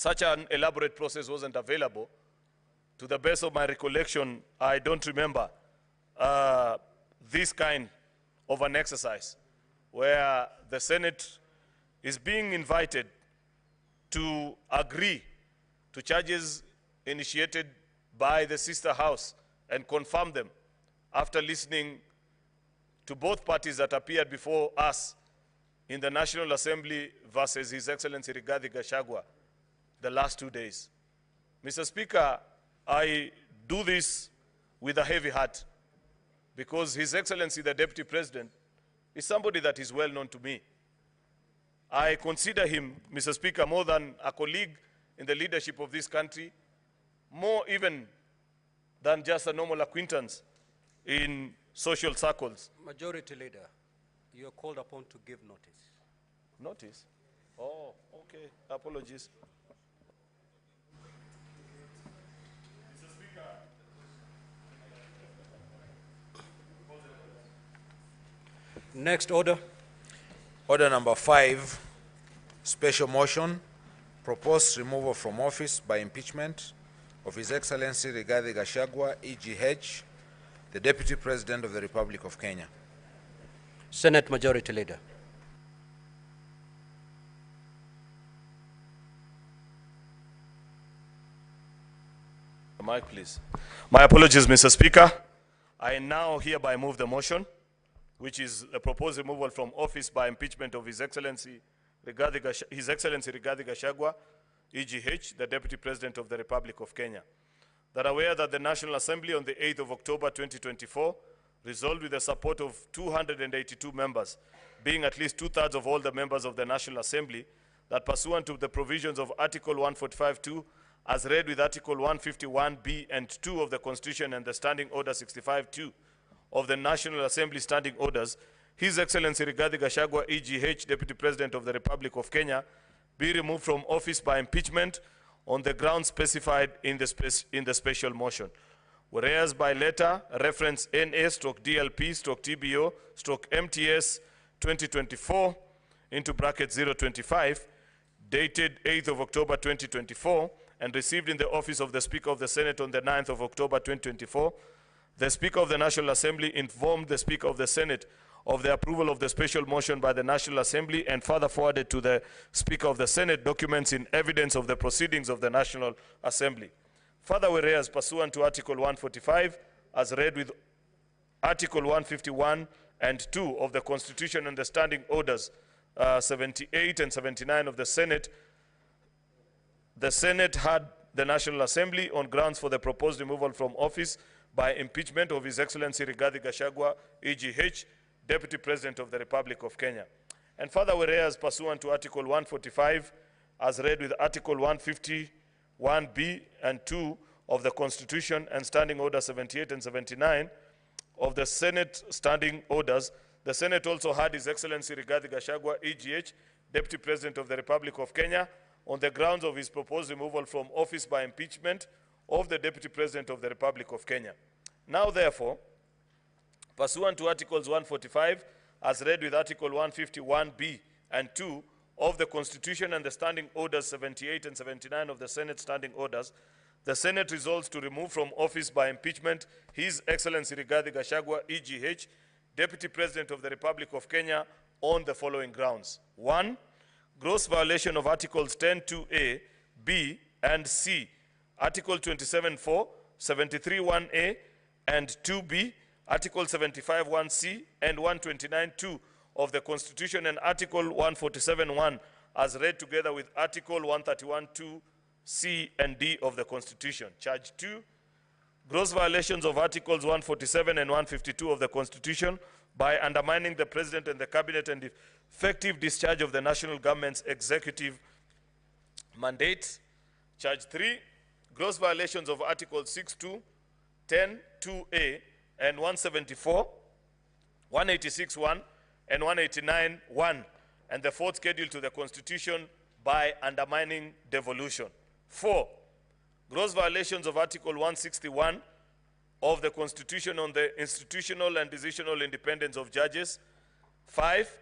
such an elaborate process wasn't available. To the best of my recollection, I don't remember this kind of an exercise where the Senate is being invited to agree to charges initiated by the sister house and confirm them after listening to both parties that appeared before us in the National Assembly versus His Excellency Rigathi Gachagua the last 2 days. Mr. Speaker, I do this with a heavy heart because His Excellency the Deputy President is somebody that is well known to me. I consider him, Mr. Speaker, more than a colleague in the leadership of this country, more even than just a normal acquaintance in social circles. Majority Leader, you are called upon to give notice. Notice? Oh, okay. Apologies. Mr. Speaker. Next order. Order number 5, special motion, proposed removal from office by impeachment of His Excellency Rigathi Gachagua, EGH, the Deputy President of the Republic of Kenya. Senate Majority Leader. Mic, please. My apologies, Mr. Speaker. I now hereby move the motion, which is a proposed removal from office by impeachment of His Excellency Rigathi Gachagua, EGH, the Deputy President of the Republic of Kenya. That aware that the National Assembly on the 8th of October 2024 resolved with the support of 282 members, being at least 2/3 of all the members of the National Assembly, that pursuant to the provisions of Article 145(2), as read with Article 151(b) and 2 of the Constitution and the Standing Order 65(2) of the National Assembly Standing Orders, His Excellency Rigathi Gachagua, EGH, Deputy President of the Republic of Kenya, be removed from office by impeachment on the grounds specified in the special motion. Whereas by letter, reference NA/DLP/TBO/MTS 2024 into bracket 025, dated 8th of October 2024, and received in the office of the Speaker of the Senate on the 9th of October 2024, the Speaker of the National Assembly informed the Speaker of the Senate of the approval of the special motion by the National Assembly and further forwarded to the Speaker of the Senate documents in evidence of the proceedings of the National Assembly. Further, whereas pursuant to Article 145, as read with Article 151 and 2 of the Constitution and the Standing Orders 78 and 79 of the Senate had the National Assembly on grounds for the proposed removal from office by impeachment of His Excellency Rigathi Gachagua, EGH, Deputy President of the Republic of Kenya. And further, whereas pursuant to Article 145, as read with Article 151(b) and 2 of the Constitution and Standing Order 78 and 79 of the Senate Standing Orders, the Senate also had His Excellency Rigathi Gachagua, EGH, Deputy President of the Republic of Kenya, on the grounds of his proposed removal from office by impeachment of the Deputy President of the Republic of Kenya. Now, therefore, pursuant to Articles 145, as read with Article 151(b) and 2 of the Constitution and the Standing Orders 78 and 79 of the Senate Standing Orders, the Senate resolves to remove from office by impeachment His Excellency Rigathi Gachagua, EGH, Deputy President of the Republic of Kenya, on the following grounds. 1, gross violation of Articles 10(2)(a), (b), and (c), Article 27(4), 73(1)(a), and 2(b), Article 75(1)(c), and 129(2) of the Constitution, and Article 147(1), as read together with Article 131(2)(c) and (d) of the Constitution. Charge 2, gross violations of Articles 147 and 152 of the Constitution by undermining the President and the Cabinet and effective discharge of the national government's executive mandate. Charge 3, gross violations of Articles 6(2), 10(2)(a), and 174, 186(1), and 189(1), and the fourth schedule to the Constitution by undermining devolution. 4, gross violations of Article 161 of the Constitution on the institutional and decisional independence of judges. 5,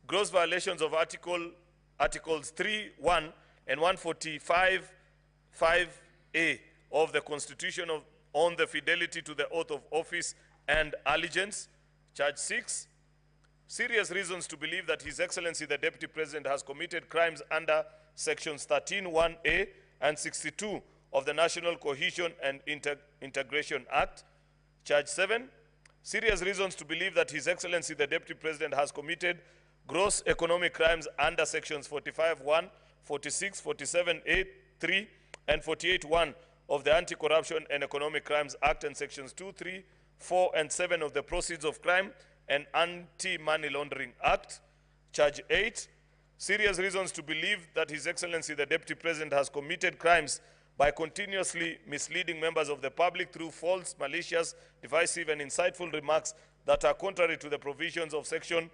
gross violations of Articles 3(1) and 145(5)(a) of the Constitution on the fidelity to the oath of office and allegiance. Charge 6, serious reasons to believe that His Excellency the Deputy President has committed crimes under Sections 13(1)(a) and 62 of the National Cohesion and Integration Act. Charge 7, serious reasons to believe that His Excellency the Deputy President has committed gross economic crimes under Sections 45(1), 46, 47(a)(3), and 48(1) of the Anti-Corruption and Economic Crimes Act, and Sections 2, 3, 4, and 7 of the Proceeds of Crime and Anti-Money Laundering Act. Charge 8, serious reasons to believe that His Excellency the Deputy President has committed crimes by continuously misleading members of the public through false, malicious, divisive, and insightful remarks that are contrary to the provisions of Section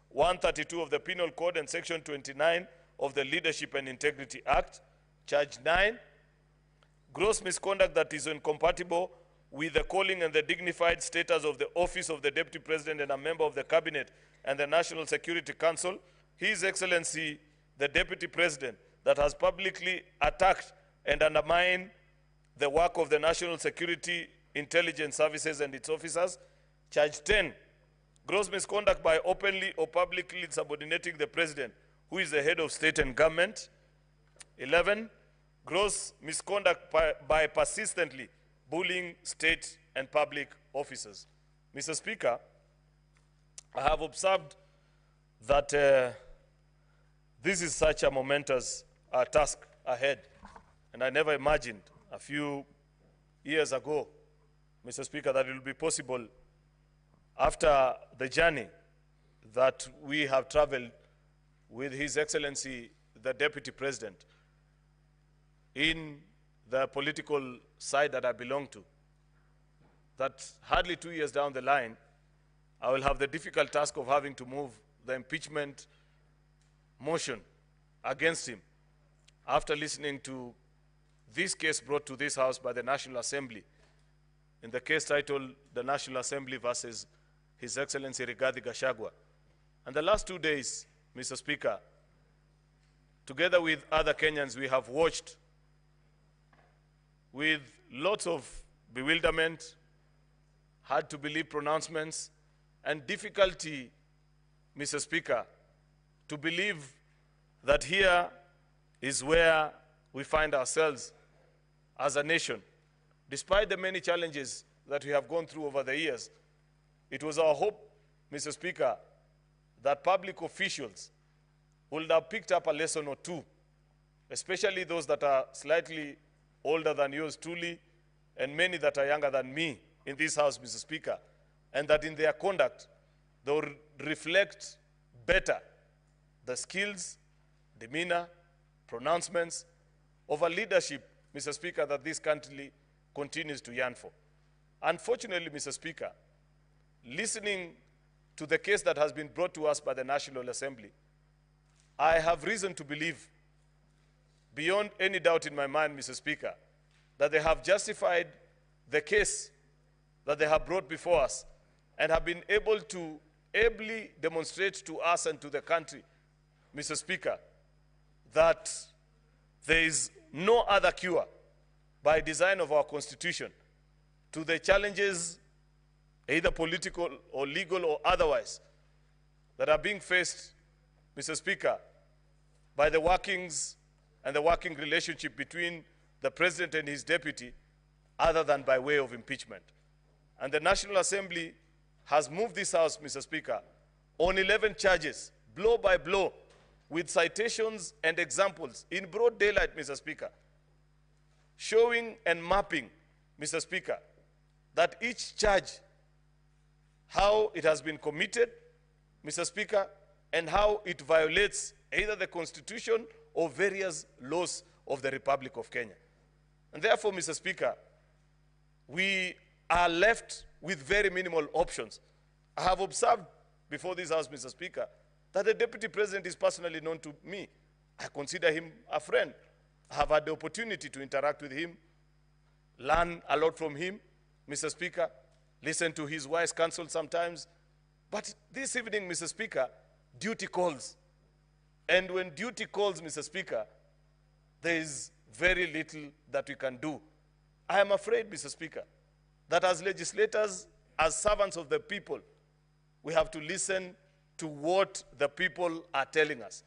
132 of the Penal Code and Section 29 of the Leadership and Integrity Act. Charge 9, gross misconduct that is incompatible with the calling and the dignified status of the office of the Deputy President and a member of the Cabinet and the National Security Council. His Excellency the Deputy President that has publicly attacked and undermined the work of the National Security Intelligence Services and its officers. Charge 10, gross misconduct by openly or publicly subordinating the President, who is the head of state and government. 11, gross misconduct by persistently bullying state and public officers. Mr. Speaker, I have observed that this is such a momentous task ahead, and I never imagined a few years ago, Mr. Speaker, that it will be possible after the journey that we have traveled with His Excellency the Deputy President in the political side that I belong to, that hardly 2 years down the line, I will have the difficult task of having to move the impeachment motion against him after listening to this case brought to this House by the National Assembly, in the case titled the National Assembly versus His Excellency Rigathi Gachagua. And the last 2 days, Mr. Speaker, together with other Kenyans, we have watched with lots of bewilderment, hard to believe pronouncements, and difficulty, Mr. Speaker, to believe that here is where we find ourselves as a nation. Despite the many challenges that we have gone through over the years, it was our hope, Mr. Speaker, that public officials would have picked up a lesson or two, especially those that are slightly older than yours truly, and many that are younger than me in this House, Mr. Speaker, and that in their conduct, they will reflect better the skills, demeanor, pronouncements of a leadership, Mr. Speaker, that this country continues to yearn for. Unfortunately, Mr. Speaker, listening to the case that has been brought to us by the National Assembly, I have reason to believe, beyond any doubt in my mind, Mr. Speaker, that they have justified the case that they have brought before us and have been able to ably demonstrate to us and to the country, Mr. Speaker, that there is no other cure by design of our Constitution to the challenges, either political or legal or otherwise, that are being faced, Mr. Speaker, by the workings and the working relationship between the President and his deputy, other than by way of impeachment. And the National Assembly has moved this House, Mr. Speaker, on 11 charges, blow by blow, with citations and examples in broad daylight, Mr. Speaker, showing and mapping, Mr. Speaker, that each charge, how it has been committed, Mr. Speaker, and how it violates either the Constitution or various laws of the Republic of Kenya. And therefore, Mr. Speaker, we are left with very minimal options. I have observed before this House, Mr. Speaker, that the Deputy President is personally known to me. I consider him a friend. I have had the opportunity to interact with him, learn a lot from him, Mr. Speaker, listen to his wise counsel sometimes. But this evening, Mr. Speaker, duty calls. And when duty calls, Mr. Speaker, there is very little that we can do. I am afraid, Mr. Speaker, that as legislators, as servants of the people, we have to listen to what the people are telling us.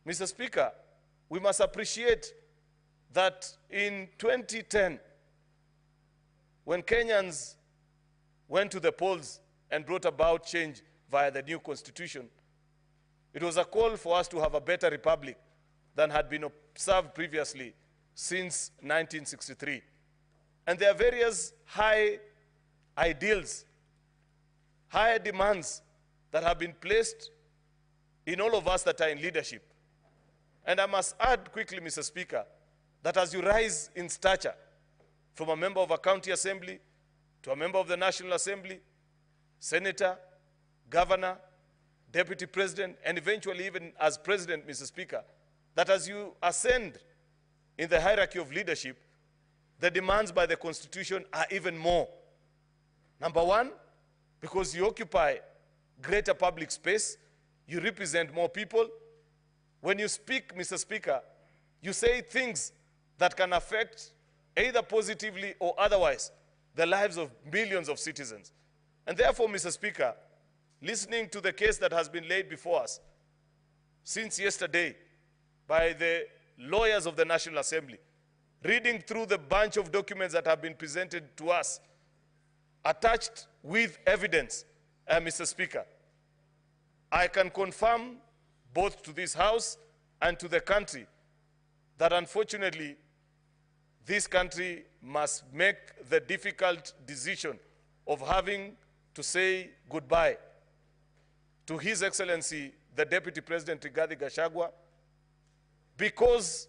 Mr. Speaker, we must appreciate that in 2010, when Kenyans went to the polls and brought about change via the new constitution, it was a call for us to have a better republic than had been observed previously since 1963. And there are various high ideals, high demands that have been placed in all of us that are in leadership. And I must add quickly, Mr. Speaker, that as you rise in stature from a member of a county assembly to a member of the National Assembly, senator, governor, deputy president, and eventually even as president, Mr. Speaker, that as you ascend in the hierarchy of leadership, the demands by the Constitution are even more. Number one, because you occupy greater public space, you represent more people. When you speak, Mr. Speaker, you say things that can affect either positively or otherwise the lives of millions of citizens. And therefore, Mr. Speaker, listening to the case that has been laid before us since yesterday by the lawyers of the National Assembly, reading through the bunch of documents that have been presented to us, attached with evidence, Mr. Speaker, I can confirm both to this House and to the country that unfortunately this country must make the difficult decision of having to say goodbye to His Excellency, the Deputy President Rigathi Gachagua, because,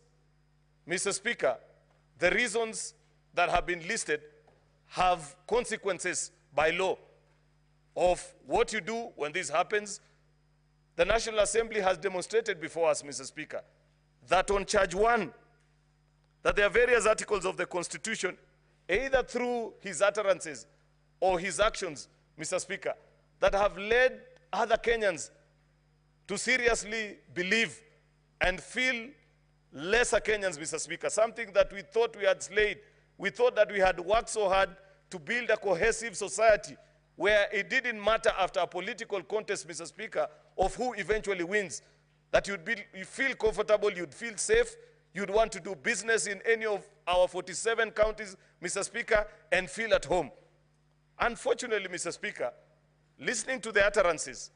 Mr. Speaker, the reasons that have been listed have consequences by law of what you do when this happens. The National Assembly has demonstrated before us, Mr. Speaker, that on charge 1, that there are various articles of the Constitution, either through his utterances or his actions, Mr. Speaker, that have led other Kenyans to seriously believe and feel lesser Kenyans, Mr. Speaker, something that we thought we had slayed. We thought that we had worked so hard to build a cohesive society where it didn't matter after a political contest, Mr. Speaker, of who eventually wins, that you feel comfortable, you'd feel safe, you'd want to do business in any of our 47 counties, Mr. Speaker, and feel at home. Unfortunately, Mr. Speaker, listening to the utterances,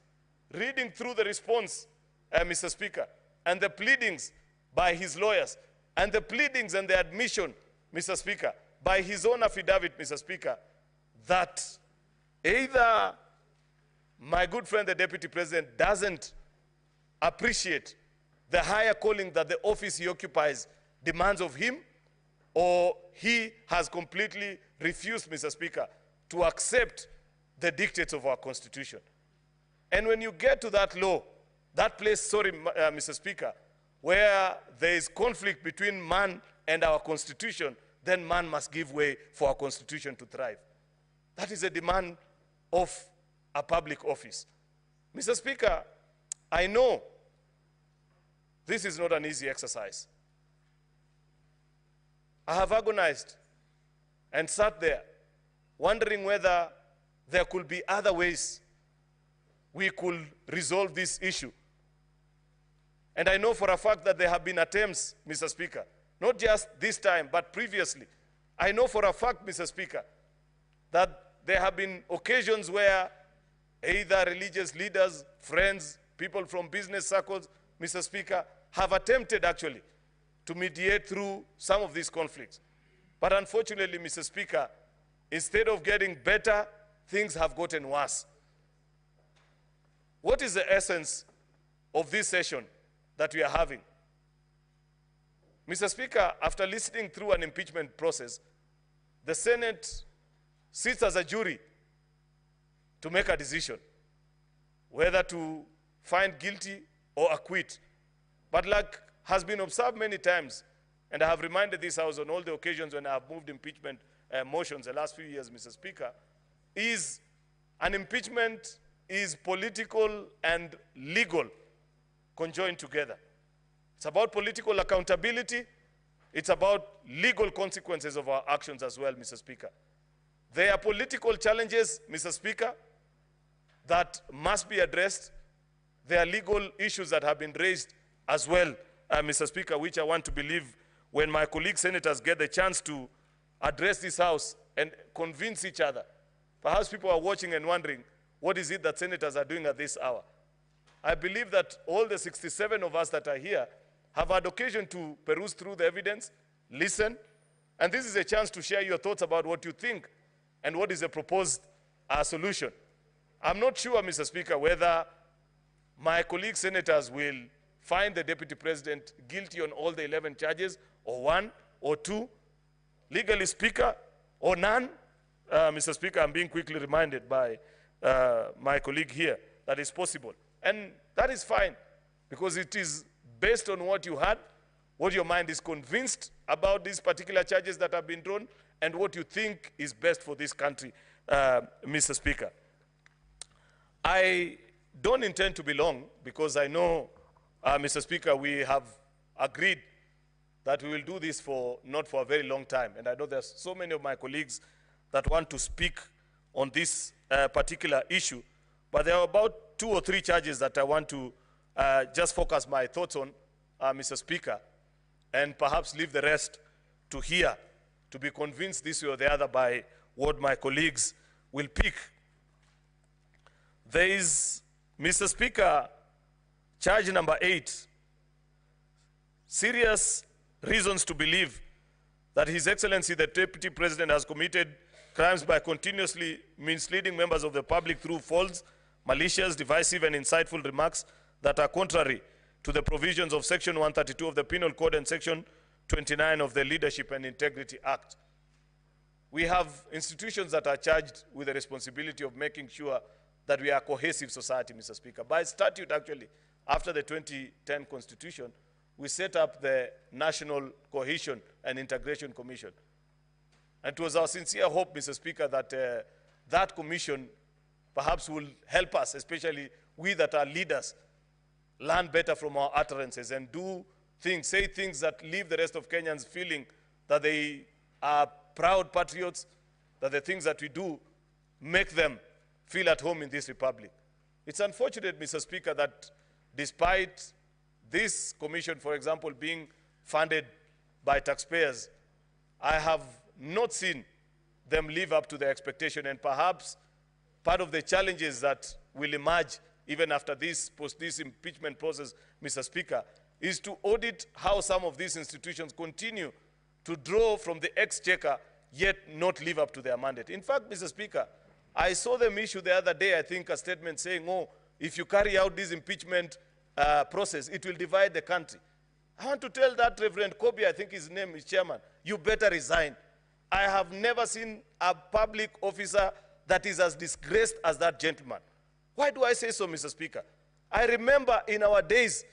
reading through the response, Mr. Speaker, and the pleadings by his lawyers, and the pleadings and the admission, Mr. Speaker, by his own affidavit, Mr. Speaker, that either my good friend, the Deputy President, doesn't appreciate the higher calling that the office he occupies demands of him, or he has completely refused, Mr. Speaker, to accept the dictates of our Constitution. And when you get to that law, that place, Mr. Speaker, where there is conflict between man and our Constitution, then man must give way for our Constitution to thrive. That is a demand of a public office. Mr. Speaker, I know this is not an easy exercise. I have agonized and sat there wondering whether there could be other ways we could resolve this issue. And I know for a fact that there have been attempts, Mr. Speaker, not just this time, but previously. I know for a fact, Mr. Speaker, that there have been occasions where either religious leaders, friends, people from business circles, Mr. Speaker, have attempted actually to mediate through some of these conflicts. But unfortunately, Mr. Speaker, instead of getting better, things have gotten worse. What is the essence of this session that we are having? Mr. Speaker, after listening through an impeachment process, the Senate sits as a jury to make a decision whether to find guilty or acquit. But like has been observed many times, and I have reminded this House on all the occasions when I have moved impeachment motions the last few years, Mr. Speaker, is an impeachment is political and legal conjoined together. It's about political accountability It's about legal consequences of our actions as well, Mr. Speaker. There are political challenges, Mr. Speaker, that must be addressed. There are legal issues that have been raised as well, Mr. Speaker, which I want to believe when my colleague senators get the chance to address this House and convince each other. Perhaps people are watching and wondering, what is it that senators are doing at this hour? I believe that all the 67 of us that are here have had occasion to peruse through the evidence, listen, and this is a chance to share your thoughts about what you think and what is the proposed solution. I'm not sure, Mr. Speaker, whether my colleague senators will find the Deputy President guilty on all the 11 charges, or one, or two, legally speaker, or none. Mr. Speaker, I'm being quickly reminded by my colleague here that is possible. And that is fine, because it is based on what you had, what your mind is convinced about these particular charges that have been drawn, and what you think is best for this country, Mr. Speaker. I don't intend to be long, because I know, Mr. Speaker, we have agreed that we will do this not for a very long time. And I know there's so many of my colleagues that want to speak on this particular issue. But there are about 2 or 3 charges that I want to just focus my thoughts on, Mr. Speaker, and perhaps leave the rest to hear, to be convinced this way or the other by what my colleagues will pick. There is, Mr. Speaker, charge number 8, serious reasons to believe that His Excellency the Deputy President has committed crimes by continuously misleading members of the public through false, malicious, divisive, and insightful remarks that are contrary to the provisions of Section 132 of the Penal Code and Section 29 of the Leadership and Integrity Act. We have institutions that are charged with the responsibility of making sure that we are a cohesive society, Mr. Speaker. By statute, actually, after the 2010 Constitution, we set up the National Cohesion and Integration Commission. And it was our sincere hope, Mr. Speaker, that that commission perhaps will help us, especially we that are leaders, learn better from our utterances and do things, say things that leave the rest of Kenyans feeling that they are proud patriots, that the things that we do make them feel at home in this republic. It's unfortunate, Mr. Speaker, that despite this commission, for example, being funded by taxpayers, I have not seen them live up to their expectation, and perhaps part of the challenges that will emerge even after this impeachment process, Mr. Speaker, is to audit how some of these institutions continue to draw from the exchequer, yet not live up to their mandate. In fact, Mr. Speaker, I saw them issue the other day, I think, a statement saying, oh, if you carry out this impeachment process, it will divide the country. I want to tell that Reverend Kobe, I think his name is chairman, you better resign. I have never seen a public officer that is as disgraced as that gentleman. Why do I say so, Mr. Speaker? I remember in our days,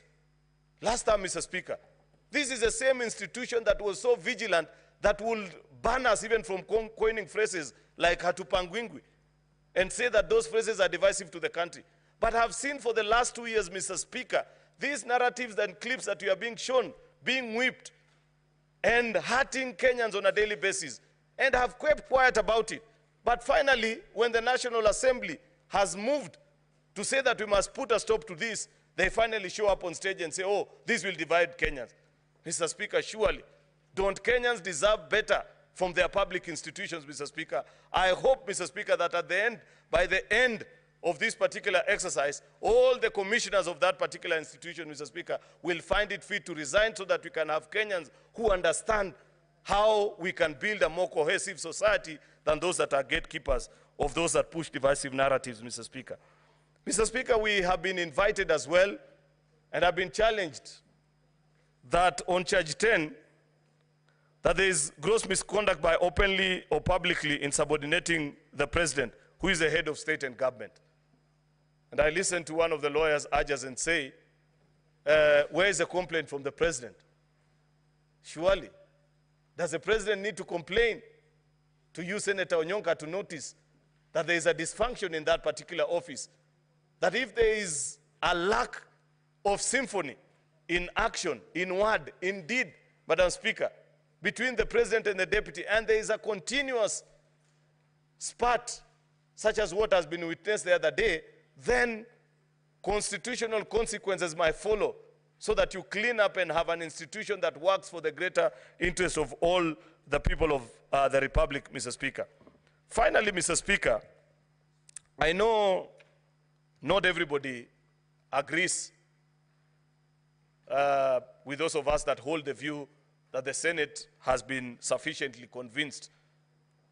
last time, Mr. Speaker, this is the same institution that was so vigilant that would ban us even from coining phrases like hatupangwingwi and say that those phrases are divisive to the country. But I've seen for the last 2 years, Mr. Speaker, these narratives and clips that we are being shown, being whipped and hurting Kenyans on a daily basis, and have kept quiet about it. But finally, when the National Assembly has moved to say that we must put a stop to this, they finally show up on stage and say, oh, this will divide Kenyans. Mr. Speaker, surely, don't Kenyans deserve better from their public institutions, Mr. Speaker? I hope, Mr. Speaker, that at the end, by the end of this particular exercise, all the commissioners of that particular institution, Mr. Speaker, will find it fit to resign so that we can have Kenyans who understand how we can build a more cohesive society than those that are gatekeepers of those that push divisive narratives, Mr. Speaker. Mr. Speaker, we have been invited as well and have been challenged that on charge 10, that there is gross misconduct by openly or publicly insubordinating the president, who is the head of state and government. And I listened to one of the lawyers urge us and say, where is the complaint from the president? Surely, does the president need to complain to you, Senator Onyonka, to notice that there is a dysfunction in that particular office? That if there is a lack of symphony in action, in word, in deed, Madam Speaker, between the president and the deputy, and there is a continuous spat, such as what has been witnessed the other day, then constitutional consequences might follow, so that you clean up and have an institution that works for the greater interest of all the people of the Republic, Mr. Speaker. Finally, Mr. Speaker, I know not everybody agrees with those of us that hold the view that the Senate has been sufficiently convinced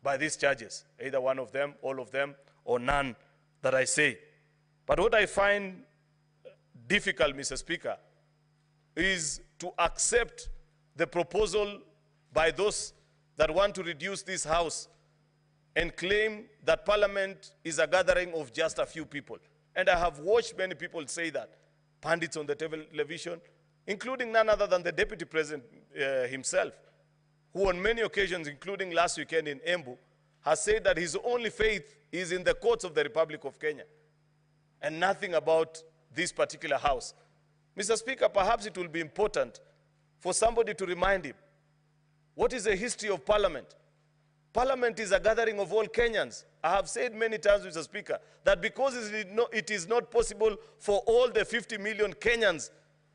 by these charges, either one of them, all of them, or none that I say. But what I find difficult, Mr. Speaker, is to accept the proposal by those that want to reduce this House and claim that Parliament is a gathering of just a few people. And I have watched many people say that, pundits on the television, including none other than the Deputy President himself, who on many occasions, including last weekend in Embu, has said that his only faith is in the courts of the Republic of Kenya and nothing about this particular House. Mr. Speaker, perhaps it will be important for somebody to remind him, what is the history of Parliament? Parliament is a gathering of all Kenyans. I have said many times, Mr. Speaker, that because it is not possible for all the 50 million Kenyans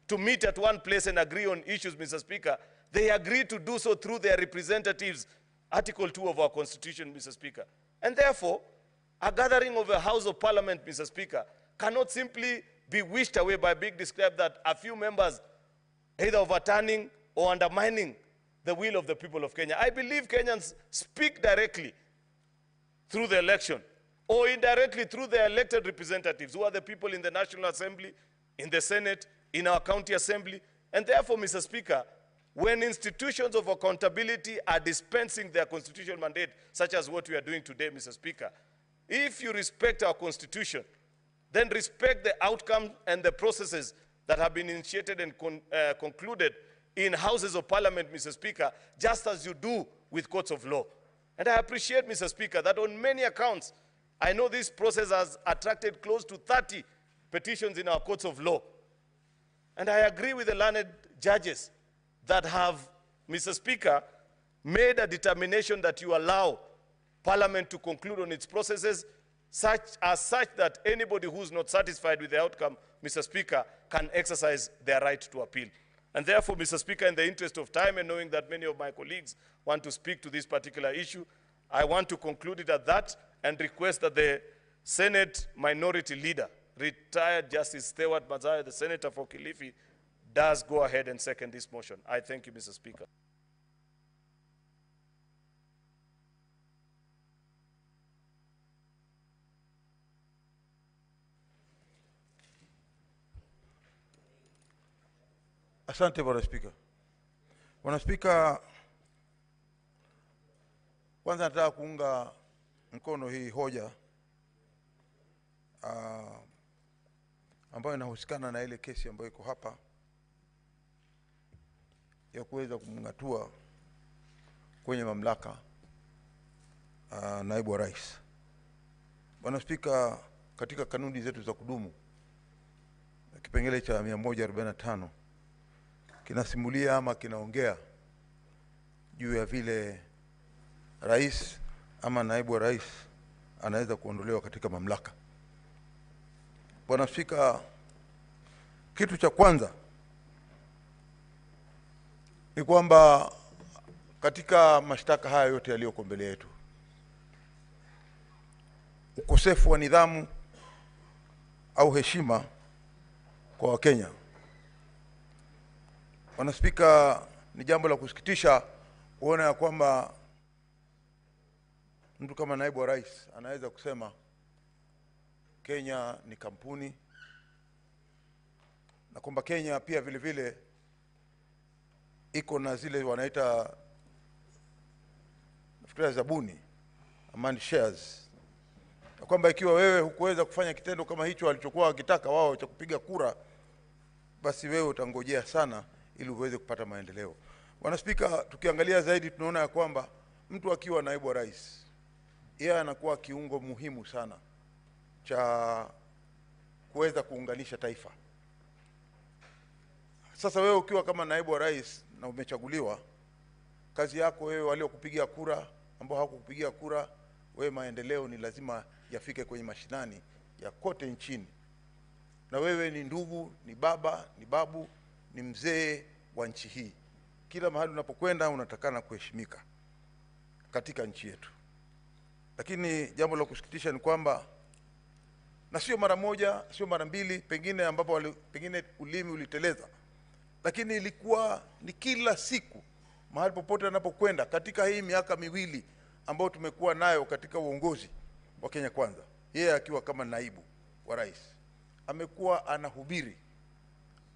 to meet at one place and agree on issues, Mr. Speaker, they agreed to do so through their representatives, Article 2 of our Constitution, Mr. Speaker. And therefore, a gathering of a House of Parliament, Mr. Speaker, cannot simply be wished away by being described that a few members either overturning or undermining the will of the people of Kenya. I believe Kenyans speak directly through the election or indirectly through their elected representatives, who are the people in the National Assembly, in the Senate, in our county assembly. And therefore, Mr. Speaker, when institutions of accountability are dispensing their constitutional mandate, such as what we are doing today, Mr. Speaker, if you respect our Constitution, then respect the outcome and the processes that have been initiated and concluded in Houses of Parliament, Mr. Speaker, just as you do with courts of law. And I appreciate, Mr. Speaker, that on many accounts, I know this process has attracted close to 30 petitions in our courts of law. And I agree with the learned judges that have, Mr. Speaker, made a determination that you allow Parliament to conclude on its processes such that anybody who's not satisfied with the outcome, Mr. Speaker, can exercise their right to appeal. And therefore, Mr. Speaker, in the interest of time and knowing that many of my colleagues want to speak to this particular issue, I want to conclude it at that and request that the Senate Minority Leader, retired Justice Stewart Mazayo, the Senator for Kilifi, does go ahead and second this motion. I thank you, Mr. Speaker. Asante Bwana Spika. Bwana Spika, kwanza nataka kuunga mkono hii hoja ambayo inahusikana na ile kesi ambayo iko hapa ya kuweza kumngatua kwenye mamlaka naibu wa rais. Bwana Spika, katika kanuni zetu za kudumu kipengele cha 145 kinasimulia ama kinaongea juu ya vile rais ama naibu wa rais anaweza kuondolewa katika mamlaka. Bwana Spika, kitu cha kwanza ni kwamba katika mashtaka haya yote yaliyoko mbele yetu, ukosefu wa nidhamu au heshima kwa Wakenya. Bwana Spika, ni jambo la kusikitisha kuona ya kwamba mtu kama naibu wa rais anaweza kusema Kenya ni kampuni, na kwamba Kenya pia vile vile iko na zile wanaita nafikiri zabuni, amount shares, na kwamba ikiwa wewe hukuweza kufanya kitendo kama hicho alichokuwa akitaka wao cha kupiga kura, basi wewe utangojea sana ili uweze kupata maendeleo. Bwana Spika, tukiangalia zaidi tunaona ya kwamba mtu akiwa naibu wa rais, yeye anakuwa kiungo muhimu sana cha kuweza kuunganisha taifa. Sasa wewe ukiwa kama naibu wa rais na umechaguliwa, kazi yako wewe, waliokupigia kura, ambao hawakukupigia kura, wewe maendeleo ni lazima yafike kwenye mashinani ya kote nchini. Na wewe ni ndugu, ni baba, ni babu, ni mzee wa nchi hii. Kila mahali unapokwenda unatakana kuheshimika katika nchi yetu. Lakini jambo la kusikitisha ni kwamba, na sio mara moja, sio mara mbili, pengine ambapo pengine ulimi uliteleza, lakini ilikuwa ni kila siku, mahali popote anapokwenda katika hii miaka miwili ambayo tumekuwa nayo katika uongozi wa Kenya Kwanza, yeye akiwa kama naibu wa rais, amekuwa anahubiri.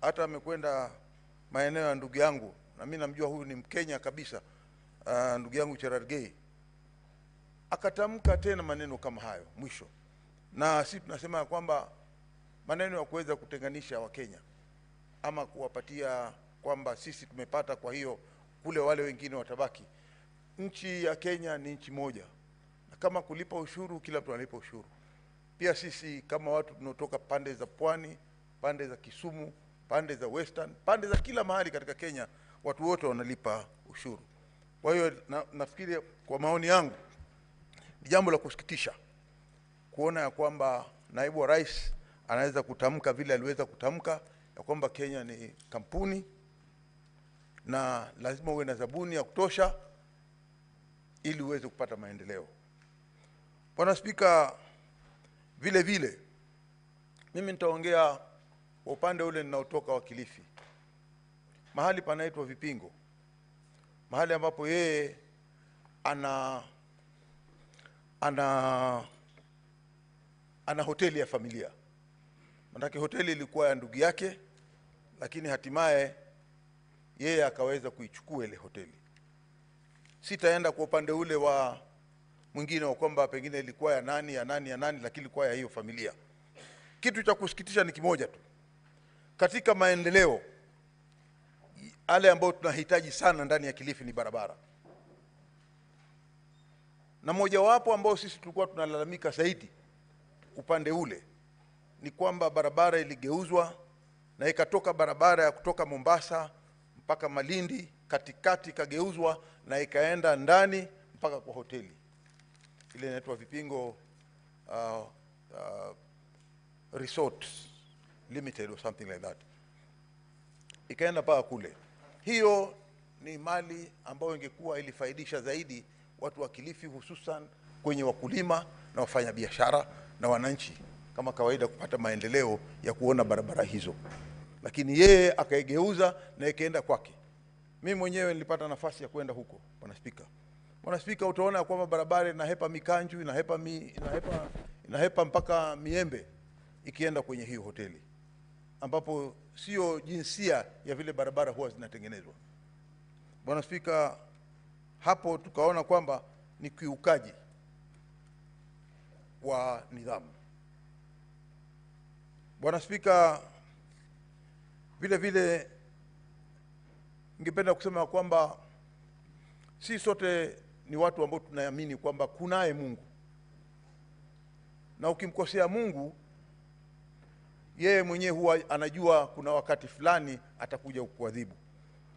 Hata amekwenda maeneo ya ndugu yangu, na mimi namjua huyu ni Mkenya kabisa, ndugu yangu Cherargei, akatamka tena maneno kama hayo mwisho. Na sisi tunasema kwamba maneno ya kuweza kutenganisha Wakenya ama kuwapatia kwamba sisi tumepata, kwa hiyo kule wale wengine watabaki. Nchi ya Kenya ni nchi moja, na kama kulipa ushuru, kila mtu analipa ushuru. Pia sisi kama watu tunaotoka pande za pwani, pande za Kisumu, pande za Western, pande za kila mahali katika Kenya, watu wote wanalipa ushuru. Kwa hiyo nafikiri kwa maoni yangu ni jambo la kusikitisha kuona ya kwamba naibu wa rais anaweza kutamka vile aliweza kutamka, ya kwamba Kenya ni kampuni na lazima uwe na zabuni ya kutosha ili uweze kupata maendeleo. Bwana Spika, vile vile mimi nitaongea kwa upande ule ninaotoka wa Kilifi, mahali panaitwa Vipingo, mahali ambapo yeye ana hoteli ya familia. Maana hoteli ilikuwa ya ndugu yake, lakini hatimaye yeye akaweza kuichukua ile hoteli. Sitaenda kwa upande ule wa mwingine wa kwamba pengine ilikuwa ya nani, lakini ilikuwa ya hiyo familia. Kitu cha kusikitisha ni kimoja tu. Katika maendeleo yale ambayo tunahitaji sana ndani ya Kilifi ni barabara. Na mojawapo ambao sisi tulikuwa tunalalamika zaidi upande ule ni kwamba barabara iligeuzwa na ikatoka barabara ya kutoka Mombasa mpaka Malindi, katikati ikageuzwa na ikaenda ndani mpaka kwa hoteli ile inaitwa Vipingo Resort Limited or something like that, ikaenda mpaka kule. Hiyo ni mali ambayo ingekuwa ilifaidisha zaidi watu wa Kilifi, hususan kwenye wakulima na wafanyabiashara na wananchi kama kawaida kupata maendeleo ya kuona barabara hizo. Lakini yeye akaigeuza na ikaenda kwake. Mimi mwenyewe nilipata nafasi ya kwenda huko, Bwana Spika. Bwana Spika, utaona kwamba barabara inahepa Mikanju, inahepa mpaka Miembe ikienda kwenye hiyo hoteli, ambapo sio jinsia ya vile barabara huwa zinatengenezwa. Bwana Spika, hapo tukaona kwamba ni kiukaji wa nidhamu. Bwana Spika, vile vile ningependa kusema kwamba si sote ni watu ambao tunaamini kwamba kunaye Mungu, na ukimkosea Mungu yeye mwenyewe huwa anajua kuna wakati fulani atakuja kukuadhibu.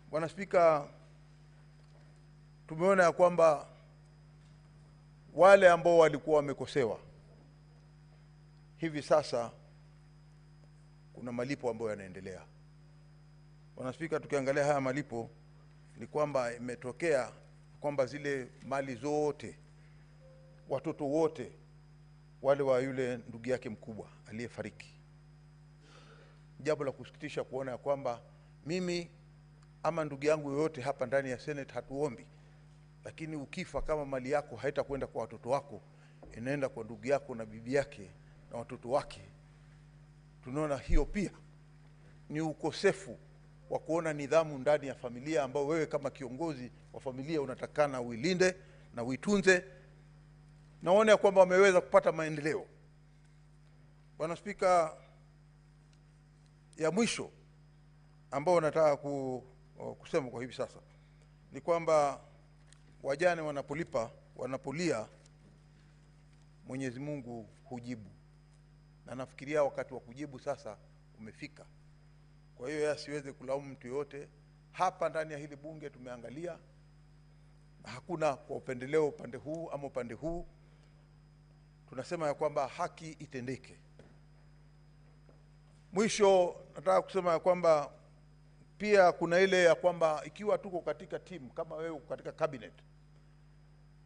Bwana Spika, tumeona ya kwamba wale ambao walikuwa wamekosewa hivi sasa kuna malipo ambayo yanaendelea. Bwana Spika, tukiangalia haya malipo ni kwamba imetokea kwamba zile mali zote, watoto wote wale wa yule ndugu yake mkubwa aliyefariki. Jambo la kusikitisha kuona ya kwamba mimi ama ndugu yangu yoyote hapa ndani ya Senate hatuombi, lakini ukifa kama mali yako haitakwenda kwa watoto wako, inaenda kwa ndugu yako na bibi yake na watoto wake. Tunaona hiyo pia ni ukosefu wa kuona nidhamu ndani ya familia, ambao wewe kama kiongozi wa familia unatakana uilinde na uitunze. Naona kwamba wameweza kupata maendeleo. Bwana Spika, ya mwisho ambao nataka kusema kwa hivi sasa ni kwamba wajane wanapolia Mwenyezi Mungu hujibu, na nafikiria wakati wa kujibu sasa umefika. Kwa hiyo asiweze kulaumu mtu yote. Hapa ndani ya hili bunge tumeangalia Hakuna kwa upendeleo upande huu ama upande huu. Tunasema ya kwamba haki itendeke. Mwisho nataka kusema ya kwamba pia kuna ile ya kwamba ikiwa tuko katika timu kama wewe uko katika cabinet,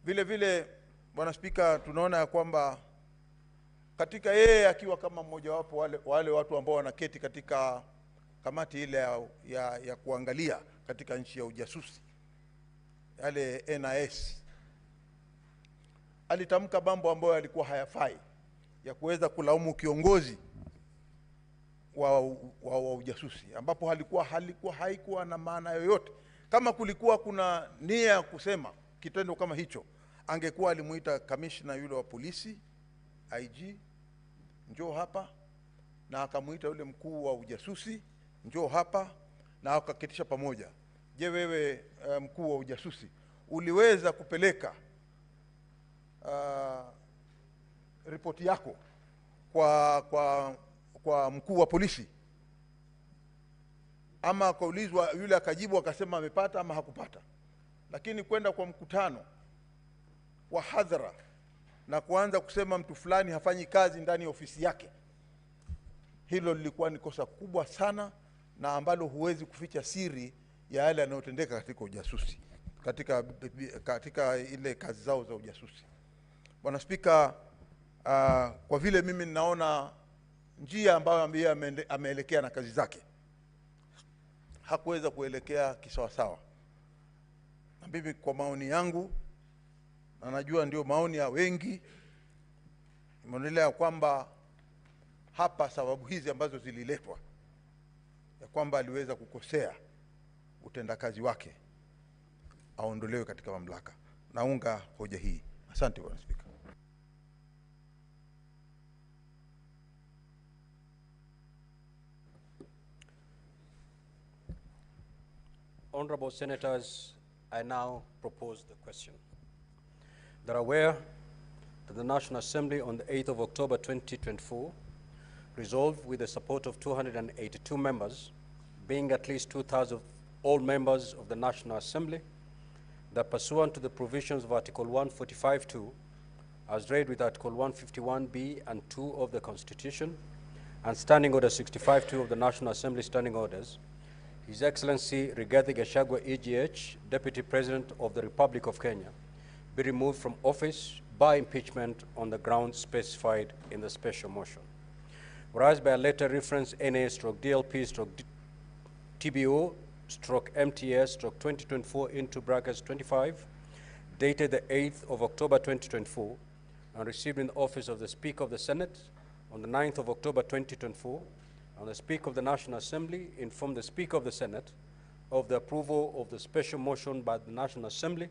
vile vile Bwana Spika, tunaona ya kwamba katika yeye akiwa kama mmoja wapo wale watu ambao wanaketi katika kamati ile ya kuangalia katika nchi ya ujasusi, yale NIS, alitamka mambo ambayo yalikuwa hayafai ya kuweza kulaumu kiongozi wa ujasusi, ambapo haikuwa na maana yoyote. Kama kulikuwa kuna nia ya kusema kitendo kama hicho, angekuwa alimuita kamishna yule wa polisi IG, njoo hapa, na akamuita yule mkuu wa ujasusi, njoo hapa, na akaketisha pamoja. Je, wewe mkuu wa ujasusi uliweza kupeleka ripoti yako kwa mkuu wa polisi? Ama akaulizwa yule akajibu akasema amepata ama hakupata? Lakini kwenda kwa mkutano wa hadhara na kuanza kusema mtu fulani hafanyi kazi ndani ya ofisi yake, hilo lilikuwa ni kosa kubwa sana, na ambalo huwezi kuficha siri ya yale yanayotendeka katika ujasusi, katika ile kazi zao za ujasusi. Bwana Spika, kwa vile mimi ninaona njia ambayo ameelekea na kazi zake hakuweza kuelekea kisawasawa, na mimi kwa maoni yangu, na najua ndio maoni ya wengi, imeonelea kwamba hapa sababu hizi ambazo zililetwa ya kwamba aliweza kukosea utendakazi wake, aondolewe katika mamlaka. Naunga hoja hii. Asante Bwana Spika. Honorable Senators, I now propose the question. They're aware that the National Assembly on the 8th of October 2024 resolved with the support of 282 members, being at least 2/3 of all members of the National Assembly, that pursuant to the provisions of Article 145(2), as read with Article 151(b) and 2 of the Constitution, and Standing Order 65(2) of the National Assembly Standing Orders, His Excellency Rigathi Gachagua, EGH, Deputy President of the Republic of Kenya, be removed from office by impeachment on the grounds specified in the special motion. Whereas by a letter reference NA/DLP/TBO/MTS/2024 into brackets 25, dated the 8th of October 2024, and received in the office of the Speaker of the Senate on the 9th of October 2024, and the Speaker of the National Assembly informed the Speaker of the Senate of the approval of the special motion by the National Assembly,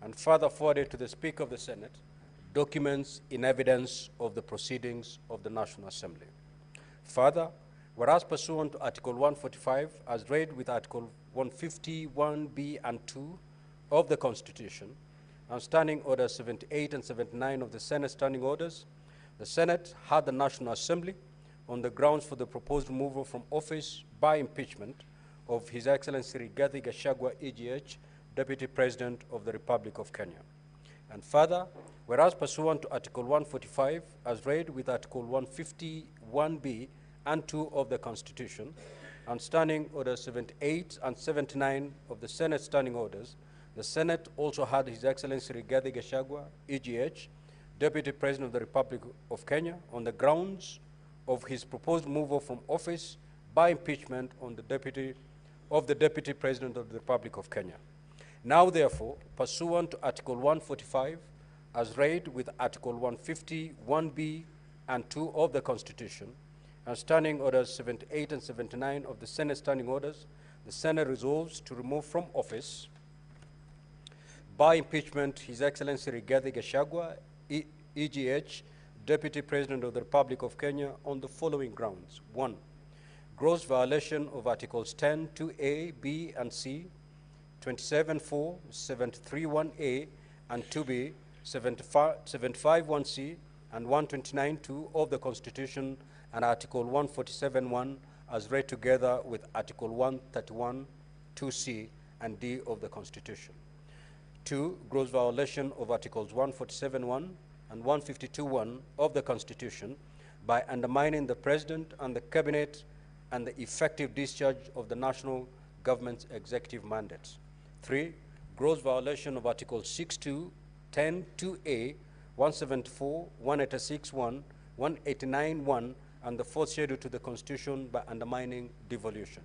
and further forwarded to the Speaker of the Senate documents in evidence of the proceedings of the National Assembly. Further, whereas pursuant to Article 145, as read with Article 151(b) and 2 of the Constitution, and Standing Orders 78 and 79 of the Senate Standing Orders, the Senate had the National Assembly on the grounds for the proposed removal from office by impeachment of His Excellency Rigathi Gachagua, EGH, Deputy President of the Republic of Kenya. And further, whereas pursuant to Article 145, as read with Article 151(b) and 2 of the Constitution, and Standing Orders 78 and 79 of the Senate Standing Orders, the Senate also had His Excellency Rigathi Gachagua, EGH, Deputy President of the Republic of Kenya, on the grounds of his proposed removal from office by impeachment on the Deputy President of the Republic of Kenya. Now, therefore, pursuant to Article 145, as read with Article 151(b) and 2 of the Constitution, and Standing Orders 78 and 79 of the Senate Standing Orders, the Senate resolves to remove from office by impeachment His Excellency Rigathi Gachagua, EGH, Deputy President of the Republic of Kenya, on the following grounds. 1, gross violation of Articles 10, 2A, B, and C, 27(4), 731A, and 2B, 751C, and 129(2) of the Constitution, and Article 147(1), as read together with Article 131, 2C, and D of the Constitution. 2, gross violation of Articles 147.1 and 152.1 of the Constitution by undermining the President and the Cabinet and the effective discharge of the national government's executive mandates. 3, gross violation of Articles 6.2, 10, 2A, 174, 186.1, 189.1, and the fourth schedule to the Constitution by undermining devolution.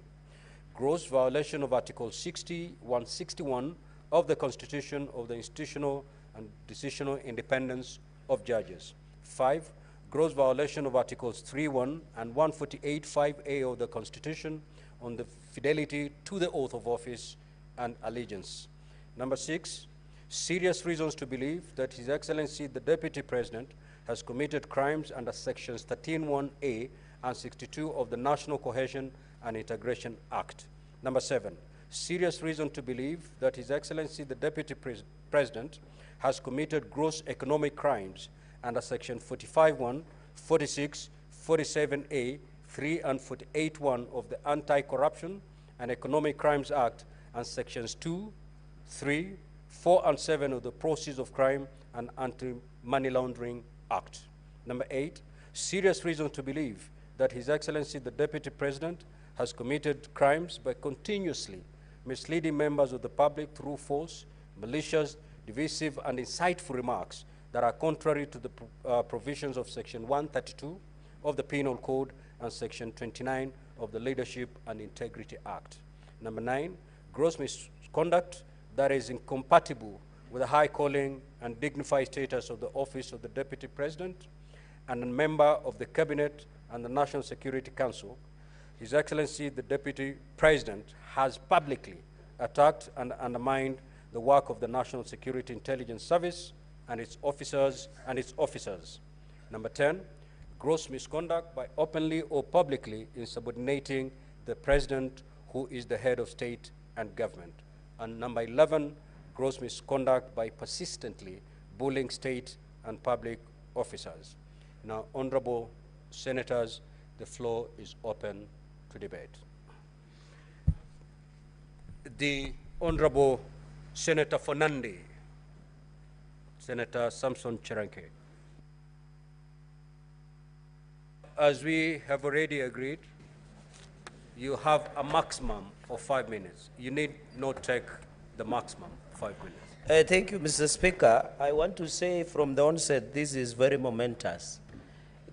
Gross violation of Article 60, 161 of the Constitution of the institutional and decisional independence of judges. 5, gross violation of Articles 3.1 and 148.5A of the Constitution on the fidelity to the oath of office and allegiance. Number 6, serious reasons to believe that His Excellency the Deputy President has committed crimes under Sections 13.1A and 62 of the National Cohesion and Integration Act. Number 7, serious reason to believe that His Excellency the Deputy President has committed gross economic crimes under Section 45.1, 46, 47A, 3, and 48.1 of the Anti-Corruption and Economic Crimes Act and Sections 2, 3, 4, and 7 of the Proceeds of Crime and Anti-Money Laundering Act. Number 8, serious reason to believe that His Excellency the Deputy President has committed crimes by continuously misleading members of the public through false, malicious, divisive, and insightful remarks that are contrary to the provisions of Section 132 of the Penal Code and Section 29 of the Leadership and Integrity Act. Number 9, gross misconduct that is incompatible with the high calling and dignified status of the office of the Deputy President and a member of the Cabinet and the National Security Council. His Excellency the Deputy President has publicly attacked and undermined the work of the National Security Intelligence Service and its officers Number 10, gross misconduct by openly or publicly insubordinating the President, who is the head of state and government. And number 11, gross misconduct by persistently bullying state and public officers. Now, honorable senators, the floor is open to debate. The Honorable Senator Fernandi, Senator Samson Cheranke. As we have already agreed, you have a maximum of 5 minutes. You need not take the maximum 5 minutes. Thank you, Mr. Speaker. I want to say from the onset, this is very momentous.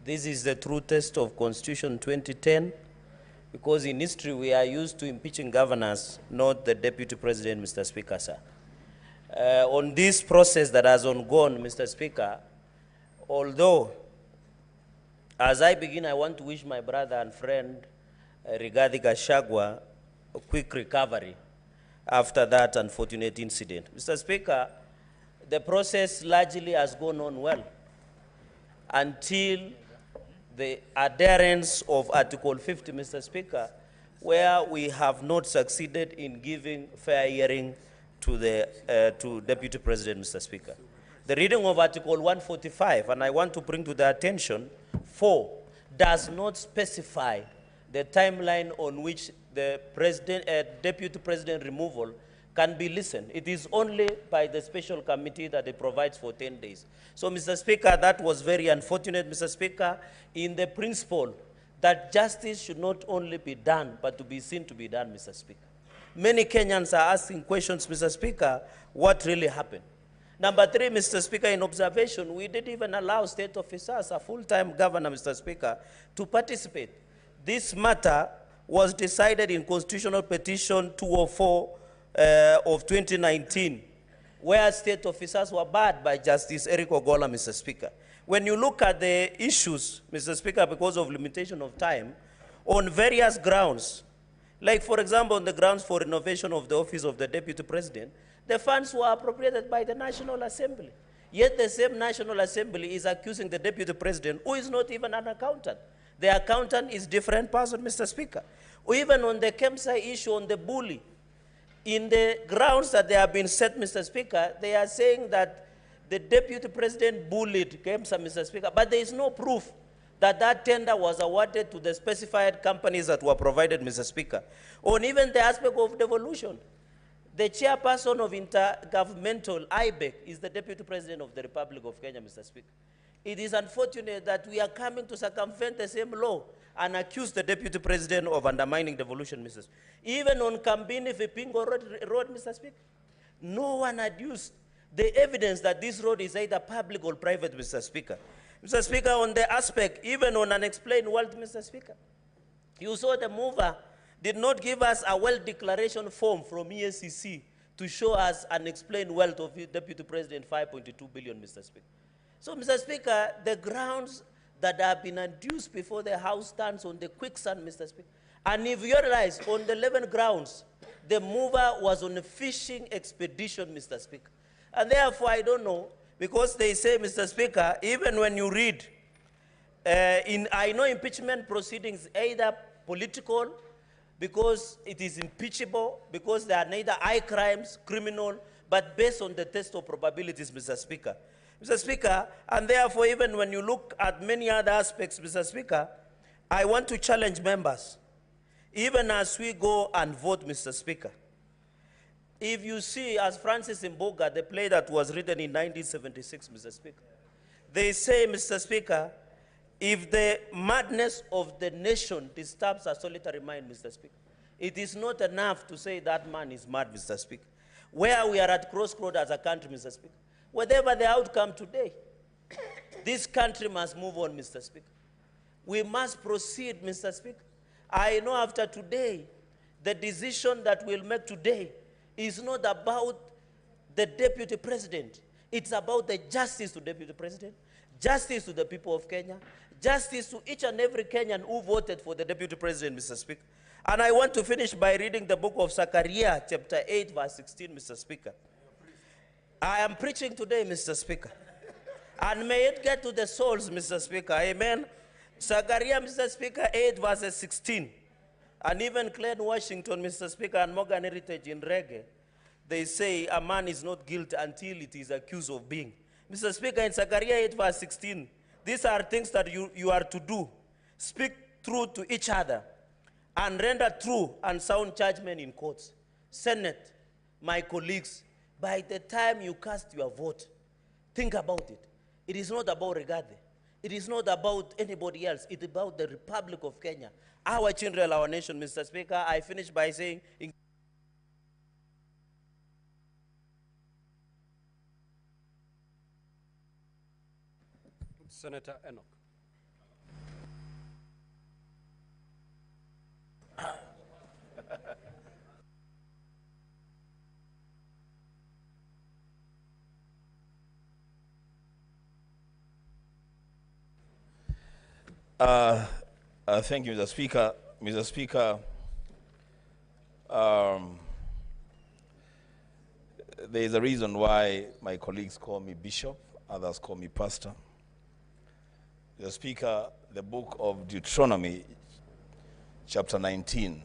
This is the true test of Constitution 2010, because in history we are used to impeaching governors, not the Deputy President, Mr. Speaker, sir. On this process that has ongoing, Mr. Speaker, although, as I begin, I want to wish my brother and friend, Rigathi Gachagua, a quick recovery after that unfortunate incident. Mr. Speaker, the process largely has gone on well until the adherence of Article 50, Mr. Speaker, where we have not succeeded in giving fair hearing to the to Deputy President, Mr. Speaker. The reading of Article 145, and I want to bring to the attention, 4, does not specify the timeline on which the Deputy President removal can be listened. It is only by the special committee that it provides for 10 days. So, Mr. Speaker, that was very unfortunate, Mr. Speaker, in the principle that justice should not only be done, but to be seen to be done, Mr. Speaker. Many Kenyans are asking questions, Mr. Speaker, what really happened? Number 3, Mr. Speaker, in observation, we didn't even allow state officers, a full-time governor, Mr. Speaker, to participate. This matter was decided in Constitutional Petition 204 of 2019, where state officers were barred by Justice Eric Ogola, Mr. Speaker. When you look at the issues, Mr. Speaker, because of limitation of time, on various grounds, like, for example, on the grounds for renovation of the office of the Deputy President, the funds were appropriated by the National Assembly. Yet the same National Assembly is accusing the Deputy President, who is not even an accountant. The accountant is a different person, Mr. Speaker. Or even on the KEMSA issue on the bully, in the grounds that they have been set, Mr. Speaker, they are saying that the Deputy President bullied KEMSA, Mr. Speaker, but there is no proof that that tender was awarded to the specified companies that were provided, Mr. Speaker. On even the aspect of devolution, The chairperson of Intergovernmental IBEC is the Deputy President of the Republic of Kenya, Mr. Speaker. It is unfortunate that we are coming to circumvent the same law and accuse the Deputy President of undermining devolution, Mr. Speaker. Even on Kambini Vipingo road, Mr. Speaker, no one adduced the evidence that this road is either public or private, Mr. Speaker. Mr. Speaker, on the aspect, even on unexplained wealth, Mr. Speaker, you saw the mover did not give us a wealth declaration form from EACC to show us unexplained wealth of Deputy President, 5.2 billion, Mr. Speaker. So, Mr. Speaker, the grounds that have been adduced before the House stands on the quicksand, Mr. Speaker. And if you realize, on the 11 grounds, the mover was on a fishing expedition, Mr. Speaker. And therefore, I don't know, because they say, Mr. Speaker, even when you read, I know impeachment proceedings either political, because it is impeachable, because they are neither high crimes, criminal, but based on the test of probabilities, Mr. Speaker. Mr. Speaker, and therefore, even when you look at many other aspects, Mr. Speaker, I want to challenge members, even as we go and vote, Mr. Speaker. If you see, as Francis Mboga, the play that was written in 1976, Mr. Speaker, they say, Mr. Speaker, if the madness of the nation disturbs a solitary mind, Mr. Speaker, it is not enough to say that man is mad, Mr. Speaker. Where we are at crossroads as a country, Mr. Speaker, whatever the outcome today, this country must move on, Mr. Speaker. We must proceed, Mr. Speaker. I know after today, the decision that we'll make today is not about the Deputy President. It's about the justice to Deputy President, justice to the people of Kenya, justice to each and every Kenyan who voted for the Deputy President, Mr. Speaker. And I want to finish by reading the book of Zechariah, chapter 8, verse 16, Mr. Speaker. I am preaching today, Mr. Speaker. And may it get to the souls, Mr. Speaker. Amen. Zechariah, Mr. Speaker, 8, verse 16. And even Glenn Washington, Mr. Speaker, and Morgan Heritage in Reggae, they say a man is not guilty until it is accused of being. Mr. Speaker, in Zechariah 8, verse 16, these are things that you are to do. Speak truth to each other and render true and sound judgment in courts. Senate, my colleagues, by the time you cast your vote, think about it. It is not about Regade. It is not about anybody else. It's about the Republic of Kenya, our children, our nation, Mr. Speaker. I finish by saying, Senator Enoch. Thank you, Mr. Speaker. Mr. Speaker, there is a reason why my colleagues call me bishop, others call me pastor. Mr. Speaker, the book of Deuteronomy, chapter 19,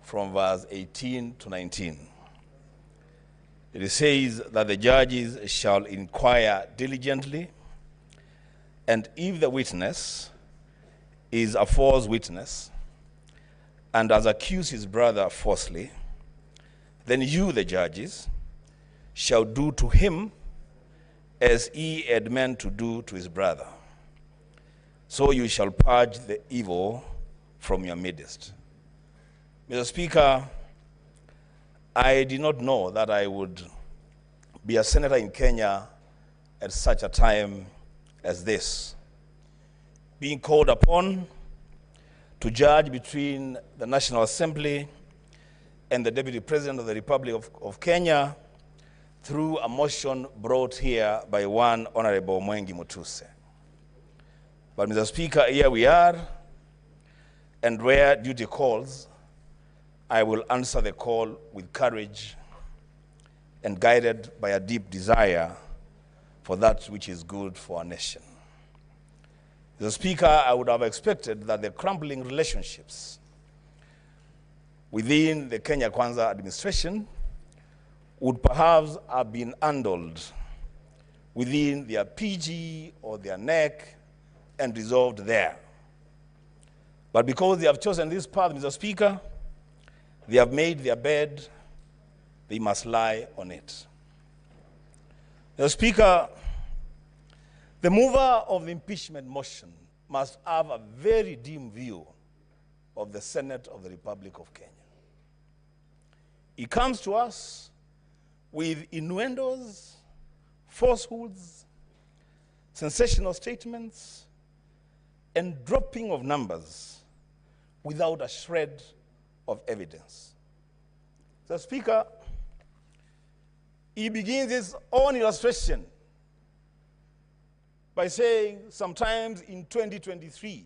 from verse 18 to 19. It says that the judges shall inquire diligently, and if the witness is a false witness and has accused his brother falsely, then you, the judges, shall do to him as he had meant to do to his brother. So you shall purge the evil from your midst. Mr. Speaker, I did not know that I would be a senator in Kenya at such a time as this, being called upon to judge between the National Assembly and the Deputy President of the Republic of Kenya through a motion brought here by one Honorable Mwengi Mutuse. But Mr. Speaker, here we are, and where duty calls, I will answer the call with courage and guided by a deep desire for that which is good for our nation. Mr. Speaker, I would have expected that the crumbling relationships within the Kenya Kwanza administration would perhaps have been handled within their PG or their NEC and resolved there. But because they have chosen this path, Mr. Speaker, they have made their bed they must lie on it. Mr. Speaker, the mover of the impeachment motion must have a very dim view of the Senate of the Republic of Kenya. He comes to us with innuendos, falsehoods, sensational statements, and dropping of numbers without a shred of evidence. The Speaker, he begins his own illustration by saying sometimes in 2023,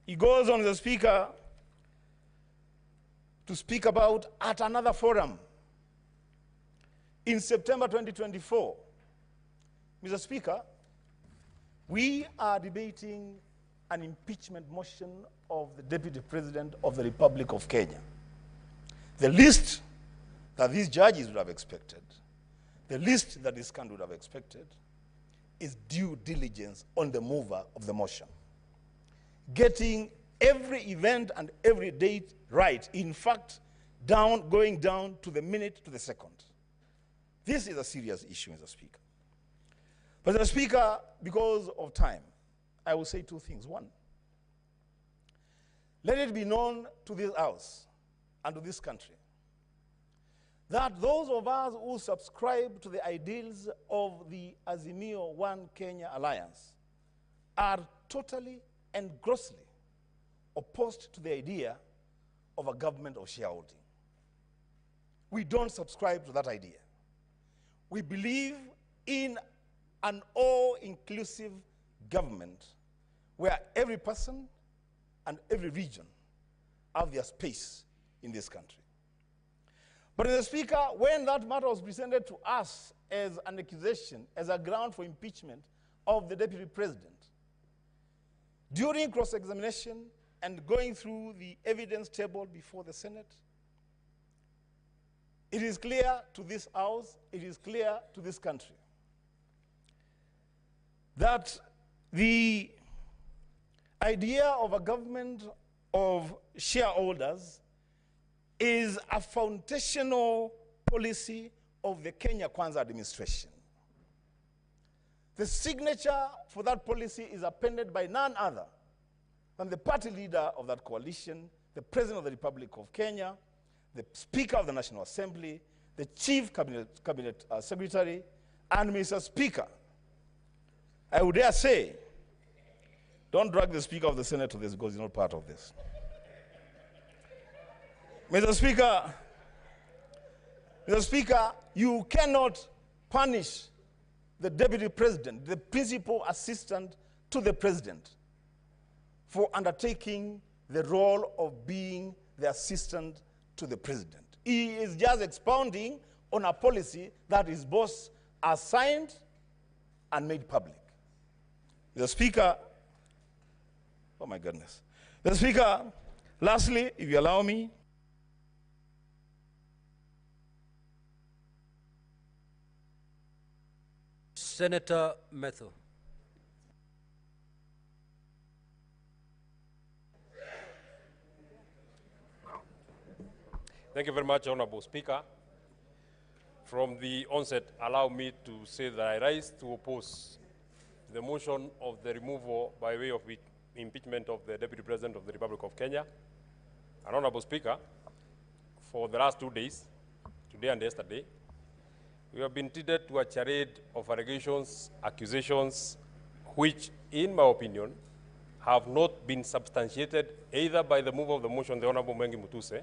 he goes on, the Speaker, to speak about at another forum in September 2024. Mr. Speaker, we are debating an impeachment motion of the Deputy President of the Republic of Kenya. The least that these judges would have expected, the least that this country would have expected, is due diligence on the mover of the motion. Getting every event and every date right. In fact, going down to the minute, to the second. This is a serious issue, Mr. Speaker. But Mr. Speaker, because of time, I will say two things. One, let it be known to this House and to this country that those of us who subscribe to the ideals of the Azimio One Kenya Alliance are totally and grossly opposed to the idea of a government of shareholding. We don't subscribe to that idea. We believe in an all-inclusive government where every person and every region have their space in this country. But Mr. Speaker, when that matter was presented to us as an accusation, as a ground for impeachment of the Deputy President, during cross-examination and going through the evidence table before the Senate, it is clear to this House, it is clear to this country, that the idea of a government of shareholders is a foundational policy of the Kenya Kwanza administration. The signature for that policy is appended by none other than the party leader of that coalition, the President of the Republic of Kenya, the Speaker of the National Assembly, the Chief Cabinet Secretary, and Mr. Speaker, I would dare say, don't drag the Speaker of the Senate to this because he's not part of this. Mr. Speaker, you cannot punish the Deputy President, the principal assistant to the President, for undertaking the role of being the assistant to the President. He is just expounding on a policy that his boss assigned and made public. The Speaker, oh my goodness. The Speaker, lastly, if you allow me, Senator Metho. Thank you very much, Honorable Speaker. From the onset, allow me to say that I rise to oppose the motion of the removal by way of impeachment of the Deputy President of the Republic of Kenya. And Honorable Speaker, for the last 2 days, today and yesterday, we have been treated to a charade of allegations, accusations, which, in my opinion, have not been substantiated either by the mover of the motion, the Honorable Mwengi Mutuse,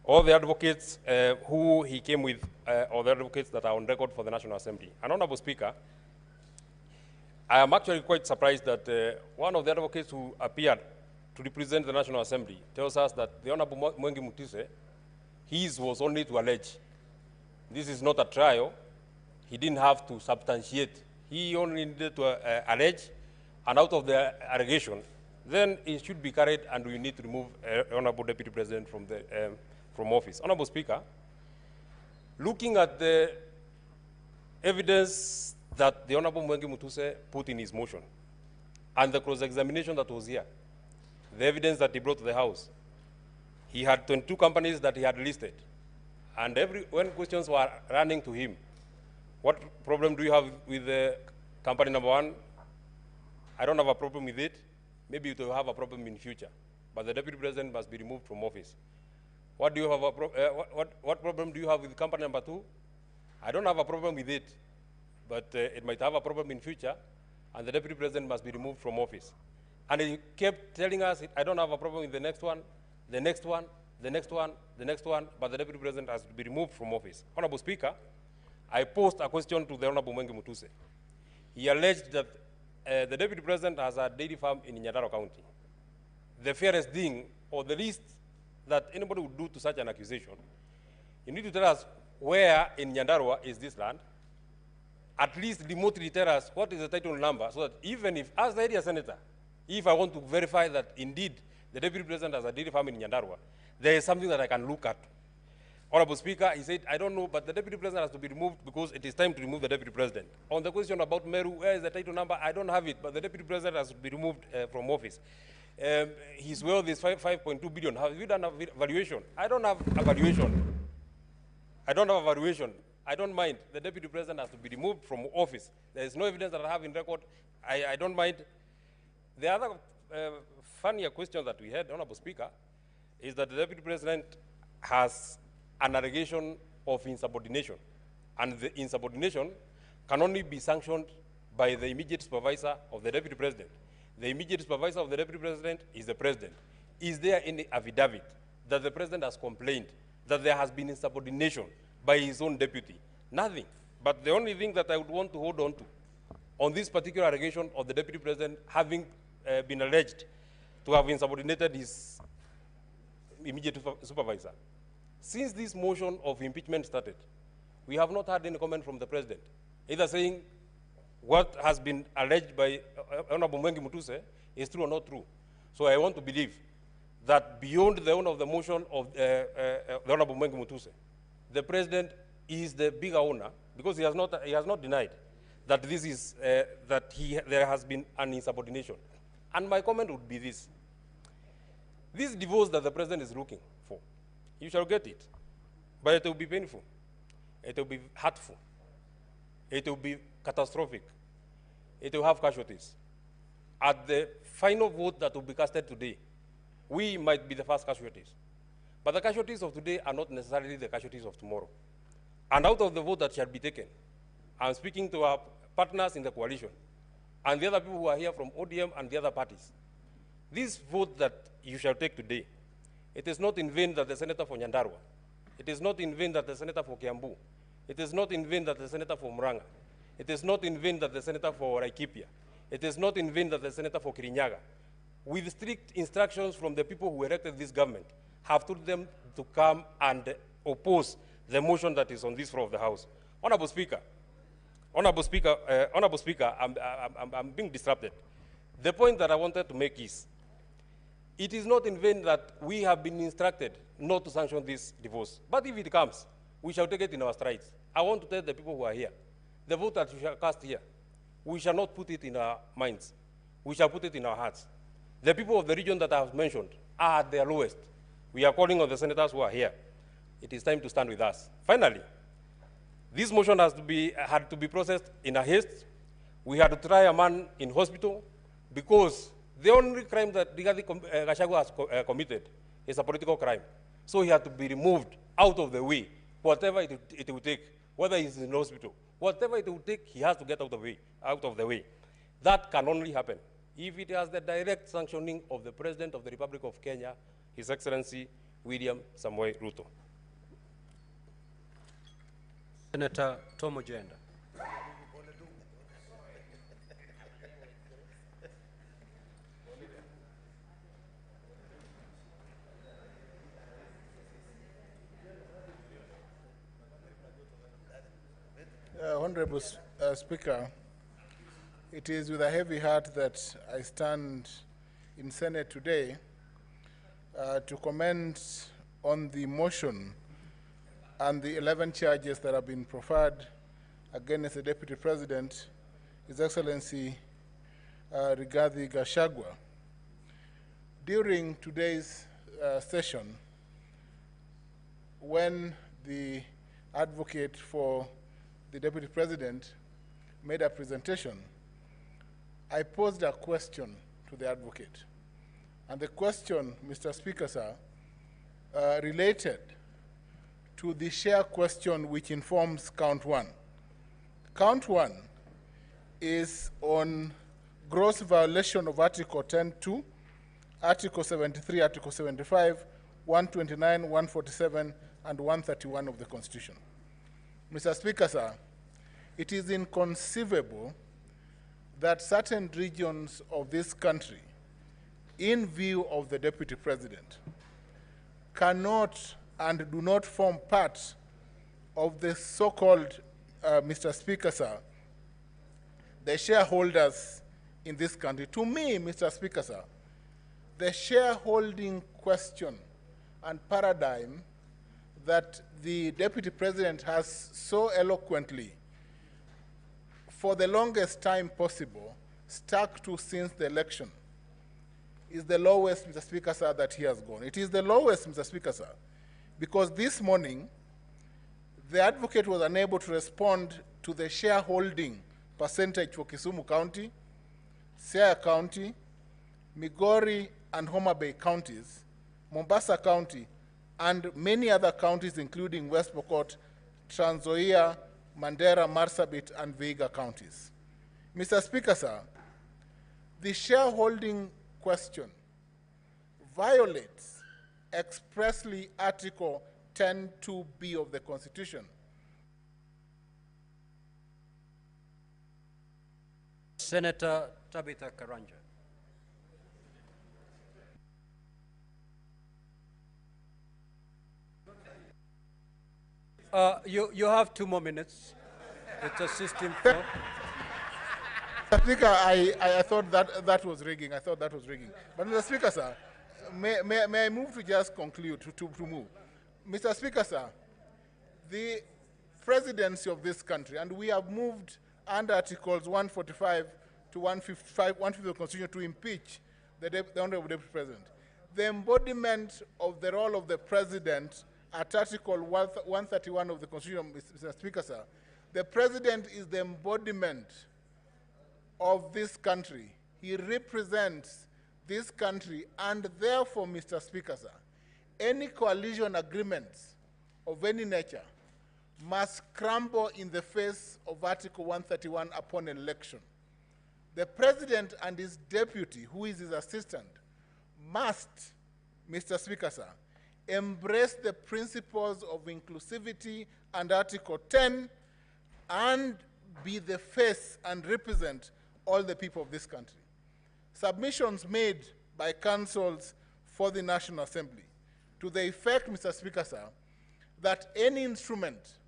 or the advocates who he came with, or the advocates that are on record for the National Assembly. And Honorable Speaker, I am actually quite surprised that one of the advocates who appeared to represent the National Assembly tells us that the Honorable Mwengi Mutuse, his was only to allege. This is not a trial. He didn't have to substantiate. He only needed to allege, and out of the allegation, then it should be carried, and we need to remove Honorable Deputy President from office. Honorable Speaker, looking at the evidence that the Honorable Mwengi Mutuse put in his motion, and the cross-examination that was here, the evidence that he brought to the House, he had 22 companies that he had listed. And when questions were running to him, what problem do you have with company number 1? I don't have a problem with it. Maybe you will have a problem in future. But the deputy president must be removed from office. What do you have what problem do you have with company number 2? I don't have a problem with it, but it might have a problem in future, and the deputy president must be removed from office. And he kept telling us, I don't have a problem with the next one, the next one, the next one, the next one, but the deputy president has to be removed from office. Honorable Speaker, I posed a question to the Honorable Mwenge Mutuse. He alleged that the deputy president has a dairy farm in Nyandarua County. The fairest thing, or the least that anybody would do to such an accusation, you need to tell us where in Nyandarua is this land. At least remotely tell us what is the title number, so that even if, as the area senator, if I want to verify that indeed the deputy president has a dairy farm in Nyandarua, there is something that I can look at. Honorable Speaker, he said, I don't know, but the deputy president has to be removed because it is time to remove the deputy president. On the question about Meru, where is the title number? I don't have it, but the deputy president has to be removed from office. His wealth is 5.2 billion. Have you done a valuation? I don't have a valuation. I don't have a valuation. I don't mind. The deputy president has to be removed from office. There is no evidence that I have in record. I don't mind. The other funnier question that we had, Honorable Speaker, is that the deputy president has an allegation of insubordination. And the insubordination can only be sanctioned by the immediate supervisor of the deputy president. The immediate supervisor of the deputy president is the president. Is there any affidavit that the president has complained that there has been insubordination by his own deputy? Nothing. But the only thing that I would want to hold on to, on this particular allegation of the deputy president having been alleged to have insubordinated his immediate supervisor. Since this motion of impeachment started, we have not had any comment from the president, either saying what has been alleged by Honorable Mwenge Mutuse is true or not true. So I want to believe that beyond the owner of the motion of the Honorable Mwenge Mutuse, the president is the bigger owner, because he has not denied that this is there has been an insubordination. And my comment would be this: this divorce that the president is looking for, you shall get it, but it will be painful, it will be hurtful, it will be catastrophic, it will have casualties. At the final vote that will be casted today, we might be the first casualties. But the casualties of today are not necessarily the casualties of tomorrow. And out of the vote that shall be taken, I'm speaking to our partners in the coalition and the other people who are here from ODM and the other parties. This vote that you shall take today, it is not in vain that the senator for Nyandarua, it is not in vain that the senator for Kiambu, it is not in vain that the senator for Muranga, it is not in vain that the senator for Laikipia, it is not in vain that the senator for Kirinyaga, with strict instructions from the people who elected this government, have told them to come and oppose the motion that is on this floor of the House. Honorable Speaker, I'm being disrupted. The point that I wanted to make is, it is not in vain that we have been instructed not to sanction this divorce. But if it comes, we shall take it in our strides. I want to tell the people who are here, the vote that we shall cast here, we shall not put it in our minds. We shall put it in our hearts. The people of the region that I have mentioned are at their lowest. We are calling on the senators who are here. It is time to stand with us. Finally, this motion had to be processed in a haste. We had to try a man in hospital because the only crime that Gachagua has committed is a political crime. So he had to be removed out of the way, whatever it will take, whether he's in hospital, whatever it will take, he has to get out of the way. That can only happen if it has the direct sanctioning of the President of the Republic of Kenya, His Excellency William Samoei Ruto. Senator Tom Ojenda. Honorable Speaker, it is with a heavy heart that I stand in Senate today to comment on the motion and the 11 charges that have been preferred against the Deputy President, His Excellency Rigathi Gachagua. During today's session, when the advocate for the Deputy President made a presentation, I posed a question to the advocate. And the question, Mr. Speaker, sir, related to the share question which informs count one. Count one is on gross violation of Article 10.2, Article 73, Article 75, 129, 147, and 131 of the Constitution. Mr. Speaker, sir, it is inconceivable that certain regions of this country, in view of the Deputy President, cannot and do not form part of the so-called, Mr. Speaker, sir, the shareholders in this country. To me, Mr. Speaker, sir, the shareholding question and paradigm that the Deputy President has so eloquently, for the longest time possible, stuck to since the election, is the lowest, Mr. Speaker, sir, that he has gone. It is the lowest, Mr. Speaker, sir, because this morning, the advocate was unable to respond to the shareholding percentage for Kisumu County, Siaya County, Migori and Homa Bay counties, Mombasa County, and many other counties, including West Pokot, Trans Nzoia, Mandera, Marsabit, and Vihiga counties. Mr. Speaker, sir, the shareholding question violates expressly Article 10.2b of the Constitution. Senator Tabitha Karanja. You have 2 more minutes. It's a system flow. Mr. Speaker, I thought that was rigging. I thought that was rigging. But Mr. Speaker, sir, may I move to just conclude, to move? Mr. Speaker, sir, the presidency of this country, and we have moved under Articles 145 to 150 of the Constitution to impeach the Honorable Deputy President. The embodiment of the role of the President at Article 131 of the Constitution, Mr. Speaker, sir, the President is the embodiment of this country. He represents this country, and therefore, Mr. Speaker, sir, any coalition agreements of any nature must crumble in the face of Article 131 upon election. The President and his deputy, who is his assistant, must, Mr. Speaker, sir, embrace the principles of inclusivity and Article 10 and be the face and represent all the people of this country. Submissions made by councils for the National Assembly to the effect, Mr. Speaker, sir, that any instrument,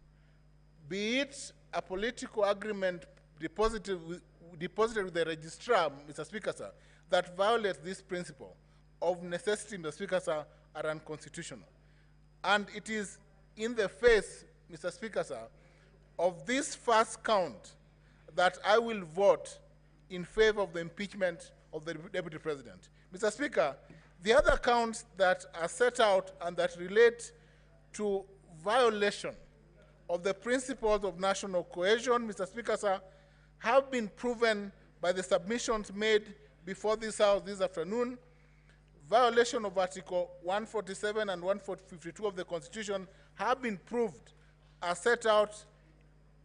be it a political agreement deposited with the registrar, Mr. Speaker, sir, that violates this principle of necessity, Mr. Speaker, sir, are unconstitutional. And it is in the face, Mr. Speaker, sir, of this first count that I will vote in favor of the impeachment of the Deputy President. Mr. Speaker, the other counts that are set out and that relate to violation of the principles of national cohesion, Mr. Speaker, sir, have been proven by the submissions made before this House this afternoon. Violation of Article 147 and 152 of the Constitution have been proved as set out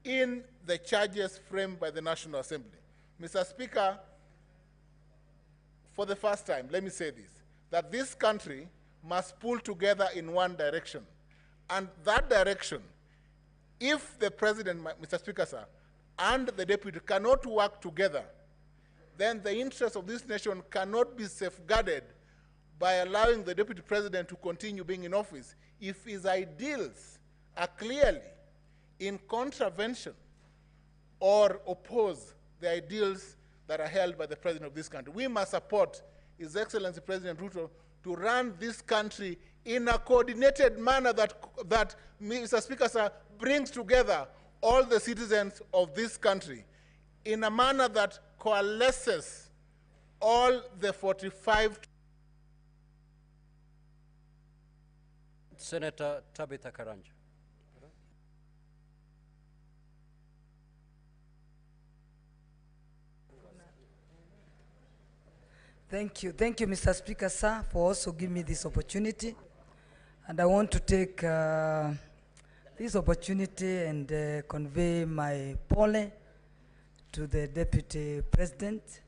in the charges framed by the National Assembly. Mr. Speaker, for the first time, let me say this, that this country must pull together in one direction. And that direction, if the President, Mr. Speaker, sir, and the Deputy cannot work together, then the interests of this nation cannot be safeguarded by allowing the Deputy President to continue being in office if his ideals are clearly in contravention or oppose the ideals that are held by the President of this country. We must support His Excellency President Ruto to run this country in a coordinated manner that Mr. Speaker, sir, brings together all the citizens of this country in a manner that coalesces all the 45 Senator Tabitha Karanja. Thank you, Mr. Speaker, sir, for also giving me this opportunity. And I want to take this opportunity and convey my pole to the Deputy President,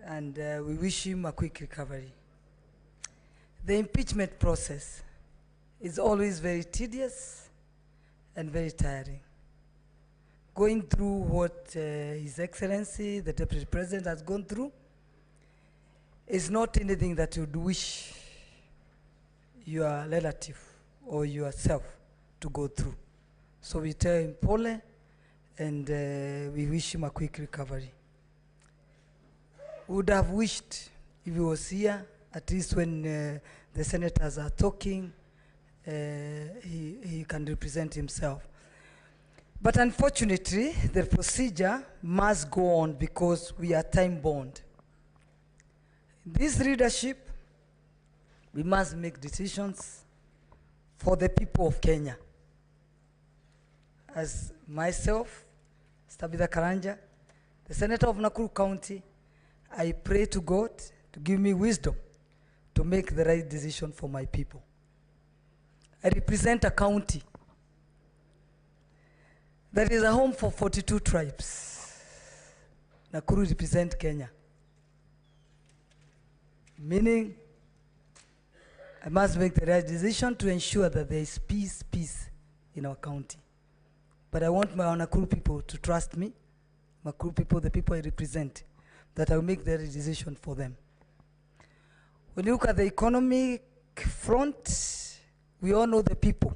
and we wish him a quick recovery. The impeachment process is always very tedious and very tiring. Going through what His Excellency, the Deputy President, has gone through is not anything that you'd wish your relative or yourself to go through. So we tell him pole, and we wish him a quick recovery. We would have wished if he was here, at least when the senators are talking, he can represent himself. But unfortunately, the procedure must go on because we are time-bound. This leadership, we must make decisions for the people of Kenya. As myself, Tabitha Karanja, the Senator of Nakuru County, I pray to God to give me wisdom to make the right decision for my people. I represent a county that is a home for 42 tribes. Nakuru represents Kenya. Meaning, I must make the right decision to ensure that there is peace in our county. But I want my Nakuru people to trust me, Nakuru people, the people I represent, that I will make the right decision for them. When you look at the economic front, we all know the people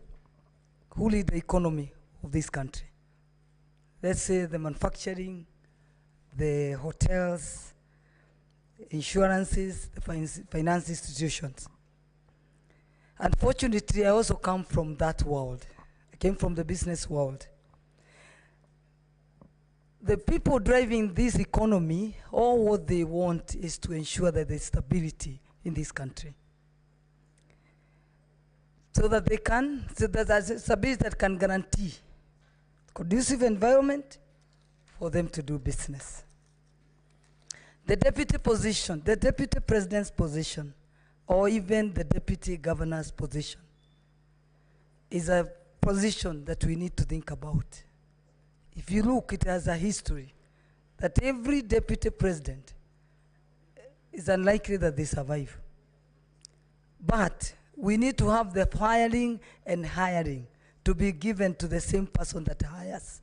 who lead the economy of this country. Let's say the manufacturing, the hotels, insurances, the finance institutions. Unfortunately, I also come from that world. I came from the business world. The people driving this economy, all what they want is to ensure that there's stability in this country. So that there's stability that can guarantee conducive environment for them to do business. The deputy position, the deputy president's position, or even the deputy governor's position is a position that we need to think about. If you look, it has a history that every deputy president is unlikely that they survive. But we need to have the firing and hiring to be given to the same person that hires.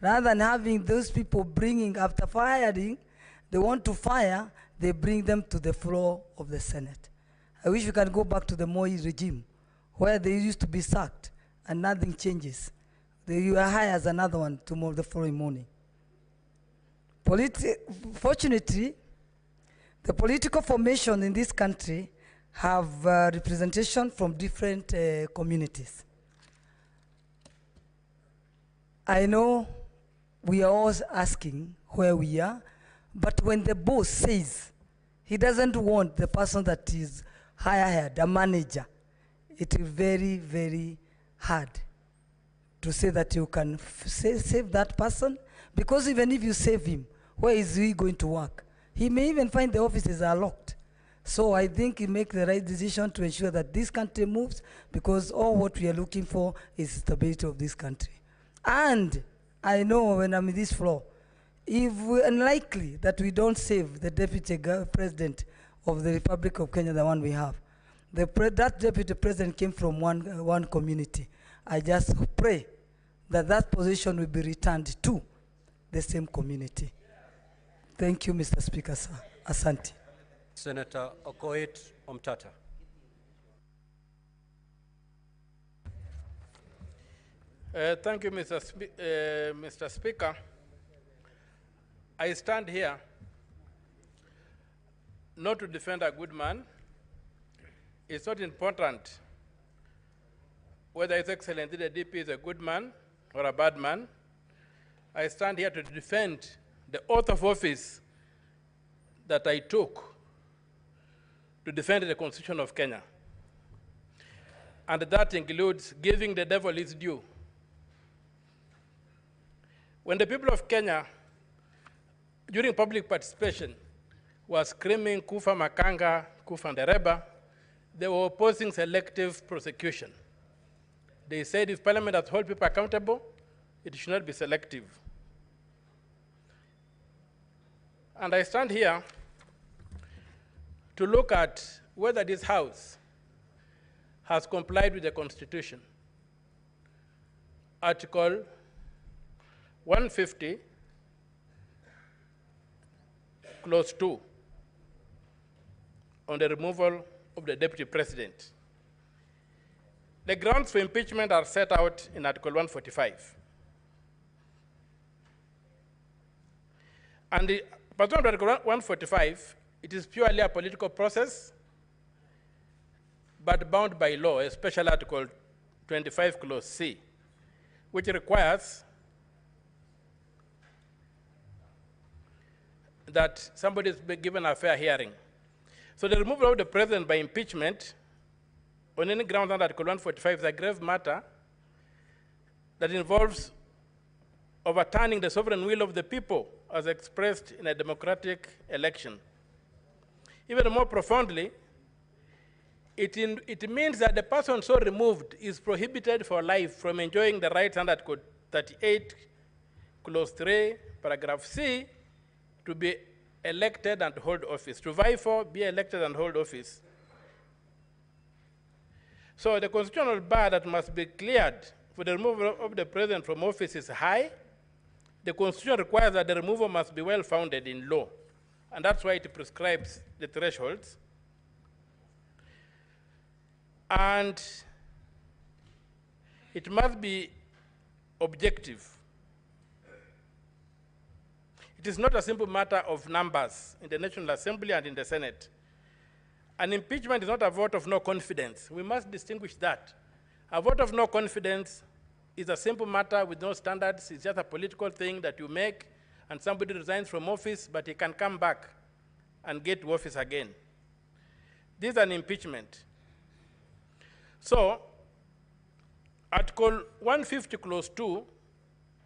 Rather than having those people bringing, after firing, they want to fire, they bring them to the floor of the Senate. I wish we can go back to the Moi regime, where they used to be sacked and nothing changes. You hire as another one tomorrow, the following morning. Fortunately, the political formation in this country have representation from different communities. I know we are always asking where we are, but when the boss says he doesn't want the person that is hired, a manager, it is very, very hard to say that you can save that person, because even if you save him, where is he going to work? He may even find the offices are locked. So I think you make the right decision to ensure that this country moves, because all what we are looking for is stability of this country. And I know when I'm in this floor, if we're unlikely that we don't save the deputy president of the Republic of Kenya, the one we have, that deputy president came from one community. I just pray that that position will be returned to the same community. Thank you, Mr. Speaker, sir. Asante. Senator Okoit Omtata. Thank you, Mr. Speaker. I stand here not to defend a good man. It's not important whether His Excellency the DP is a good man or a bad man. I stand here to defend the oath of office that I took to defend the Constitution of Kenya. and that includes giving the devil his due. When the people of Kenya, during public participation, were screaming Kufa Makanga, Kufa Ndereba, they were opposing selective prosecution. They said if Parliament has to hold people accountable, it should not be selective. And I stand here to look at whether this House has complied with the Constitution. Article 150, Clause 2, on the removal of the Deputy President. The grounds for impeachment are set out in Article 145. And the pursuant to Article 145, it is purely a political process, but bound by law, especially Article 25, Clause C, which requires that somebody is given a fair hearing. So the removal of the president by impeachment on any ground under Article 145 is a grave matter that involves overturning the sovereign will of the people as expressed in a democratic election. Even more profoundly, it means that the person so removed is prohibited for life from enjoying the rights under Article 38, Clause 3, Paragraph C, to be elected and hold office, to vie for, be elected and hold office. So the constitutional bar that must be cleared for the removal of the president from office is high. The Constitution requires that the removal must be well-founded in law, and that's why it prescribes the thresholds. And it must be objective. It is not a simple matter of numbers in the National Assembly and in the Senate. An impeachment is not a vote of no confidence. We must distinguish that. A vote of no confidence is a simple matter with no standards. It's just a political thing that you make, and somebody resigns from office, but he can come back and get to office again. This is an impeachment. So, Article 150, Clause 2,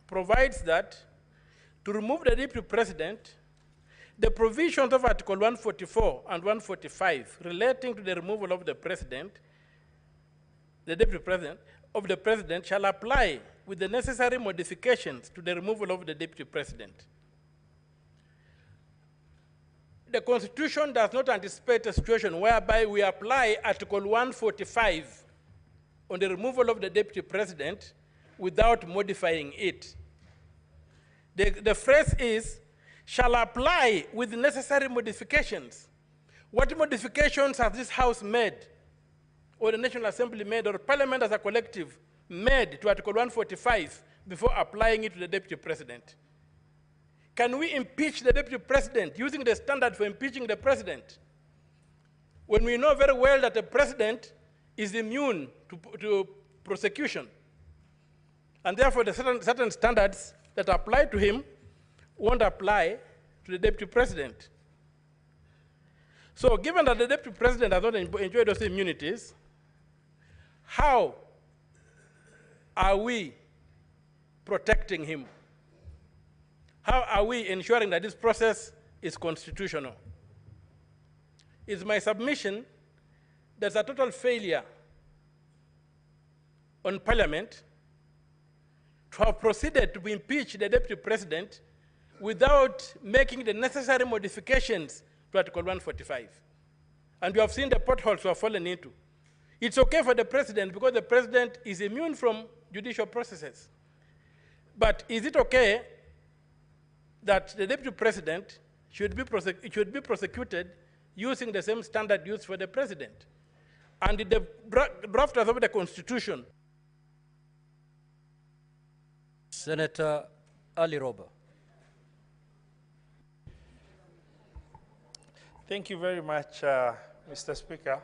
provides that to remove the Deputy President, the provisions of Article 144 and 145 relating to the removal of the President, the Deputy President, of the President shall apply with the necessary modifications to the removal of the Deputy President. The Constitution does not anticipate a situation whereby we apply Article 145 on the removal of the Deputy President without modifying it. The phrase is, shall apply with necessary modifications. What modifications has this House made, or the National Assembly made, or Parliament as a collective made to Article 145 before applying it to the Deputy President? Can we impeach the Deputy President using the standard for impeaching the President, when we know very well that the President is immune to prosecution? And therefore, the certain standards that apply to him won't apply to the Deputy President. So given that the Deputy President has not enjoyed those immunities, how are we protecting him? How are we ensuring that this process is constitutional? It's my submission there's a total failure on Parliament to have proceeded to impeach the Deputy President without making the necessary modifications to Article 145. And we have seen the potholes we have fallen into. It's okay for the President because the President is immune from judicial processes. But is it okay that the Deputy President should be prosecuted using the same standard used for the President? And the drafters of the Constitution. Senator Ali Roba. Thank you very much, Mr. Speaker.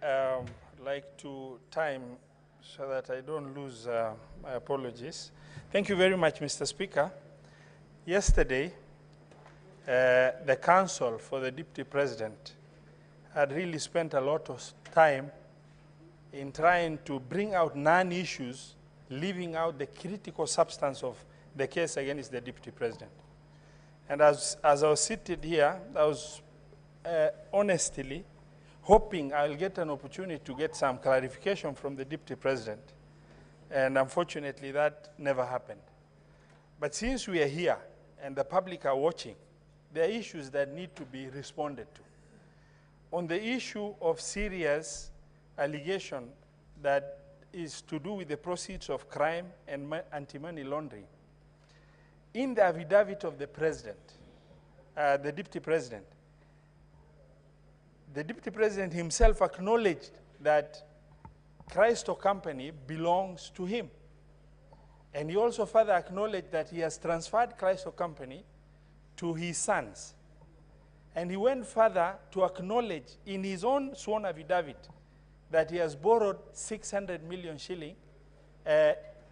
I'd like to time so that I don't lose my apologies. Thank you very much, Mr. Speaker. Yesterday, the Council for the Deputy President had really spent a lot of time in trying to bring out non-issues, leaving out the critical substance of the case against the Deputy President. And as I was seated here, I was honestly hoping I'll get an opportunity to get some clarification from the Deputy President. And unfortunately, that never happened. But since we are here and the public are watching, there are issues that need to be responded to. On the issue of serious allegation that is to do with the proceeds of crime and anti-money laundering, in the affidavit of the President, the Deputy President himself acknowledged that Christo Company belongs to him. And he also further acknowledged that he has transferred Christo Company to his sons. And he went further to acknowledge in his own sworn affidavit that he has borrowed 600 million shilling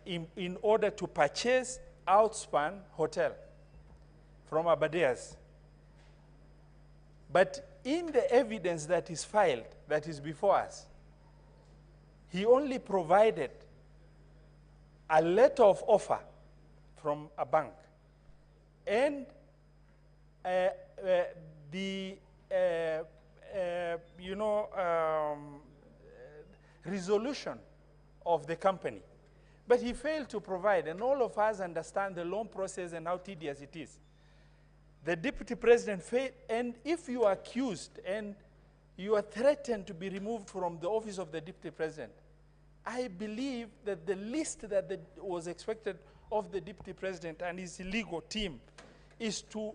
in order to purchase Outspan Hotel from Abadeas. But in the evidence that is filed, that is before us, he only provided a letter of offer from a bank and resolution of the company. But he failed to provide, and all of us understand the loan process and how tedious it is. The Deputy President failed, and if you are accused and you are threatened to be removed from the office of the Deputy President, I believe that the least that was expected of the Deputy President and his legal team is to,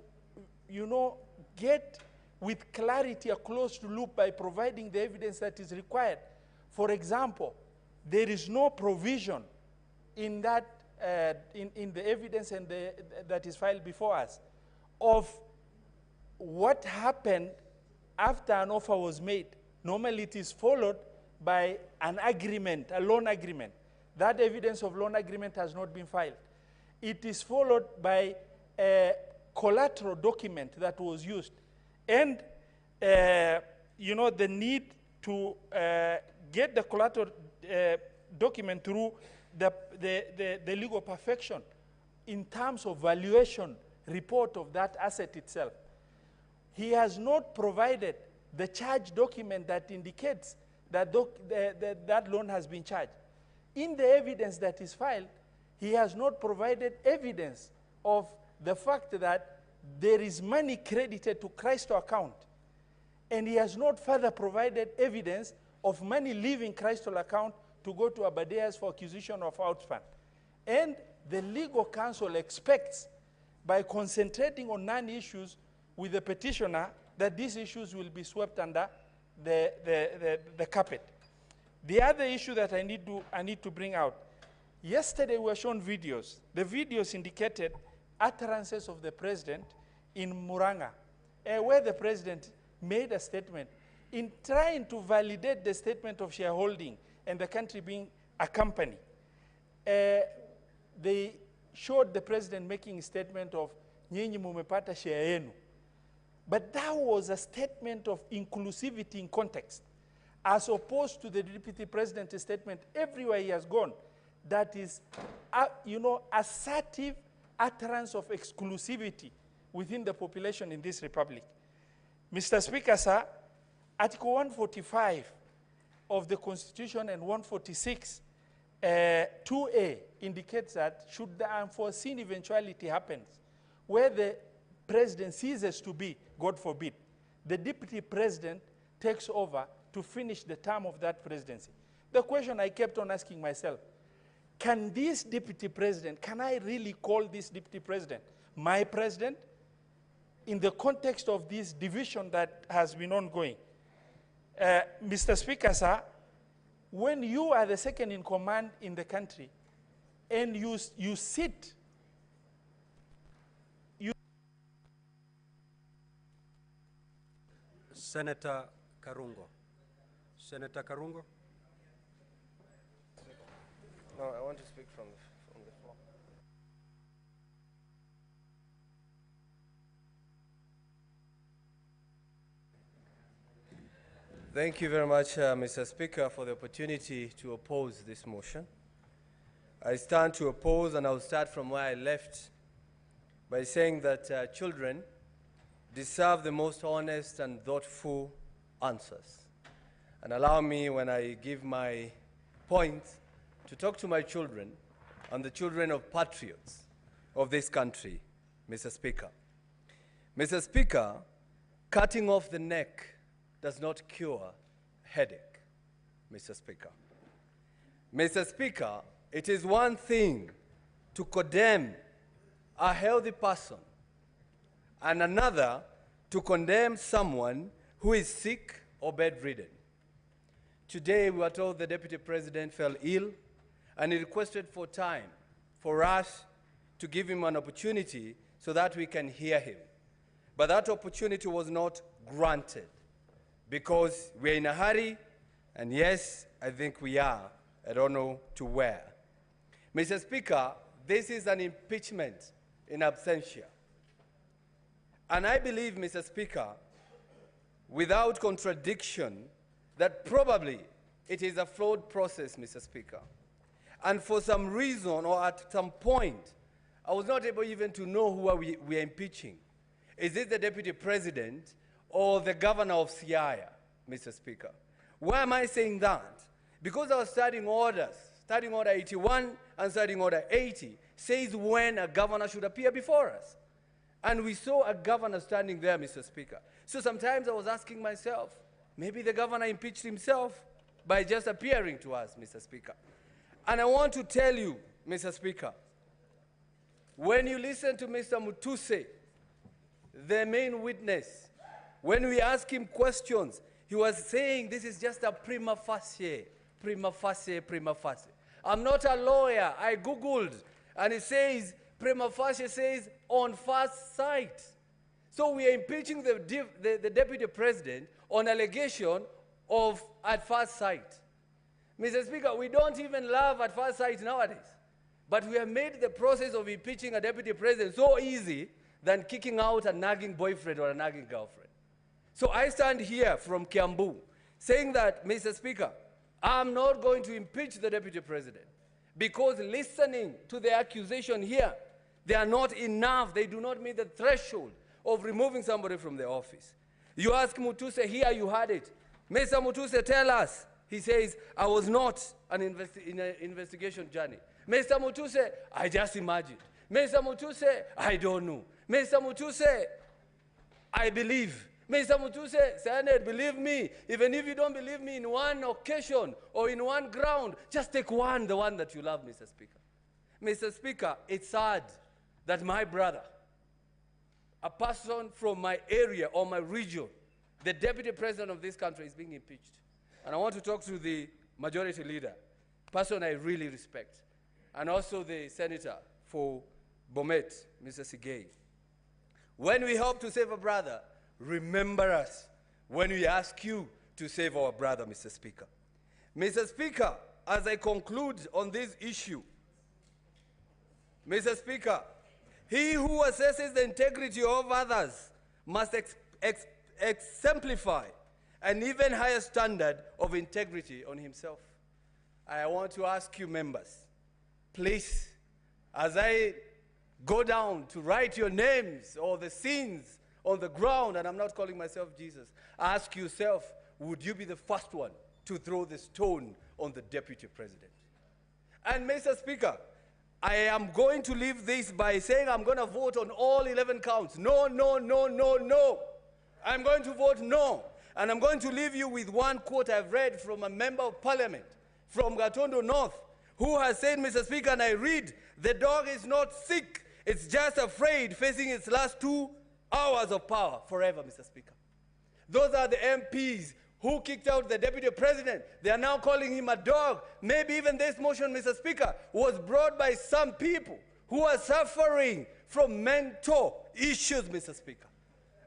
get with clarity a closed loop by providing the evidence that is required. For example, there is no provision in that in the evidence and that is filed before us of what happened after an offer was made. Normally it is followed by an agreement, a loan agreement. That evidence of loan agreement has not been filed. It is followed by a collateral document that was used. And, the need to get the collateral document through the legal perfection in terms of valuation report of that asset itself. He has not provided the charge document that indicates that that loan has been charged. In the evidence that is filed, he has not provided evidence of the fact that there is money credited to Christo account. And he has not further provided evidence of money leaving Christo account to go to Abadeas for acquisition of Outspan. And the legal counsel expects, by concentrating on non-issues with the petitioner, that these issues will be swept under the carpet. The other issue that I need to bring out, yesterday we were shown videos. The videos indicated utterances of the president in Muranga, where the president made a statement in trying to validate the statement of shareholding and the country being a company. They showed the president making a statement of nyinyi mumepata share yenu. But that was a statement of inclusivity in context, as opposed to the Deputy President's statement everywhere he has gone, that is, assertive utterance of exclusivity within the population in this republic. Mr. Speaker, sir, Article 145 of the Constitution and 146, 2A indicates that should the unforeseen eventuality happens, where the president ceases to be, God forbid, the Deputy President takes over to finish the term of that presidency. The question I kept on asking myself, can this Deputy President, can I really call this Deputy President my president in the context of this division that has been ongoing? Mr. Speaker, sir, when you are the second in command in the country and you sit, Senator Karungo. Senator Karungo. No, I want to speak from the floor. Thank you very much, Mr. Speaker, for the opportunity to oppose this motion. I stand to oppose, and I'll start from where I left by saying that children deserve the most honest and thoughtful answers. And allow me, when I give my point, to talk to my children and the children of patriots of this country, Mr. Speaker. Mr. Speaker, cutting off the neck does not cure headache, Mr. Speaker. Mr. Speaker, it is one thing to condemn a healthy person and another to condemn someone who is sick or bedridden. Today, we were told the Deputy President fell ill, and he requested for time for us to give him an opportunity so that we can hear him. But that opportunity was not granted because we're in a hurry, and yes, I think we are. I don't know to where. Mr. Speaker, this is an impeachment in absentia. And I believe, Mr. Speaker, without contradiction, that probably it is a flawed process, Mr. Speaker. And for some reason or at some point, I was not able even to know who we are impeaching. Is it the Deputy President or the Governor of Siaya, Mr. Speaker? Why am I saying that? Because our standing orders, Standing Order 81 and Standing Order 80, says when a governor should appear before us. And we saw a governor standing there, Mr. Speaker. So sometimes I was asking myself, maybe the governor impeached himself by just appearing to us, Mr. Speaker. And I want to tell you, Mr. Speaker, when you listen to Mr. Mutuse, the main witness, when we ask him questions, he was saying this is just a prima facie, prima facie, prima facie. I'm not a lawyer. I Googled, and it says, prima facie says on first sight. So we are impeaching the Deputy President on allegation of at first sight. Mr. Speaker, we don't even love at first sight nowadays. But we have made the process of impeaching a Deputy President so easy than kicking out a nagging boyfriend or a nagging girlfriend. So I stand here from Kiambu saying that, Mr. Speaker, I'm not going to impeach the Deputy President because listening to the accusation here, they are not enough. They do not meet the threshold of removing somebody from the office. You ask Mutuse here, you had it. Mr. Mutuse, tell us. He says, I was not in an investigation journey. Mr. Mutuse, I just imagined. Mr. Mutuse, I don't know. Mr. Mutuse, I believe. Mr. Mutuse, Senate, believe me. Even if you don't believe me in one occasion or in one ground, just take one, the one that you love, Mr. Speaker. Mr. Speaker, it's sad that my brother, a person from my area or my region, the Deputy President of this country is being impeached. And I want to talk to the majority leader, person I really respect, and also the senator for Bomet, Mr. Sigei. When we hope to save a brother, remember us when we ask you to save our brother, Mr. Speaker. Mr. Speaker, as I conclude on this issue, Mr. Speaker, he who assesses the integrity of others must exemplify an even higher standard of integrity on himself. I want to ask you members, please, as I go down to write your names or the sins on the ground, and I'm not calling myself Jesus, ask yourself, would you be the first one to throw the stone on the Deputy President? And Mr. Speaker, I am going to leave this by saying I'm going to vote on all 11 counts. No, no, no, no, no. I'm going to vote no. And I'm going to leave you with one quote I've read from a member of parliament from Gatondo North, who has said, Mr. Speaker, and I read, the dog is not sick, it's just afraid, facing its last 2 hours of power forever, Mr. Speaker. Those are the MPs who kicked out the Deputy President. They are now calling him a dog. Maybe even this motion, Mr. Speaker, was brought by some people who are suffering from mental issues, Mr. Speaker.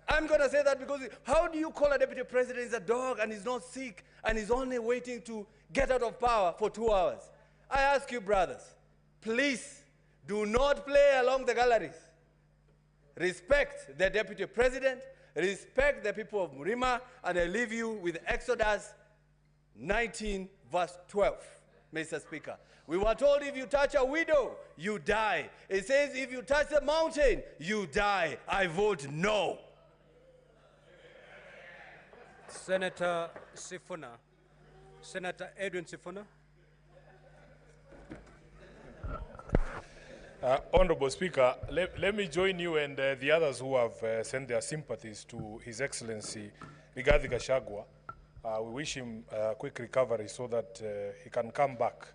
I'm going to say that because how do you call a Deputy President is a dog and he's not sick and he's only waiting to get out of power for 2 hours? I ask you, brothers, please do not play along the galleries. Respect the Deputy President, Respect the people of Murima, and I leave you with Exodus 19, verse 12, Mr. Speaker. We were told if you touch a widow, you die. It says if you touch the mountain, you die. I vote no. Senator Sifuna. Senator Edwin Sifuna. Honorable Speaker, let me join you and the others who have sent their sympathies to His Excellency Rigathi Gachagua. We wish him a quick recovery so that he can come back.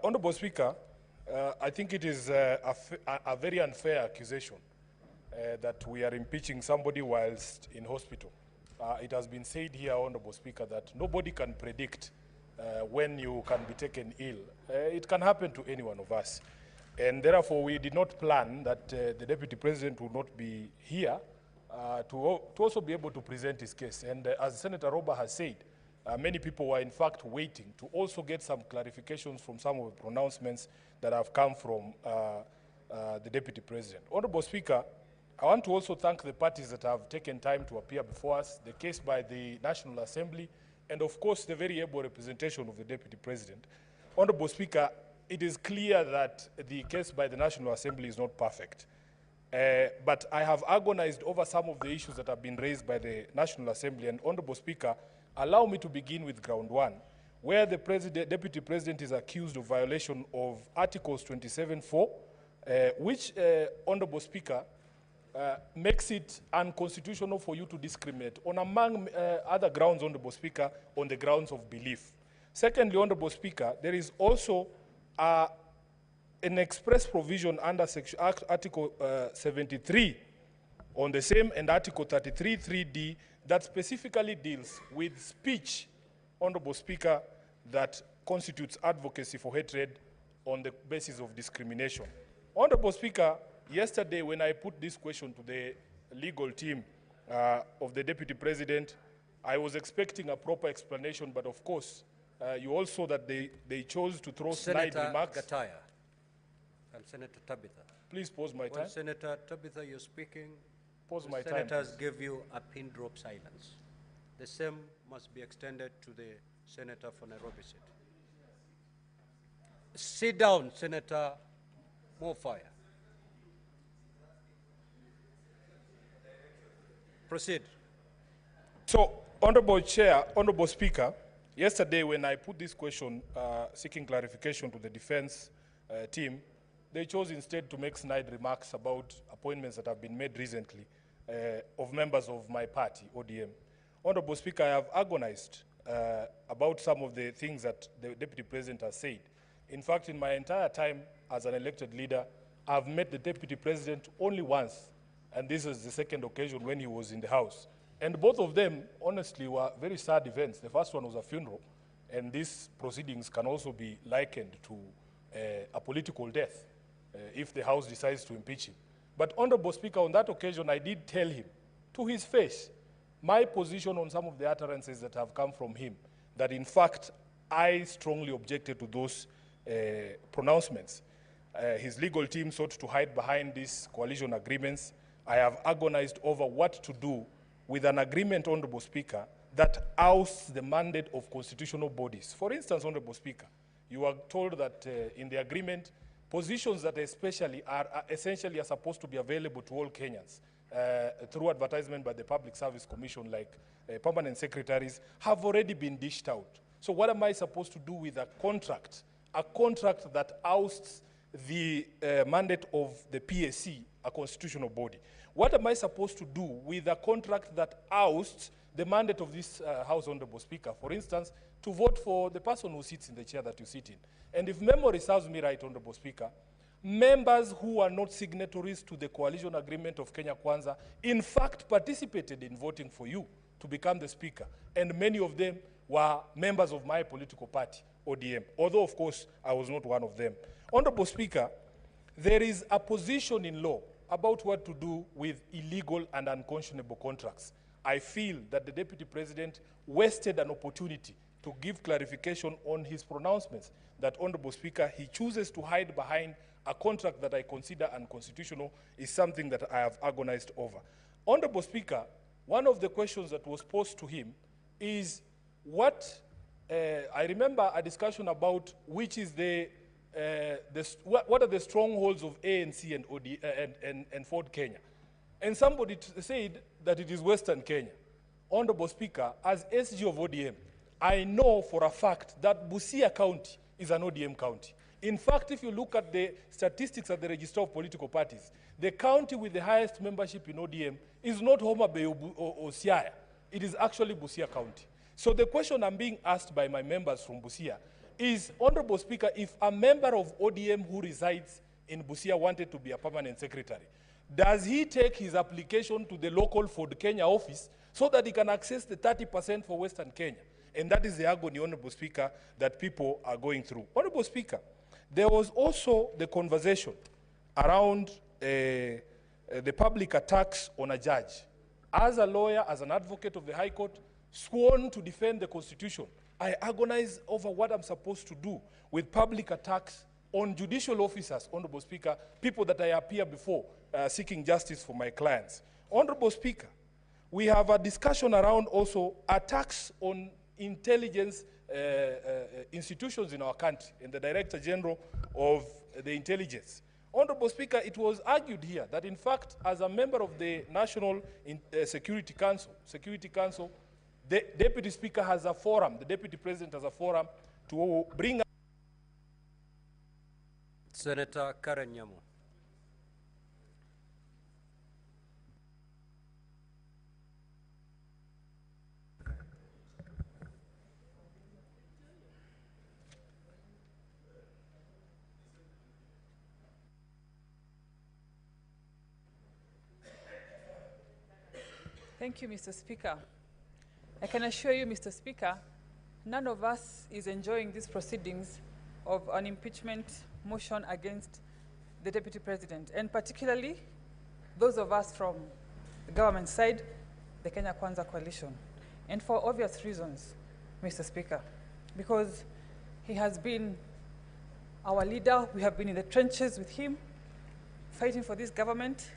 Honorable Speaker, I think it is a very unfair accusation that we are impeaching somebody whilst in hospital. It has been said here, Honorable Speaker, that nobody can predict when you can be taken ill. It can happen to any one of us. And therefore, we did not plan that the Deputy President would not be here to also be able to present his case. And as Senator Roba has said, many people were in fact waiting to also get some clarifications from some of the pronouncements that have come from the Deputy President. Honorable Speaker, I want to also thank the parties that have taken time to appear before us, the case by the National Assembly, and of course the very able representation of the Deputy President. Honorable Speaker, it is clear that the case by the National Assembly is not perfect. But I have agonized over some of the issues that have been raised by the National Assembly. And Honorable Speaker, allow me to begin with ground one, where the Deputy President is accused of violation of Articles 27(4), which, Honorable Speaker, makes it unconstitutional for you to discriminate on, among other grounds, Honorable Speaker, on the grounds of belief. Secondly, Honorable Speaker, there is also an express provision under Article 73 on the same, and Article 33 3D that specifically deals with speech, Honorable Speaker, that constitutes advocacy for hatred on the basis of discrimination. Honorable Speaker, yesterday when I put this question to the legal team of the Deputy President, I was expecting a proper explanation, but of course, you all saw that they chose to throw snide remarks. Senator Gataya and Senator Tabitha. Please pause my time. When Senator Tabitha, you're speaking, Pause my time. senators give you a pin drop silence. The same must be extended to the senator for Nairobi City. Sit down, Senator Mofire. Proceed. So, Honorable Chair, Honorable Speaker, yesterday when I put this question seeking clarification to the defense team, they chose instead to make snide remarks about appointments that have been made recently of members of my party, ODM. Honorable Speaker, I have agonized about some of the things that the Deputy President has said. In fact, in my entire time as an elected leader, I've met the Deputy President only once, and this is the second occasion when he was in the House. And both of them, honestly, were very sad events. The first one was a funeral, and these proceedings can also be likened to a political death if the House decides to impeach him. But, Honorable Speaker, on that occasion, I did tell him to his face my position on some of the utterances that have come from him, that in fact, I strongly objected to those pronouncements. His legal team sought to hide behind these coalition agreements. I have agonized over what to do with an agreement, Honorable Speaker, that ousts the mandate of constitutional bodies. For instance, Honorable Speaker, you are told that in the agreement, positions that essentially are supposed to be available to all Kenyans through advertisement by the Public Service Commission, like permanent secretaries, have already been dished out. So what am I supposed to do with a contract that ousts the mandate of the PSC, a constitutional body? What am I supposed to do with a contract that ousts the mandate of this House, Honorable Speaker? For instance, to vote for the person who sits in the chair that you sit in. And if memory serves me right, Honorable Speaker, members who are not signatories to the coalition agreement of Kenya Kwanza, in fact, participated in voting for you to become the Speaker. And many of them were members of my political party, ODM, although, of course, I was not one of them. Honorable Speaker, there is a position in law about what to do with illegal and unconscionable contracts. I feel that the Deputy President wasted an opportunity to give clarification on his pronouncements, that, Honorable Speaker, he chooses to hide behind a contract that I consider unconstitutional is something that I have agonized over. Honorable Speaker, one of the questions that was posed to him is what, I remember a discussion about which is what are the strongholds of ANC and Ford Kenya. And somebody said that it is Western Kenya. Honorable Speaker, as SG of ODM, I know for a fact that Busia County is an ODM county. In fact, if you look at the statistics at the Register of Political Parties, the county with the highest membership in ODM is not Homa Bay or Siaya. It is actually Busia County. So the question I'm being asked by my members from Busia is, Honorable Speaker, if a member of ODM who resides in Busia wanted to be a permanent secretary, does he take his application to the local Ford Kenya office so that he can access the 30% for Western Kenya? And that is the agony, Honorable Speaker, that people are going through. Honorable Speaker, there was also the conversation around the public attacks on a judge. As a lawyer, as an advocate of the High Court, sworn to defend the Constitution, I agonize over what I'm supposed to do with public attacks on judicial officers, Honorable Speaker, people that I appear before seeking justice for my clients. Honorable Speaker, we have a discussion around also attacks on intelligence institutions in our country and the Director General of the Intelligence. Honorable Speaker, it was argued here that in fact, as a member of the National Security Council, the Deputy Speaker has a forum, the Deputy President has a forum to bring up Senator Karen Nyamu. Thank you, Mr. Speaker. I can assure you, Mr. Speaker, none of us is enjoying these proceedings of an impeachment motion against the Deputy President, and particularly those of us from the government side, the Kenya Kwanza Coalition. And for obvious reasons, Mr. Speaker, because he has been our leader, we have been in the trenches with him, fighting for this government,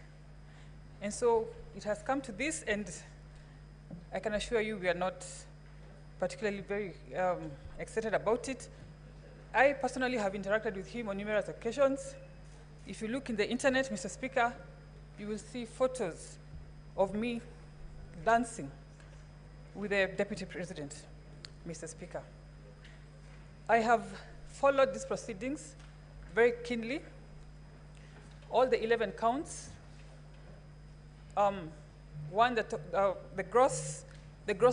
and so it has come to this, and I can assure you we are not particularly very excited about it. I personally have interacted with him on numerous occasions. If you look in the internet, Mr. Speaker, you will see photos of me dancing with the Deputy President, Mr. Speaker. I have followed these proceedings very keenly, all the 11 counts. One, the gross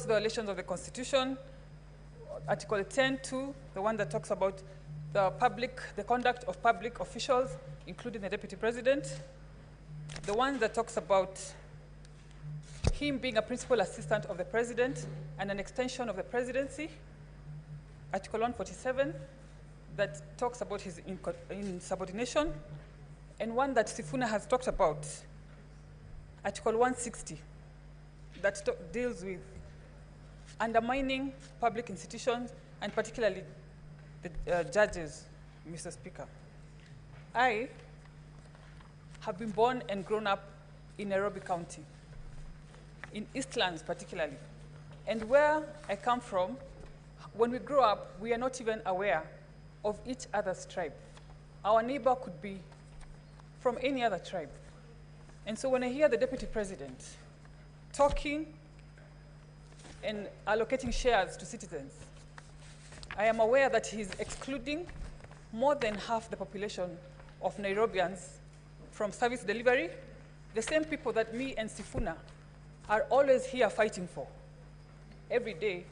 violations of the Constitution, Article 10(2), the one that talks about the conduct of public officials, including the Deputy President. The one that talks about him being a principal assistant of the President and an extension of the presidency, Article 147, that talks about his insubordination, and one that Sifuna has talked about, Article 160, that deals with undermining public institutions, and particularly the judges, Mr. Speaker. I have been born and grown up in Nairobi County, in Eastlands particularly. And where I come from, when we grow up, we are not even aware of each other's tribe. Our neighbor could be from any other tribe. And so when I hear the Deputy President talking and allocating shares to citizens, I am aware that he's excluding more than half the population of Nairobians from service delivery, the same people that me and Sifuna are always here fighting for, every day,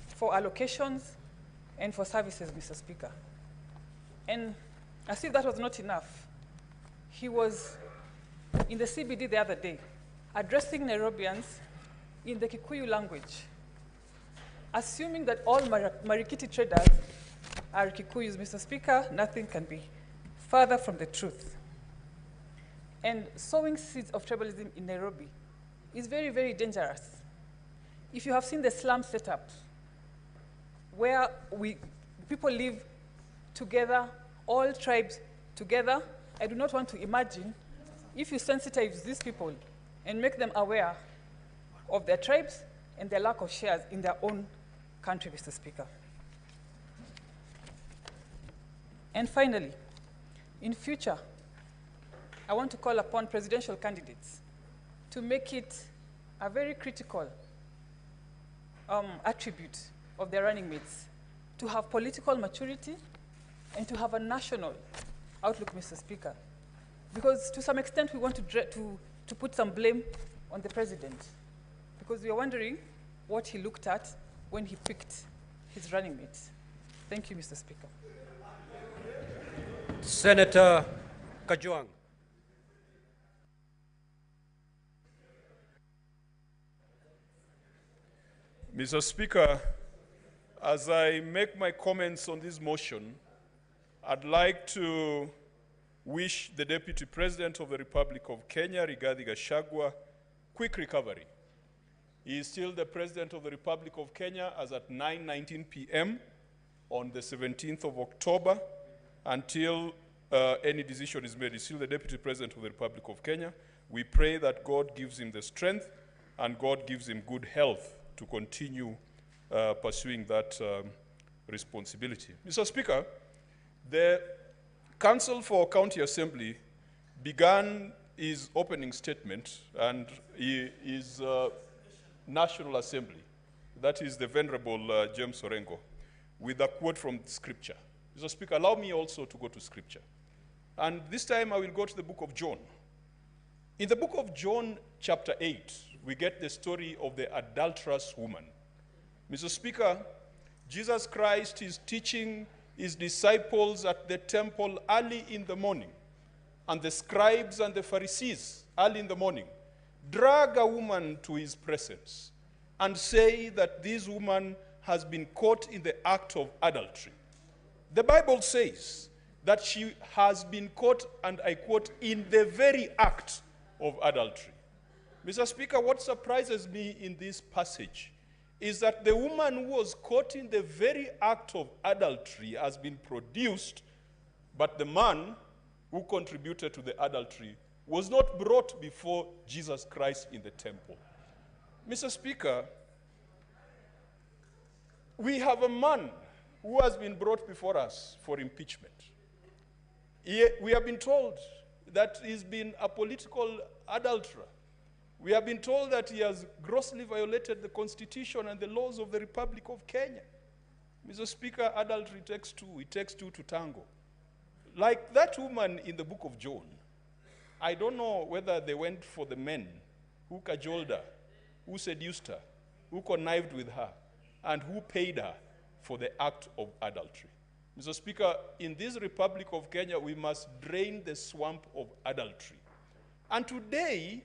for allocations and for services, Mr. Speaker. And as if that was not enough, he was in the CBD the other day, addressing Nairobians in the Kikuyu language, assuming that all Marikiti traders are Kikuyus, Mr. Speaker. Nothing can be further from the truth. And sowing seeds of tribalism in Nairobi is very, very dangerous. If you have seen the slum setup, where people live together, all tribes together, I do not want to imagine if you sensitize these people and make them aware of their tribes and their lack of shares in their own country, Mr. Speaker. And finally, in future, I want to call upon presidential candidates to make it a very critical attribute of their running mates to have political maturity and to have a national outlook, Mr. Speaker. Because to some extent, we want to put some blame on the president, because we are wondering what he looked at when he picked his running mates. Thank you, Mr. Speaker. Senator Kajuang. Mr. Speaker, as I make my comments on this motion, I'd like to wish the Deputy President of the Republic of Kenya, Rigathi Gachagua, quick recovery. He is still the President of the Republic of Kenya as at 9:19 p.m. on the 17th of October until any decision is made. He's still the Deputy President of the Republic of Kenya. We pray that God gives him the strength and God gives him good health to continue pursuing that responsibility. Mr. Speaker, the Council for County Assembly began his opening statement and his National Assembly, that is the Venerable James Orengo, with a quote from Scripture. Mr. Speaker, allow me also to go to Scripture. And this time I will go to the book of John. In the book of John, chapter 8, we get the story of the adulterous woman. Mr. Speaker, Jesus Christ is teaching his disciples at the temple early in the morning, and the scribes and the Pharisees early in the morning drag a woman to his presence and say that this woman has been caught in the act of adultery. The Bible says that she has been caught, and I quote, in the very act of adultery. Mr. Speaker, what surprises me in this passage is that the woman who was caught in the very act of adultery has been produced, but the man who contributed to the adultery was not brought before Jesus Christ in the temple. Mr. Speaker, we have a man who has been brought before us for impeachment. We have been told that he's been a political adulterer. We have been told that he has grossly violated the Constitution and the laws of the Republic of Kenya. Mr. Speaker, adultery takes two. It takes two to tango. Like that woman in the book of John, I don't know whether they went for the men who cajoled her, who seduced her, who connived with her, and who paid her for the act of adultery. Mr. Speaker, in this Republic of Kenya, we must drain the swamp of adultery. And today,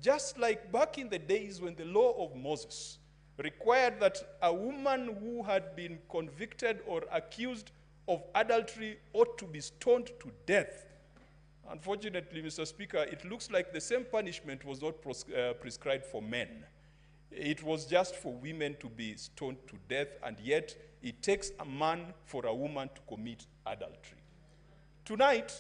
just like back in the days when the law of Moses required that a woman who had been convicted or accused of adultery ought to be stoned to death, unfortunately, Mr. Speaker, it looks like the same punishment was not prescribed for men. It was just for women to be stoned to death, and yet it takes a man for a woman to commit adultery. Tonight,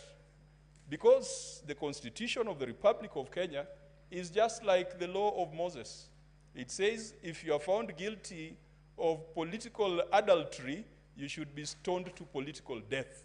because the Constitution of the Republic of Kenya is just like the law of Moses. It says if you are found guilty of political adultery, you should be stoned to political death.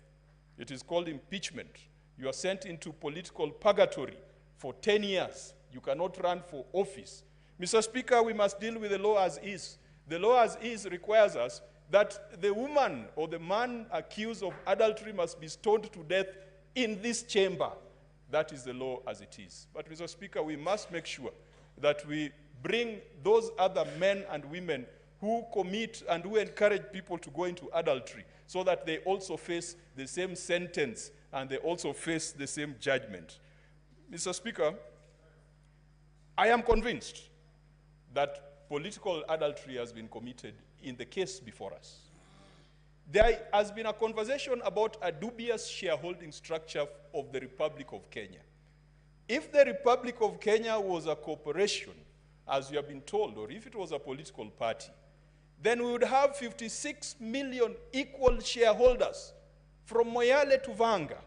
It is called impeachment. You are sent into political purgatory for 10 years. You cannot run for office. Mr. Speaker, we must deal with the law as is. The law as is requires us that the woman or the man accused of adultery must be stoned to death in this chamber. That is the law as it is. But, Mr. Speaker, we must make sure that we bring those other men and women who commit and who encourage people to go into adultery so that they also face the same sentence and they also face the same judgment. Mr. Speaker, I am convinced that political adultery has been committed in the case before us. There has been a conversation about a dubious shareholding structure of the Republic of Kenya. If the Republic of Kenya was a corporation, as we have been told, or if it was a political party, then we would have 56 million equal shareholders from Moyale to Vanga,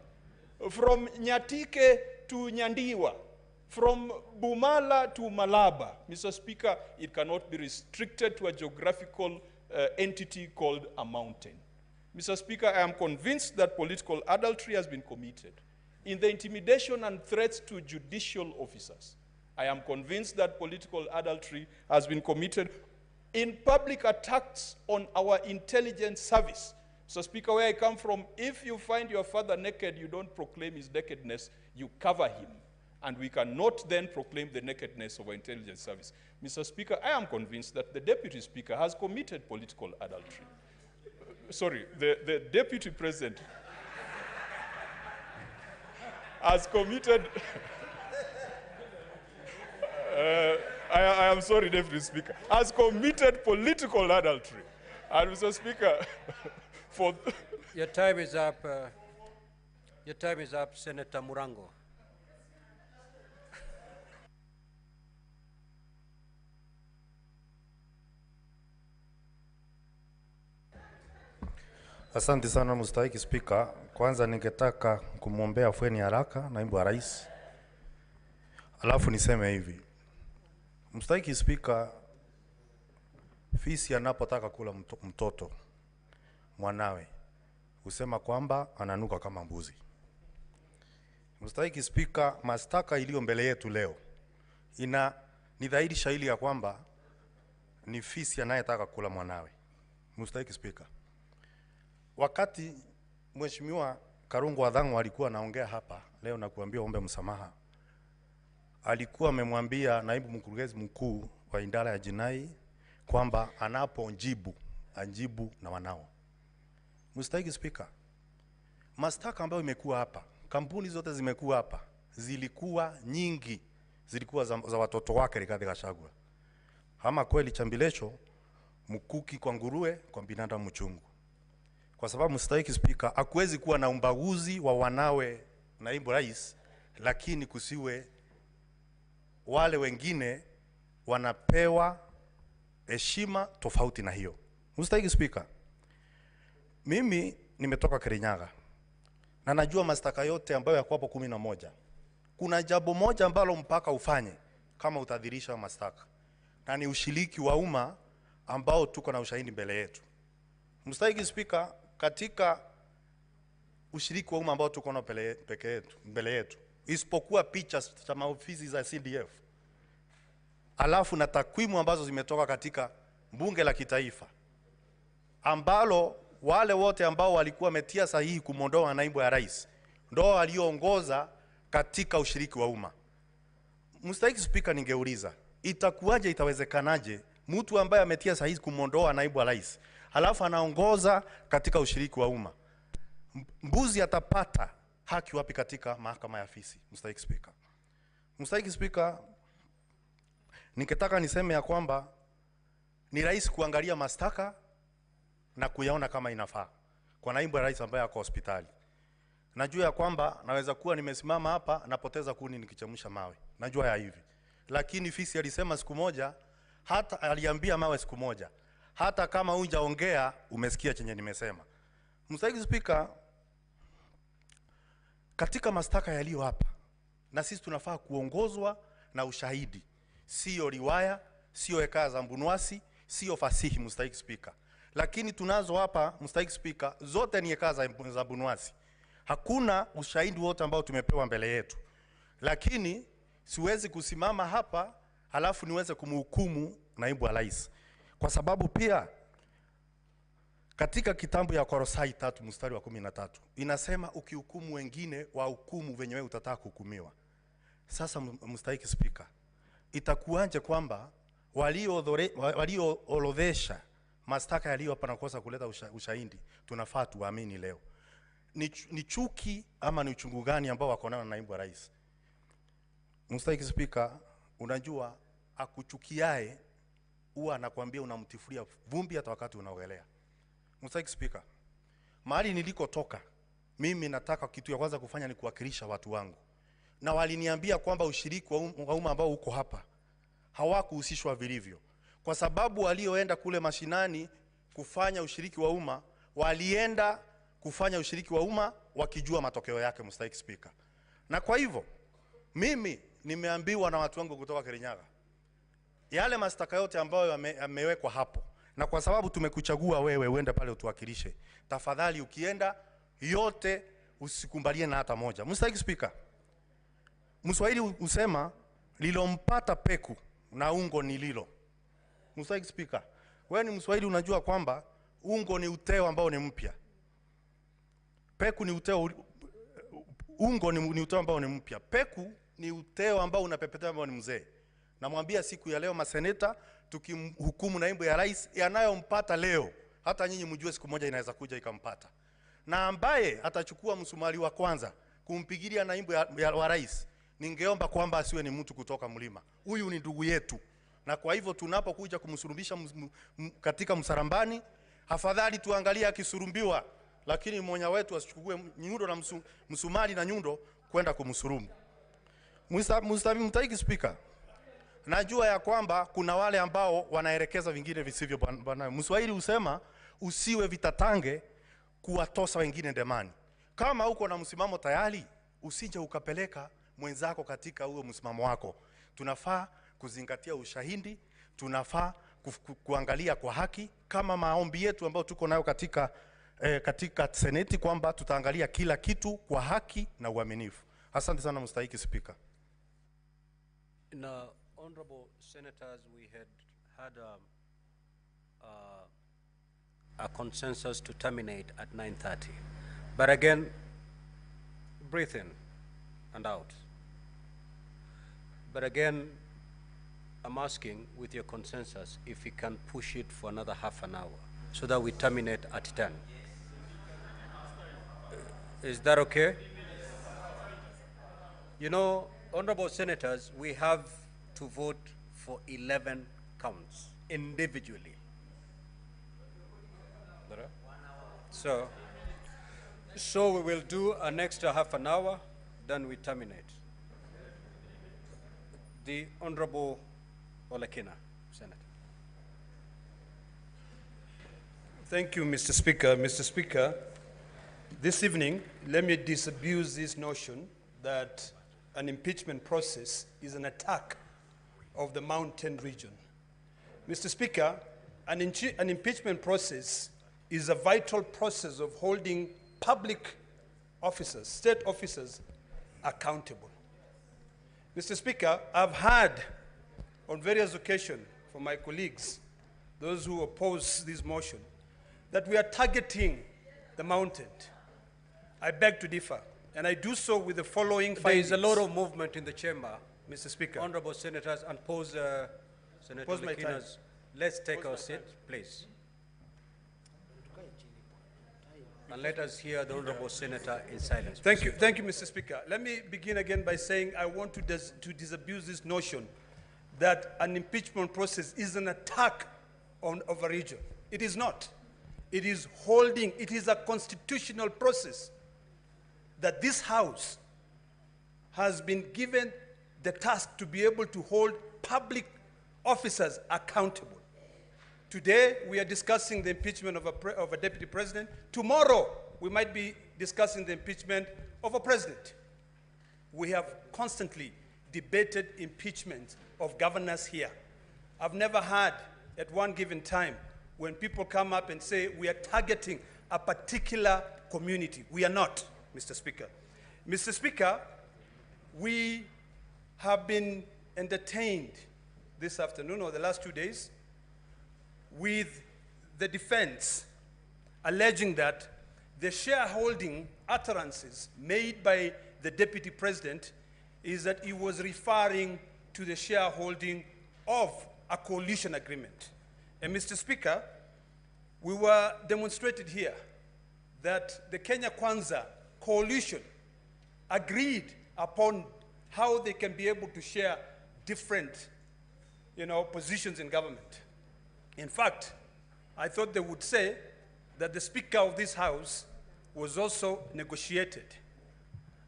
from Nyatike to Nyandiwa, From Bumala to Malaba, Mr. Speaker, it cannot be restricted to a geographical entity called a mountain. Mr. Speaker, I am convinced that political adultery has been committed in the intimidation and threats to judicial officers. I am convinced that political adultery has been committed in public attacks on our intelligence service. So, Speaker, where I come from, if you find your father naked, you don't proclaim his nakedness, you cover him. And we cannot then proclaim the nakedness of our intelligence service. Mr. Speaker, I am convinced that the Deputy Speaker has committed political adultery. Sorry, the Deputy President has committed... I am sorry, Deputy Speaker, has committed political adultery. And Mr. Speaker, for... Your time is up. Your time is up, Senator Murango. Asante sana mstahiki Spika. Kwanza ningetaka kumwombea afueni haraka naibu wa rais. Alafu niseme hivi. Mstahiki Spika, fisi anapotaka kula mtoto mwanawe husema kwamba ananuka kama mbuzi. Mstahiki Spika, mashtaka iliyo mbele yetu leo ni dhahiri shahiri ya kwamba ni fisi anayetaka kula mwanawe. Mstahiki Spika, wakati Mheshimiwa Karungu Wadhangu alikuwa anaongea hapa leo na kuambia ombe msamaha, alikuwa amemwambia naibu mkurugenzi mkuu wa idara ya jinai kwamba anapojibu ajibu na wanao. Mstahiki Spika, mashtaka ambayo imekuwa hapa, kampuni zote zimekuwa hapa, zilikuwa nyingi, zilikuwa za watoto wake Rigathi Gachagua. Ama kweli chambilecho mkuki kwa nguruwe, kwa binadamu mchungu. Kwa sababu Mstahiki Spika, hakuwezi kuwa na umbaguzi wa wanawe naibu rais, lakini kusiwe wale wengine wanapewa heshima tofauti na hiyo. Mstahiki Spika, mimi nimetoka Kirinyaga na najua mashtaka yote ambayo yako hapo 11. Kuna jambo moja ambalo mpaka ufanye kama utadhirisha mashtaka, na ni ushiriki wa umma ambao tuko na ushahidi mbele yetu. Mstahiki Spika, katika ushiriki wa umma ambao tuko na mbele yetu, isipokuwa picha za maofisi za CDF, alafu na takwimu ambazo zimetoka katika bunge la kitaifa, ambalo wale wote ambao walikuwa wametia sahihi kumondoa naibu ya rais ndio walioongoza katika ushiriki wa umma. Mstahiki Spika, ningeuliza itakuwaje, itawezekanaje mtu ambaye ametia sahihi kumondoa naibu wa rais alafu anaongoza katika ushiriki wa umma? Mbuzi atapata haki wapi katika mahakama ya fisi? Mstahiki Spika. Mstahiki Spika, ningetaka niseme ya kwamba ni rais kuangalia mashtaka na kuyaona kama inafaa kwa naibu wa rais ambaye ako hospitali. Najua ya kwamba naweza kuwa nimesimama hapa napoteza kuni nikichemsha mawe. Najua ya hivi. Lakini fisi alisema siku moja, hata aliambia mawe siku moja, hata kama hujaongea umesikia chenye nimesema. Mstahiki Spika, katika mashtaka yaliyo hapa, na sisi tunafaa kuongozwa na ushahidi, sio riwaya, sio hekaya za mbunwasi, sio fasihi. Mstahiki Spika, lakini tunazo hapa Mstahiki Spika, zote ni hekaya za mbunwasi. Hakuna ushahidi wote ambao tumepewa mbele yetu. Lakini siwezi kusimama hapa halafu niweze kumhukumu naibu wa rais, kwa sababu pia katika kitabu ya Korosai 3 mstari wa 13 inasema ukihukumu wengine wa hukumu venye wewe utataka kuhukumiwa. Sasa Mstahiki Spika, itakuwaje kwamba walioorodhesha mashtaka yaliyo hapa na kosa kuleta ushahidi tunafaa tuamini leo? Ni chuki ama ni uchungu gani ambao wako nao na naibu wa rais? Mstahiki Spika, unajua akuchukiae huwa anakuambia unamtifulia vumbi hata wakati unaogelea. Mstahiki Spika, mahali nilikotoka mimi nataka kitu ya kwanza kufanya ni kuwakilisha watu wangu, na waliniambia kwamba ushiriki wa umma ambao uko hapa hawakuhusishwa vilivyo, kwa sababu walioenda kule mashinani kufanya ushiriki wa umma walienda kufanya ushiriki wa umma wakijua matokeo yake. Mstahiki Spika, na kwa hivyo mimi nimeambiwa na watu wangu kutoka Kirinyaga, yale mashtaka yote ambayo yamewekwa hapo, na kwa sababu tumekuchagua wewe uende pale utuwakilishe, tafadhali ukienda yote usikumbalie na hata moja. Mr. Speaker, Mswahili usema lilompata peku na ungo ni lilo. Mr. Speaker, wewe ni Mswahili, unajua kwamba ungo ni uteo ambao ni mpya. Peku ni uteo, ungo ni uteo ambao ni mpya. Peku ni uteo ambao unapepetea ambao ni mzee. Namwambia siku ya leo maseneta tukimhukumu naibu ya rais, yanayompata leo hata nyinyi mjue siku moja inaweza kuja ikampata. Na ambaye atachukua msumari wa kwanza kumpigilia naibu wa rais, ningeomba kwamba asiwe ni mtu kutoka mlima. Huyu ni ndugu yetu. Na kwa hivyo tunapokuja kumsurubisha katika msarambani, afadhali tuangalie akisurumbiwa, lakini mmoja wetu asichukue nyundo na msumari na nyundo kwenda kumsurumu. Mr. Speaker, najua ya kwamba kuna wale ambao wanaelekeza vingine visivyo bwana. Mswahili usema usiwe vitatange kuwatosa wengine ndemani. Kama uko na msimamo tayari, usije ukapeleka mwenzako katika huo msimamo wako. Tunafaa kuzingatia ushahidi, tunafaa kuangalia kwa haki, kama maombi yetu ambayo tuko nayo katika seneti kwamba tutaangalia kila kitu kwa haki na uaminifu. Asante sana Mr. Speaker. Now, honorable senators, we had a consensus to terminate at 9:30. But again, breathe in and out. But again, I'm asking with your consensus if we can push it for another half an hour so that we terminate at 10. Is that okay? You know, honorable senators, we have to vote for 11 counts individually. So we will do an extra half an hour, then we terminate. The Honorable Olekina, Senator. Thank you, Mr. Speaker. Mr. Speaker, this evening, let me disabuse this notion that an impeachment process is an attack of the mountain region. Mr. Speaker, an impeachment process is a vital process of holding public officers, state officers, accountable. Mr. Speaker, I've heard on various occasions from my colleagues, those who oppose this motion, that we are targeting the mountain. I beg to differ, and I do so with the following findings. There is a lot of movement in the chamber, Mr. Speaker. Honorable senators, and Senator Lekina's. Let's take our seat, please. And let us hear the Honorable Senator in silence. Thank you, Mr. Speaker. Let me begin again by saying I want to disabuse this notion that an impeachment process is an attack of a region. It is not. It is a constitutional process that this House has been given the task to be able to hold public officers accountable. Today, we are discussing the impeachment of a deputy president. Tomorrow, we might be discussing the impeachment of a president. We have constantly debated impeachment of governors here. I've never had at one given time when people come up and say we are targeting a particular community. We are not, Mr. Speaker. Mr. Speaker, we have been entertained this afternoon or the last 2 days with the defense alleging that the shareholding utterances made by the deputy president is that he was referring to the shareholding of a coalition agreement. And Mr. Speaker, we were demonstrated here that the Kenya Kwanza coalition agreed upon how they can be able to share different, positions in government. In fact, I thought they would say that the Speaker of this House was also negotiated.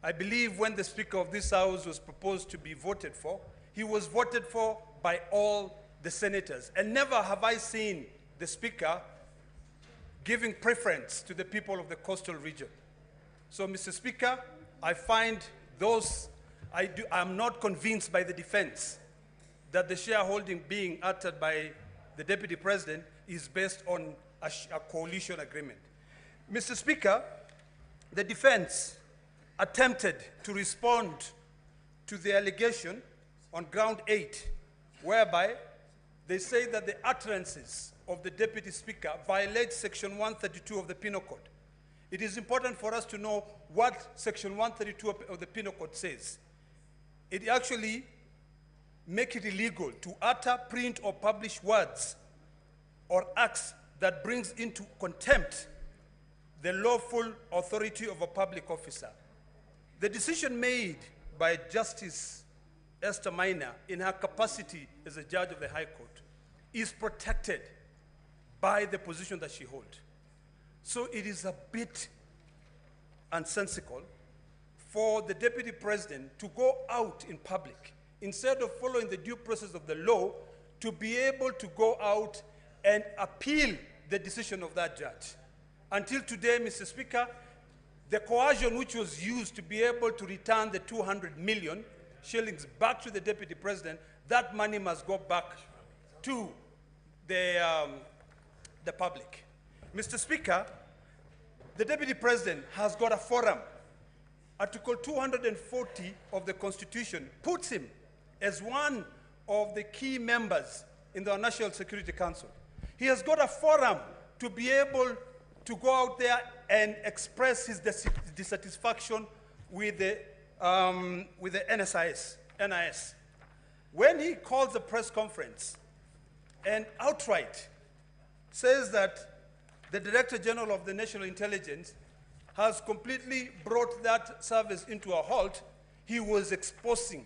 I believe when the Speaker of this House was proposed to be voted for, he was voted for by all the senators. And never have I seen the Speaker giving preference to the people of the coastal region. So, Mr. Speaker, I find those I'm not convinced by the defense that the shareholding being uttered by the Deputy President is based on a coalition agreement. Mr. Speaker, the defense attempted to respond to the allegation on ground 8, whereby they say that the utterances of the Deputy Speaker violate Section 132 of the Penal Code. It is important for us to know what Section 132 of the Penal Code says. It actually makes it illegal to utter, print, or publish words or acts that brings into contempt the lawful authority of a public officer. The decision made by Justice Esther Maina in her capacity as a judge of the High Court is protected by the position that she holds. So it is a bit unsensical for the Deputy President to go out in public, instead of following the due process of the law, to be able to go out and appeal the decision of that judge. Until today, Mr. Speaker, the coercion which was used to be able to return the 200 million shillings back to the Deputy President, that money must go back to the public. Mr. Speaker, the Deputy President has got a forum. Article 240 of the Constitution puts him as one of the key members in the National Security Council. He has got a forum to be able to go out there and express his dissatisfaction with the NIS. When he calls a press conference and outright says that the Director General of the National Intelligence has completely brought that service into a halt, he was exposing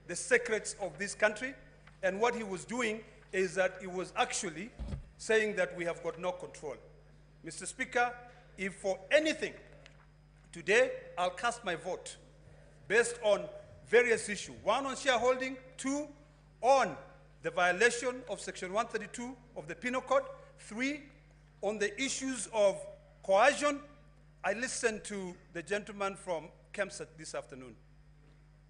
the secrets of this country, and what he was doing is that he was actually saying that we have got no control. Mr. Speaker, if for anything, today I'll cast my vote based on various issues. One, on shareholding. Two, on the violation of Section 132 of the Penal Code. Three, on the issues of coercion. I listened to the gentleman from Kempsett this afternoon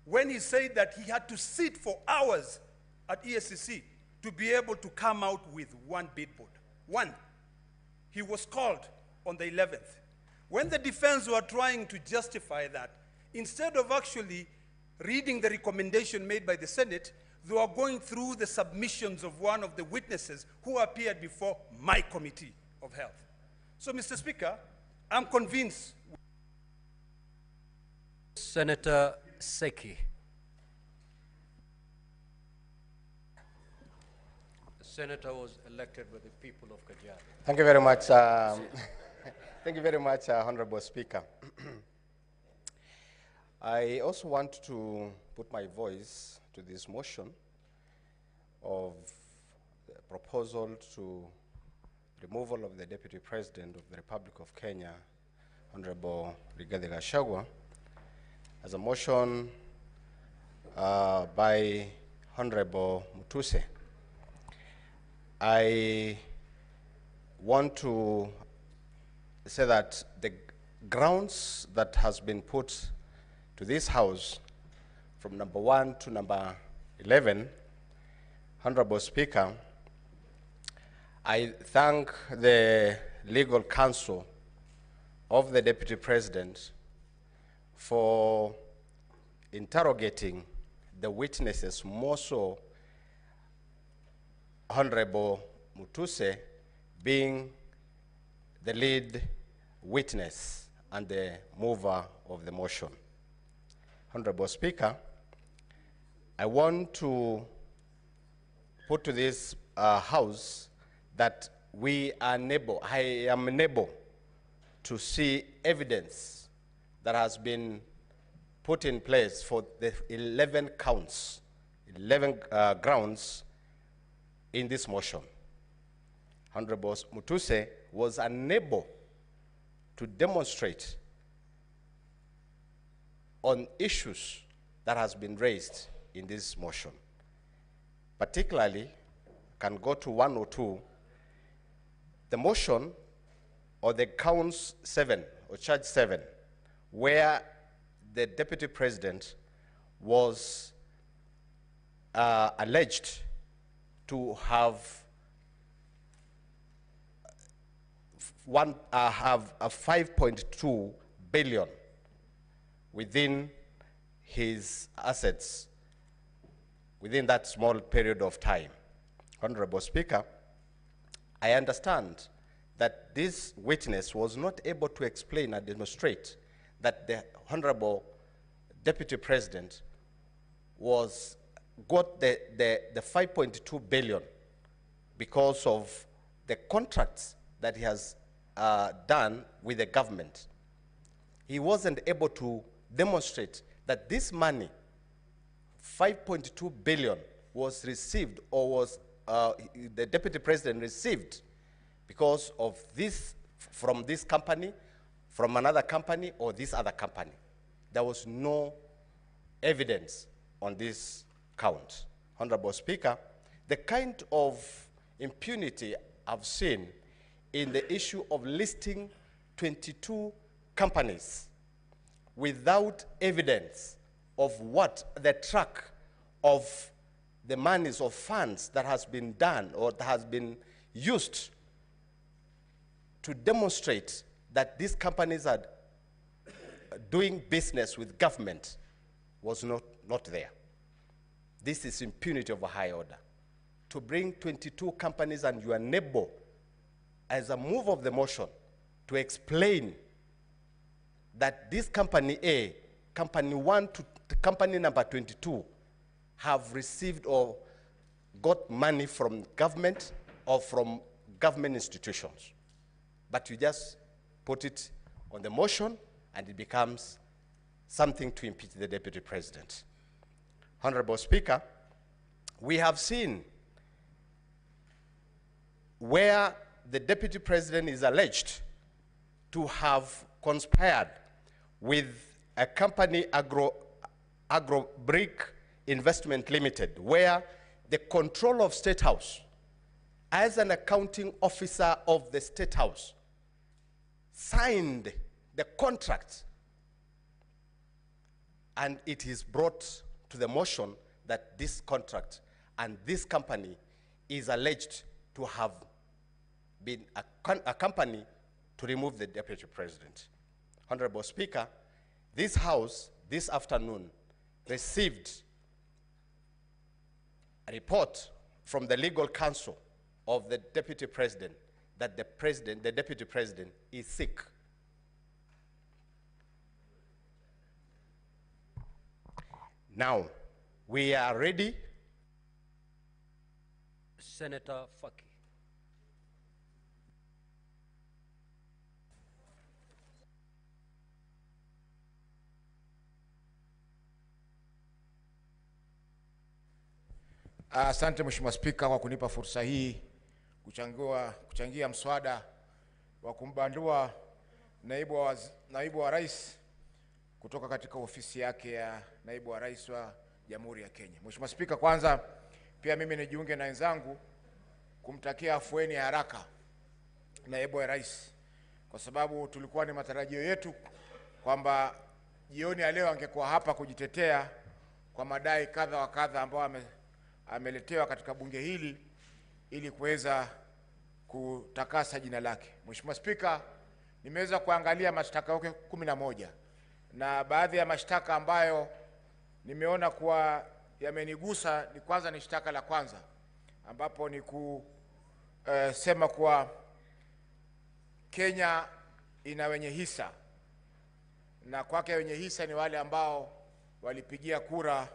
when he said that he had to sit for hours at ESCC to be able to come out with one billboard. One. He was called on the 11th. When the defense were trying to justify that, instead of actually reading the recommendation made by the Senate, they were going through the submissions of one of the witnesses who appeared before my Committee of Health. So, Mr. Speaker, I'm convinced. Senator Seki. The senator was elected by the people of Kajiado. Thank you very much. Thank you very much, Honorable Speaker. I also want to put my voice to this motion of the proposal to removal of the Deputy President of the Republic of Kenya, Honorable Rigathi Gachagua, as a motion by Honorable Mutuse. I want to say that the grounds that has been put to this House from number 1 to number 11, Honorable Speaker, I thank the legal counsel of the Deputy President for interrogating the witnesses, more so Honorable Mutuse being the lead witness and the mover of the motion. Honorable Speaker, I want to put to this House that I am unable to see evidence that has been put in place for the 11 counts, 11 grounds in this motion. Honorable Mutuse was unable to demonstrate on issues that has been raised in this motion. Particularly, can go to 1 or 2, the motion or the counts 7 or charge 7, where the Deputy President was alleged to have have a 5.2 billion within his assets within that small period of time. Honorable Speaker, I understand that this witness was not able to explain and demonstrate that the Honorable Deputy President got the 5.2 billion because of the contracts that he has done with the government. He wasn't able to demonstrate that this money, 5.2 billion, was received or was the Deputy President received because of this, from this company, from another company, or this other company. There was no evidence on this count. Honorable Speaker, the kind of impunity I've seen in the issue of listing 22 companies without evidence of what the track of the monies or funds that has been done or that has been used to demonstrate that these companies are doing business with government was not there. This is impunity of a high order. To bring 22 companies and you are unable, as a move of the motion, to explain that this company A, company 1 to company number 22 have received or got money from government or from government institutions. But you just put it on the motion and it becomes something to impeach the Deputy President. Honorable Speaker, we have seen where the Deputy President is alleged to have conspired with a company, Agro Brick Investment Limited, where the control of State House, as an accounting officer of the State House, signed the contract, and it is brought to the motion that this contract and this company is alleged to have been a company to remove the Deputy President. Honorable Speaker, this House this afternoon received a report from the legal counsel of the Deputy President that the Deputy President is sick. Now, we are ready. Senator Faki. Asante Mheshimiwa Spika kwa kunipa fursa hii kuchangia mswada wa kumbandua naibu wa rais kutoka katika ofisi yake ya naibu wa rais wa Jamhuri ya Kenya. Mheshimiwa Spika, kwanza pia mimi nijiunge na wenzangu kumtakia afueni ya haraka naibu wa rais, kwa sababu tulikuwa ni matarajio yetu kwamba jioni ya leo angekuwa hapa kujitetea kwa madai kadha wa kadha ambao ameletewa katika bunge hili ili kuweza kutakasa jina lake. Mheshimiwa Spika, nimeweza kuangalia mashtaka yake 11 na baadhi ya mashtaka ambayo nimeona kuwa yamenigusa ni kwanza ni shtaka la kwanza ambapo ni kusema kuwa Kenya ina wenye hisa, na kwake wenye hisa ni wale ambao walipigia kura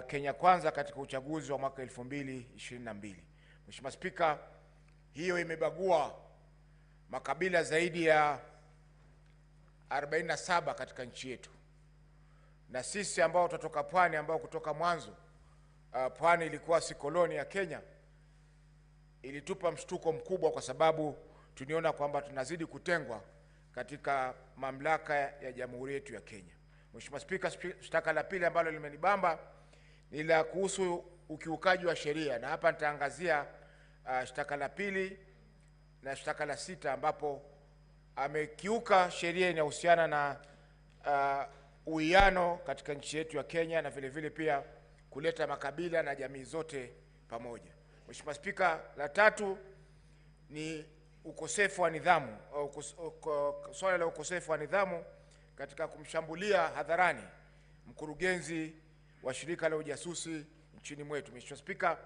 Kenya Kwanza katika uchaguzi wa mwaka 2022. Mheshimiwa Spika, hiyo imebagua makabila zaidi ya 47 katika nchi yetu, na sisi ambao tutoka pwani, ambao kutoka mwanzo pwani ilikuwa si koloni ya Kenya, ilitupa mshtuko mkubwa kwa sababu tuliona kwamba tunazidi kutengwa katika mamlaka ya Jamhuri yetu ya Kenya. Mheshimiwa Spika, shtaka la pili ambalo limenibamba ni la kuhusu ukiukaji wa sheria, na hapa nitaangazia shtaka la pili na shtaka la 6 ambapo amekiuka sheria inayohusiana na uwiano katika nchi yetu ya Kenya na vile vile pia kuleta makabila na jamii zote pamoja. Mheshimiwa Spika, la tatu ni ukosefu wa nidhamu, swala la ukosefu wa nidhamu katika kumshambulia hadharani mkurugenzi wa shirika la ujasusi nchini mwetu. Mheshimiwa Spika,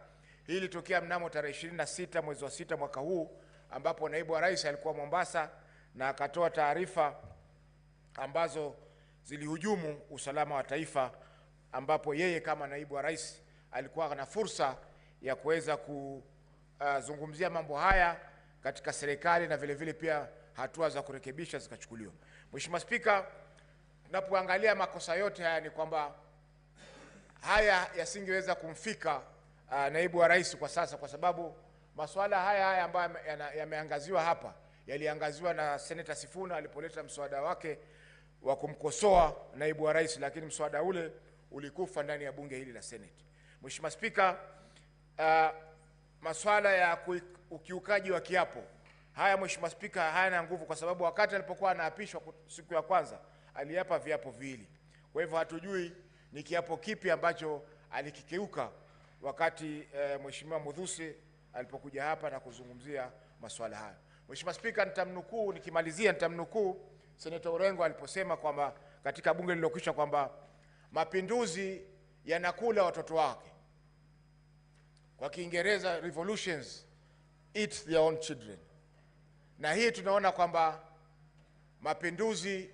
hii ilitokea mnamo tarehe 26 mwezi wa 6 mwaka huu, ambapo naibu wa rais alikuwa Mombasa na akatoa taarifa ambazo zilihujumu usalama wa taifa, ambapo yeye kama naibu wa rais alikuwa na fursa ya kuweza kuzungumzia mambo haya katika serikali na vile vile pia hatua za kurekebisha zikachukuliwa. Mheshimiwa Spika, tunapoangalia makosa yote haya ni kwamba haya yasingeweza kumfika naibu wa rais kwa sasa, kwa sababu masuala haya ambayo yameangaziwa hapa yaliangaziwa na Senator Sifuna alipoleta mswada wake wa kumkosoa naibu wa rais, lakini mswada ule ulikufa ndani ya bunge hili la Senate. Mheshimiwa Spika, masuala ya ukiukaji wa kiapo haya, Mheshimiwa Spika, hayana nguvu, kwa sababu wakati alipokuwa anaapishwa siku ya kwanza aliapa viapo viwili. Kwa hivyo hatujui ni kiapo kipi ambacho alikikeuka wakati Mheshimiwa Muthusi alipokuja hapa na kuzungumzia masuala haya. Mheshimiwa Spika, nikimalizia nitamnukuu Senator Orengo aliposema kwamba katika bunge lililokwisha kwamba mapinduzi yanakula watoto wake. Kwa Kiingereza, revolutions eat their own children. Na hii tunaona kwamba mapinduzi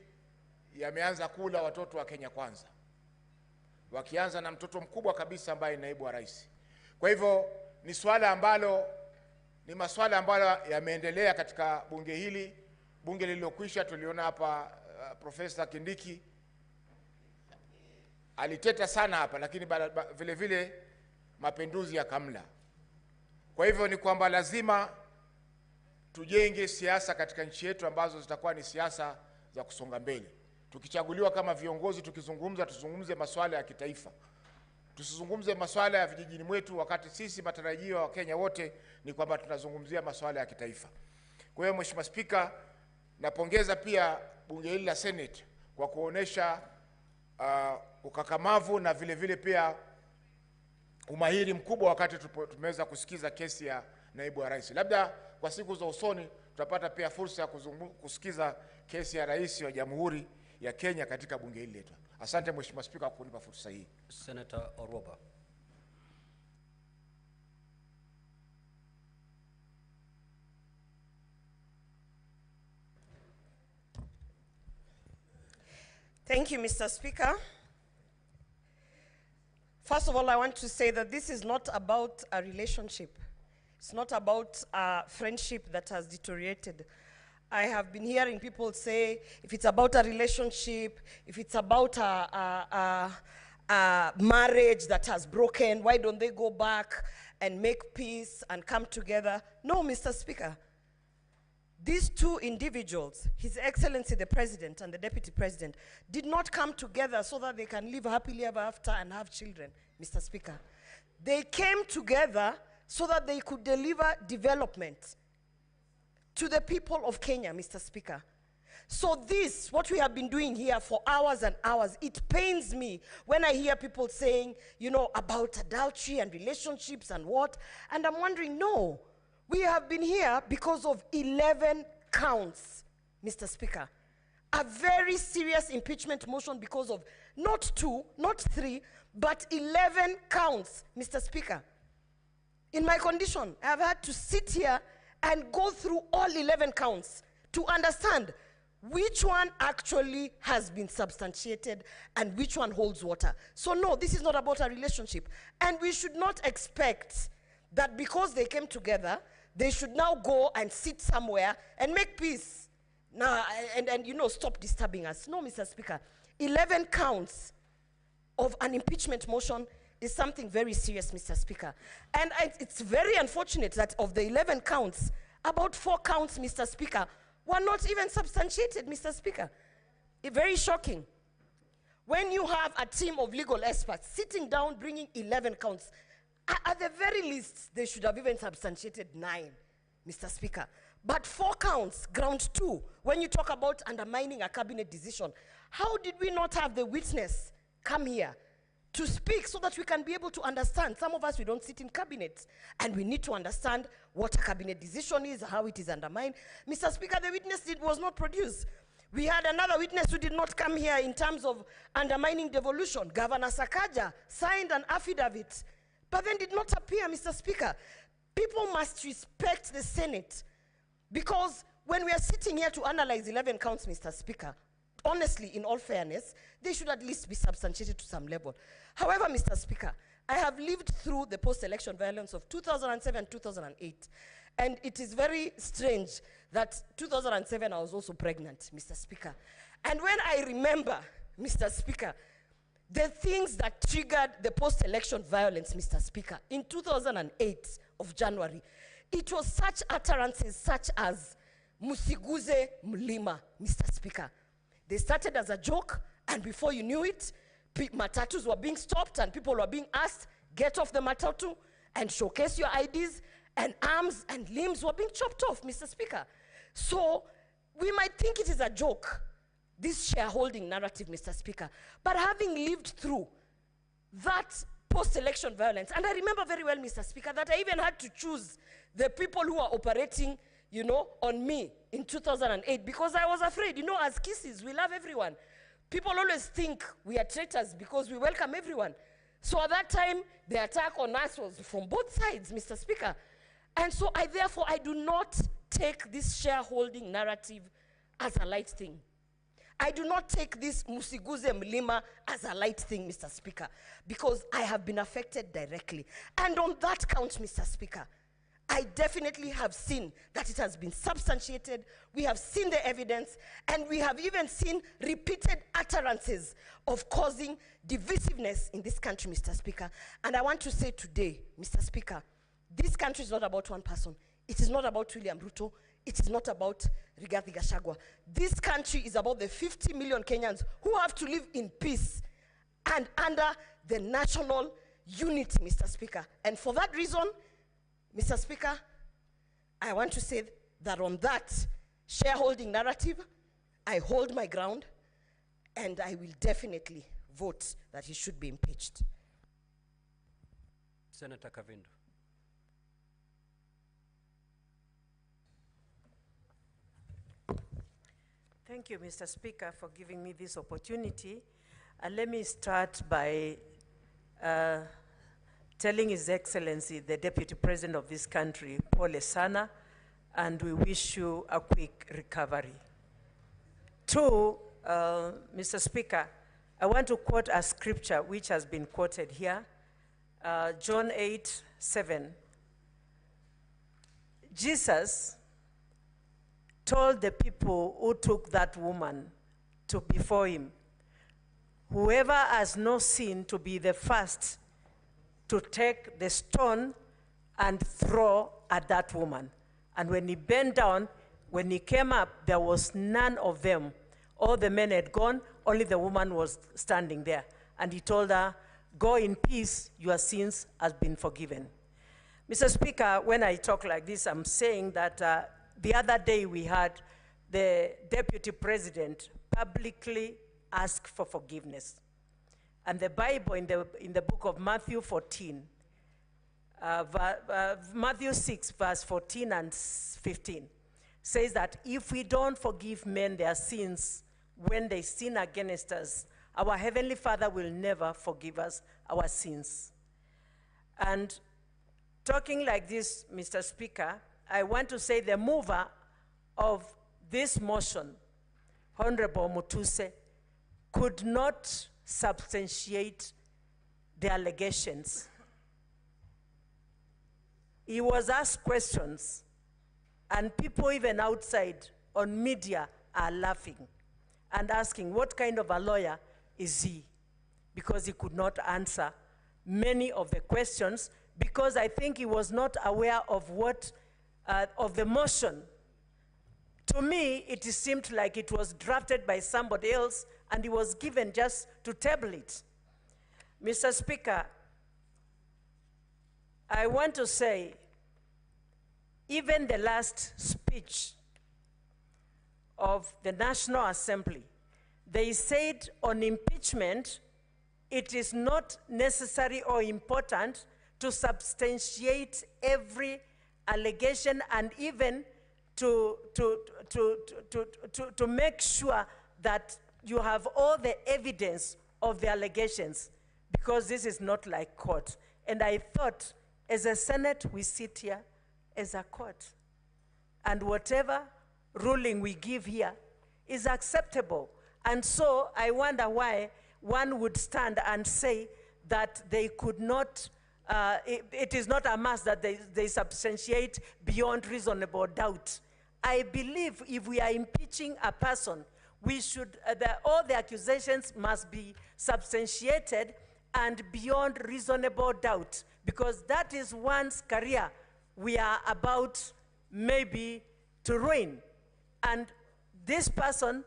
yameanza kula watoto wa Kenya Kwanza, wakianza na mtoto mkubwa kabisa ambaye ni naibu wa rais. Kwa hivyo ni masuala ambayo yameendelea katika bunge hili. Bunge lililokwisha tuliona hapa Profesa Kindiki aliteta sana hapa, lakini vile vile mapinduzi yakamla. Kwa hivyo ni kwamba lazima tujenge siasa katika nchi yetu ambazo zitakuwa ni siasa za kusonga mbele. Tukichaguliwa kama viongozi, tuzungumze masuala ya kitaifa. Tusizungumze masuala ya vijijini mwetu, wakati sisi matarajio wa Kenya wote ni kwamba tunazungumzia masuala ya kitaifa. Kwa hiyo Mheshimiwa Spika, napongeza pia bunge hili la Senate kwa kuonesha ukakamavu na vile vile pia umahiri mkubwa wakati tumeweza kusikiza kesi ya naibu wa rais. Labda kwa siku za usoni tutapata pia fursa ya kusikiza kesi ya rais wa Jamhuri ya Kenya katika bunge hili letu. Asante Mheshimiwa Spika kwa kunipa fursa hii. Senator Oroba. Thank you, Mr. Speaker. First of all, I want to say that this is not about a relationship. It's not about a friendship that has deteriorated. I have been hearing people say, if it's about a relationship, if it's about a marriage that has broken, why don't they go back and make peace and come together? No, Mr. Speaker. These two individuals, His Excellency the President and the Deputy President, did not come together so that they can live happily ever after and have children, Mr. Speaker. They came together so that they could deliver development to the people of Kenya, Mr. Speaker. So this, what we have been doing here for hours and hours, it pains me when I hear people saying, you know, about adultery and relationships and what, and I'm wondering, no. We have been here because of 11 counts, Mr. Speaker. A very serious impeachment motion because of not 2, not 3, but 11 counts, Mr. Speaker. In my condition, I have had to sit here and go through all 11 counts to understand which one actually has been substantiated and which one holds water. So no, this is not about a relationship. And we should not expect that because they came together, they should now go and sit somewhere and make peace. Now, and you know, stop disturbing us. No, Mr. Speaker. 11 counts of an impeachment motion is something very serious, Mr. Speaker. And it's very unfortunate that of the 11 counts, about 4 counts, Mr. Speaker, were not even substantiated, Mr. Speaker. Very shocking. When you have a team of legal experts sitting down bringing 11 counts, at the very least, they should have even substantiated 9, Mr. Speaker. But 4 counts, ground 2, when you talk about undermining a cabinet decision, How did we not have the witness come here to speak so that we can be able to understand? Some of us, we don't sit in cabinets, and we need to understand what a cabinet decision is, how it is undermined. Mr. Speaker, the witness was not produced. We had another witness who did not come here in terms of undermining devolution. Governor Sakaja signed an affidavit, but then did not appear, Mr. Speaker. People must respect the Senate, because when we are sitting here to analyze 11 counts, Mr. Speaker, honestly, in all fairness, they should at least be substantiated to some level. However, Mr. Speaker, I have lived through the post-election violence of 2007, 2008. And it is very strange that 2007 I was also pregnant, Mr. Speaker. And when I remember, Mr. Speaker, the things that triggered the post-election violence, Mr. Speaker, in 2008 of January, it was such utterances such as Musiguze Mlima, Mr. Speaker. They started as a joke, and before you knew it, matatus were being stopped and people were being asked, get off the matatu and showcase your IDs, and arms and limbs were being chopped off, Mr. Speaker. So we might think it is a joke, this shareholding narrative, Mr. Speaker, but having lived through that post-election violence, and I remember very well, Mr. Speaker, that I even had to choose the people who are operating, you know, on me in 2008, because I was afraid, you know, as kisses, we love everyone. People always think we are traitors because we welcome everyone. So at that time, the attack on us was from both sides, Mr. Speaker. And so therefore, I do not take this shareholding narrative as a light thing. I do not take this Musiguze Mlima as a light thing, Mr. Speaker, because I have been affected directly. And on that count, Mr. Speaker, I definitely have seen that it has been substantiated. We have seen the evidence, and we have even seen repeated utterances of causing divisiveness in this country, Mr. Speaker. And I want to say today, Mr. Speaker, this country is not about one person. It is not about William Ruto. It is not about Rigathi Gachagua. This country is about the 50 million Kenyans who have to live in peace and under the national unity, Mr. Speaker. And for that reason, Mr. Speaker, I want to say that on that shareholding narrative, I hold my ground, and I will definitely vote that he should be impeached. Senator Kavindu. Thank you, Mr. Speaker, for giving me this opportunity. Let me start by telling His Excellency, the Deputy President of this country, Pole Sana, and we wish you a quick recovery. Two, Mr. Speaker, I want to quote a scripture which has been quoted here, John 8:7. Jesus told the people who took that woman before him, whoever has no sin to be the first to take the stone and throw at that woman. And when he bent down, when he came up, there was none of them. All the men had gone, only the woman was standing there. And he told her, go in peace, your sins have been forgiven. Mr. Speaker, when I talk like this, I'm saying that the other day we had the Deputy President publicly ask for forgiveness. And the Bible in the book of Matthew 14, Matthew 6, verse 14 and 15, says that if we don't forgive men their sins when they sin against us, our Heavenly Father will never forgive us our sins. And talking like this, Mr. Speaker, I want to say the mover of this motion, Honorable Mutuse, could not substantiate the allegations. He was asked questions, and people even outside on media are laughing and asking what kind of a lawyer is he, because he could not answer many of the questions, because I think he was not aware of of the motion. To me, it seemed like it was drafted by somebody else, and he was given just to table it. Mr. Speaker, I want to say, even the last speech of the National Assembly, They said on impeachment, it is not necessary or important to substantiate every allegation and even to make sure that you have all the evidence of the allegations, because this is not like court. And I thought, as a Senate, we sit here as a court. And whatever ruling we give here is acceptable. And so I wonder why one would stand and say that they could not, it is not a must that they substantiate beyond reasonable doubt. I believe if we are impeaching a person, we should, all the accusations must be substantiated and beyond reasonable doubt, because that is one's career we are about maybe to ruin. And this person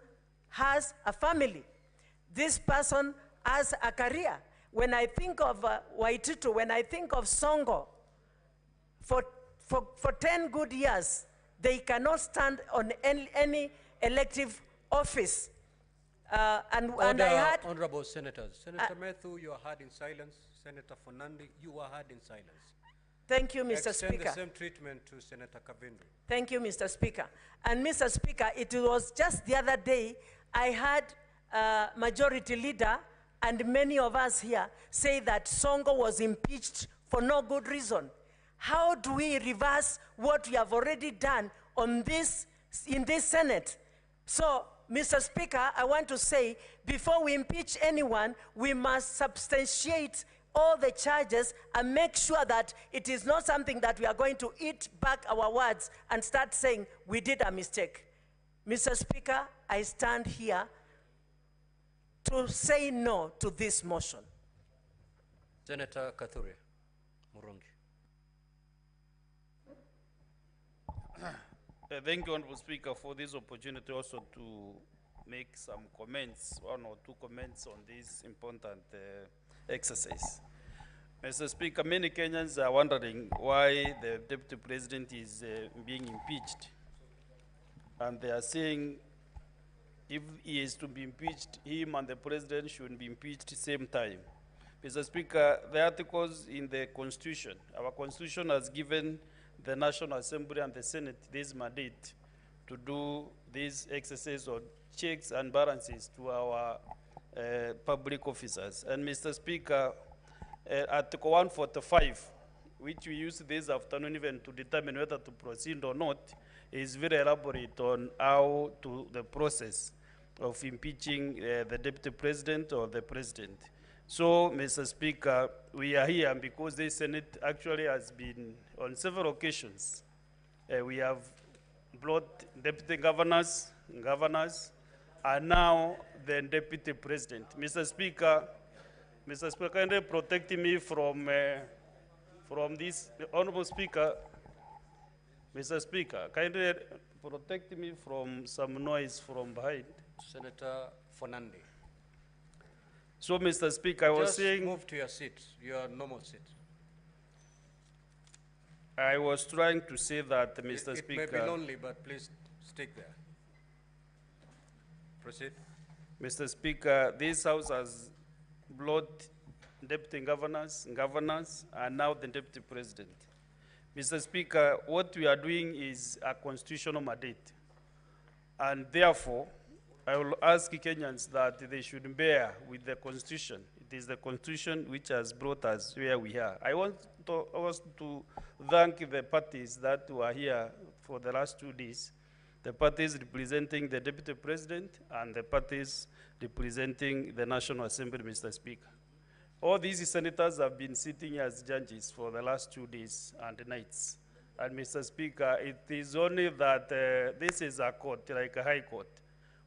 has a family. This person has a career. When I think of Waititu, when I think of Songo, for 10 good years, they cannot stand on any elective office. And I had... Honorable Senators. Senator Methu, you are heard in silence. Senator Fonandi, you are heard in silence. Thank you, Mr. Speaker. Extend the same treatment to Senator Kavindri. Thank you, Mr. Speaker. And Mr. Speaker, it was just the other day, I had Majority Leader and many of us here say that Songo was impeached for no good reason. How do we reverse what we have already done on this, in this Senate? So, Mr. Speaker, I want to say, before we impeach anyone, we must substantiate all the charges and make sure that it is not something that we are going to eat back our words and start saying we did a mistake. Mr. Speaker, I stand here to say no to this motion. Senator Kathure Murungi. Thank you, Honorable Speaker, for this opportunity also to make some comments, one or two comments on this important exercise. Mr. Speaker, many Kenyans are wondering why the Deputy President is being impeached. And they are saying if he is to be impeached, him and the President should be impeached at the same time. Mr. Speaker, the articles in the Constitution, our Constitution has given the National Assembly and the Senate this mandate to do this exercise of checks and balances to our public officers. And Mr. Speaker, Article 145, which we used this afternoon even to determine whether to proceed or not, is very elaborate on how to the process of impeaching the Deputy President or the President. So, Mr. Speaker, we are here because the Senate actually has been, on several occasions, we have brought deputy governors, and now the Deputy President. Mr. Speaker, kindly protect me from this. Honorable Speaker, Mr. Speaker, kindly protect me from some noise from behind. Senator Fonandi. So, Mr. Speaker, I was saying... Just move to your seat, your normal seat. I was trying to say that, Mr. Speaker... It may be lonely, but please stick there. Proceed. Mr. Speaker, this House has brought deputy governors, and now the Deputy President. Mr. Speaker, what we are doing is a constitutional mandate. And therefore, I will ask Kenyans that they should bear with the Constitution. It is the Constitution which has brought us where we are. I want to also to thank the parties that were here for the last 2 days, the parties representing the Deputy President and the parties representing the National Assembly, Mr. Speaker. All these senators have been sitting as judges for the last 2 days and nights. And Mr. Speaker, it is only that this is a court, like a high court.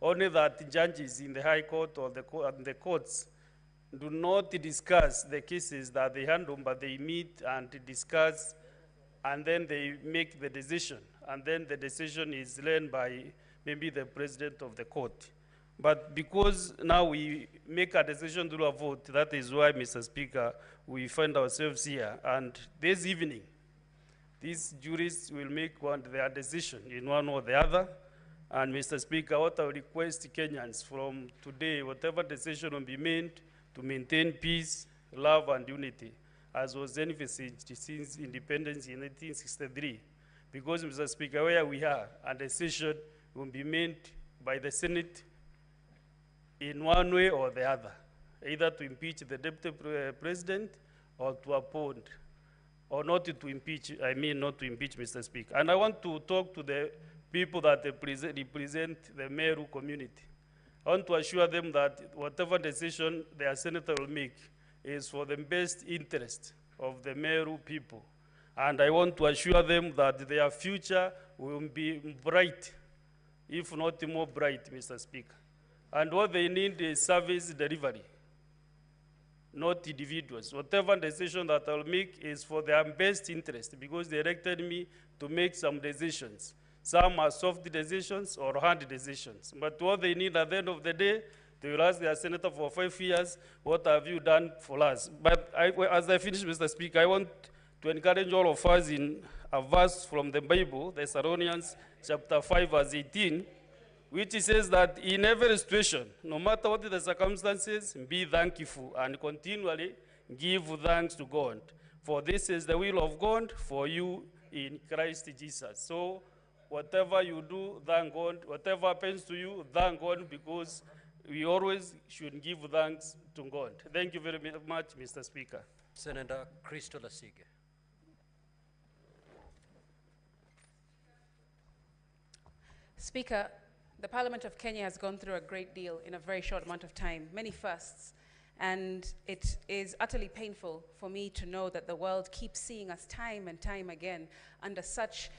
Only that judges in the high court or the courts do not discuss the cases that they handle, but they meet and discuss, and then they make the decision. And then the decision is led by maybe the president of the court. But because now we make a decision through a vote, that is why, Mr. Speaker, we find ourselves here. And this evening, these jurists will make their decision in one or the other. And Mr. Speaker, what I request Kenyans from today, whatever decision will be made to maintain peace, love, and unity, as was envisaged since independence in 1963. Because, Mr. Speaker, where we are, a decision will be made by the Senate in one way or the other, either to impeach the deputy president or to appoint, or not to impeach, I mean not to impeach, Mr. Speaker. And I want to talk to the people that represent the Meru community. I want to assure them that whatever decision their senator will make is for the best interest of the Meru people. And I want to assure them that their future will be bright, if not more bright, Mr. Speaker. And what they need is service delivery, not individuals. Whatever decision that I'll make is for their best interest, because they elected me to make some decisions. Some are soft decisions or hard decisions. But what they need at the end of the day, they will ask their senator for 5 years, what have you done for us? But as I finish, Mr. Speaker, I want to encourage all of us in a verse from the Bible, Thessalonians chapter 5, verse 18, which says that in every situation, no matter what the circumstances, be thankful and continually give thanks to God. For this is the will of God for you in Christ Jesus. So whatever you do, thank God. Whatever happens to you, thank God, because we always should give thanks to God. Thank you very much, Mr. Speaker. Senator Christo Lasige. Speaker, the Parliament of Kenya has gone through a great deal in a very short amount of time, many firsts, and it is utterly painful for me to know that the world keeps seeing us time and time again under such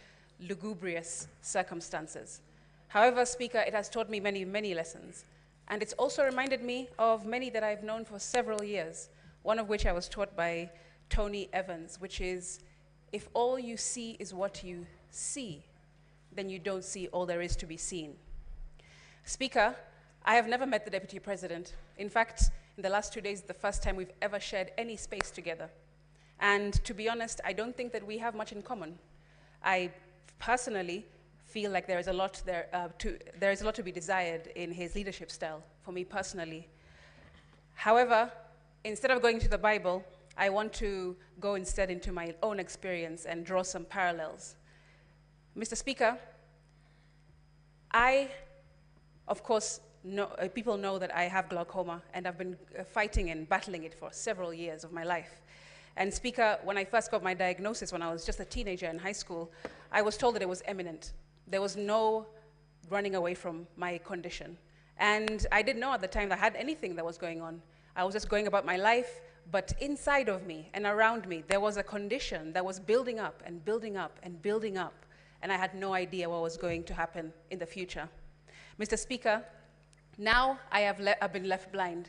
lugubrious circumstances. However, Speaker, it has taught me many, many lessons, and it's also reminded me of many that I've known for several years, one of which I was taught by Tony Evans, which is, if all you see is what you see, then you don't see all there is to be seen. Speaker, I have never met the Deputy President. In fact, in the last 2 days, the first time we've ever shared any space together. And to be honest, I don't think that we have much in common. I personally feel like there is a lot to be desired in his leadership style, for me personally. However, instead of going to the Bible, I want to go instead into my own experience and draw some parallels. Mr. Speaker, of course, people know that I have glaucoma, and I've been fighting and battling it for several years of my life. And Speaker, when I first got my diagnosis when I was just a teenager in high school, I was told that it was imminent. There was no running away from my condition. And I didn't know at the time that I had anything that was going on. I was just going about my life, but inside of me and around me, there was a condition that was building up and building up and building up, and I had no idea what was going to happen in the future. Mr. Speaker, now I've been left blind,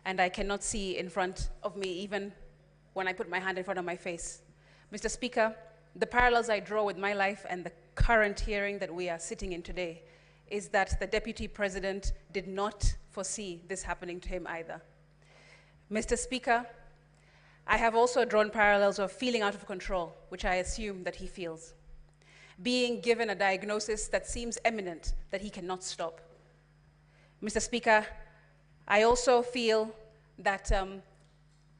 and I cannot see in front of me even when I put my hand in front of my face. Mr. Speaker, the parallels I draw with my life and the current hearing that we are sitting in today is that the Deputy President did not foresee this happening to him either. Mr. Speaker, I have also drawn parallels of feeling out of control, which I assume that he feels. Being given a diagnosis that seems imminent, that he cannot stop. Mr. Speaker, I also feel that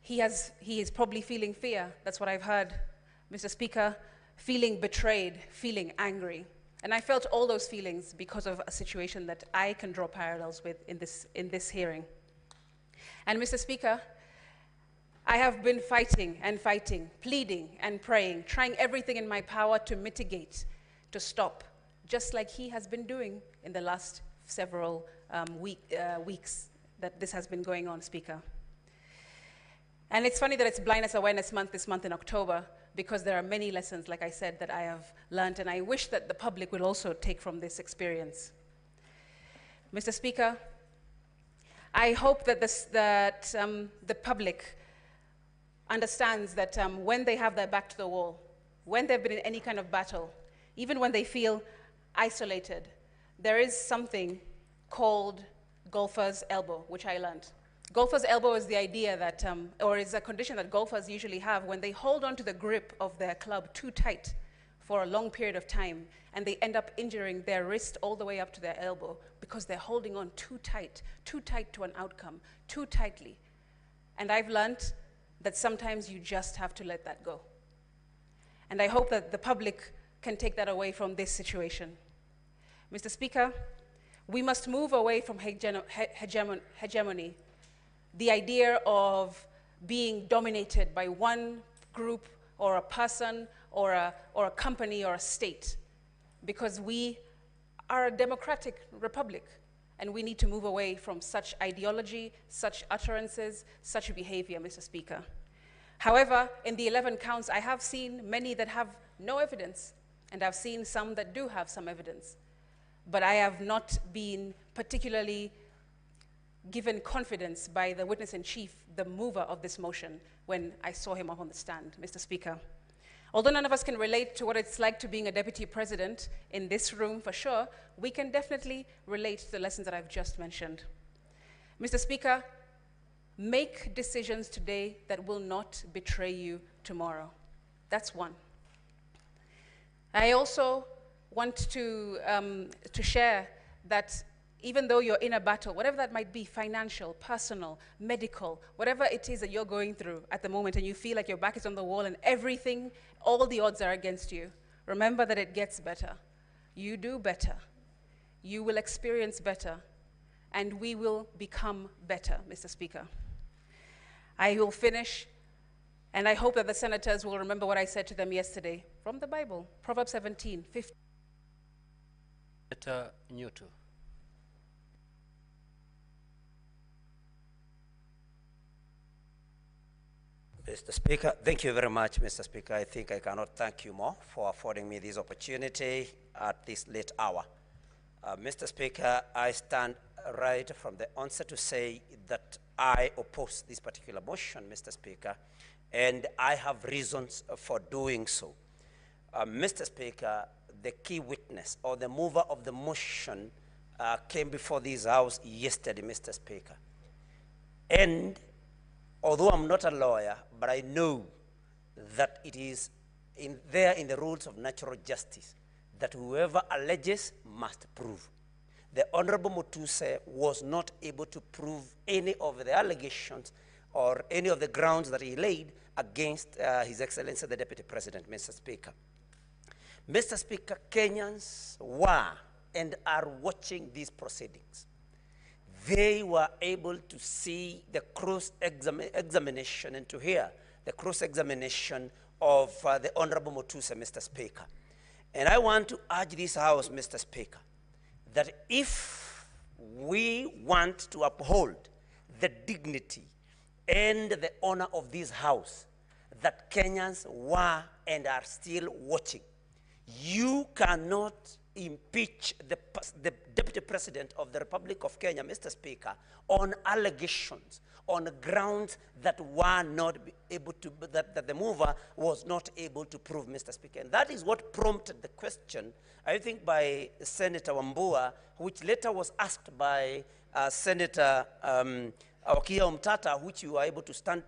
he is probably feeling fear. That's what I've heard. Mr. Speaker, feeling betrayed, feeling angry. And I felt all those feelings because of a situation that I can draw parallels with in this hearing. And Mr. Speaker, I have been fighting and fighting, pleading and praying, trying everything in my power to mitigate, to stop, just like he has been doing in the last several weeks that this has been going on, Speaker. And it's funny that it's Blindness Awareness Month this month in October, because there are many lessons, like I said, that I have learned, and I wish that the public will also take from this experience. Mr. Speaker, I hope that the public understands that when they have their back to the wall, when they've been in any kind of battle, even when they feel isolated, there is something called golfer's elbow, which I learned. Golfer's elbow is the idea that, or is a condition that golfers usually have when they hold on to the grip of their club too tight for a long period of time, and they end up injuring their wrist all the way up to their elbow because they're holding on too tight to an outcome, too tightly. And I've learned that sometimes you just have to let that go. And I hope that the public can take that away from this situation. Mr. Speaker, we must move away from hegemony, the idea of being dominated by one group or a person or a company or a state, because we are a democratic republic, and we need to move away from such ideology, such utterances, such behavior, Mr. Speaker. However, in the 11 counts, I have seen many that have no evidence, and I've seen some that do have some evidence. But I have not been particularly given confidence by the witness-in-chief, the mover of this motion, when I saw him up on the stand, Mr. Speaker. Although none of us can relate to what it's like to being a deputy president in this room for sure, we can definitely relate to the lessons that I've just mentioned. Mr. Speaker, make decisions today that will not betray you tomorrow. That's one. I also want to share that even though you're in a battle, whatever that might be, financial, personal, medical, whatever it is that you're going through at the moment, and you feel like your back is on the wall and everything, all the odds are against you, remember that it gets better. You do better. You will experience better. And we will become better, Mr. Speaker. I will finish, and I hope that the senators will remember what I said to them yesterday from the Bible, Proverbs 17:15. Senator Newton. Mr. Speaker, thank you very much, Mr. Speaker. I think I cannot thank you more for affording me this opportunity at this late hour. Mr. Speaker, I stand right from the onset to say that I oppose this particular motion, Mr. Speaker, and I have reasons for doing so. Mr. Speaker, the key witness or the mover of the motion came before this House yesterday, Mr. Speaker. And although I'm not a lawyer, but I know that it is there in the rules of natural justice that whoever alleges must prove. The Honorable Mutuse was not able to prove any of the allegations or any of the grounds that he laid against His Excellency the Deputy President, Mr. Speaker. Mr. Speaker, Kenyans were and are watching these proceedings. They were able to see the cross-examination and to hear the cross-examination of the Honorable Mutuse, Mr. Speaker. And I want to urge this House, Mr. Speaker, that if we want to uphold the dignity and the honor of this House, that Kenyans were and are still watching, you cannot impeach the Deputy President of the Republic of Kenya, Mr. Speaker, on allegations, on grounds that were not able to, that the mover was not able to prove, Mr. Speaker. And that is what prompted the question, I think, by Senator Wambua, which later was asked by Senator Okia Umtata, which you were able to stand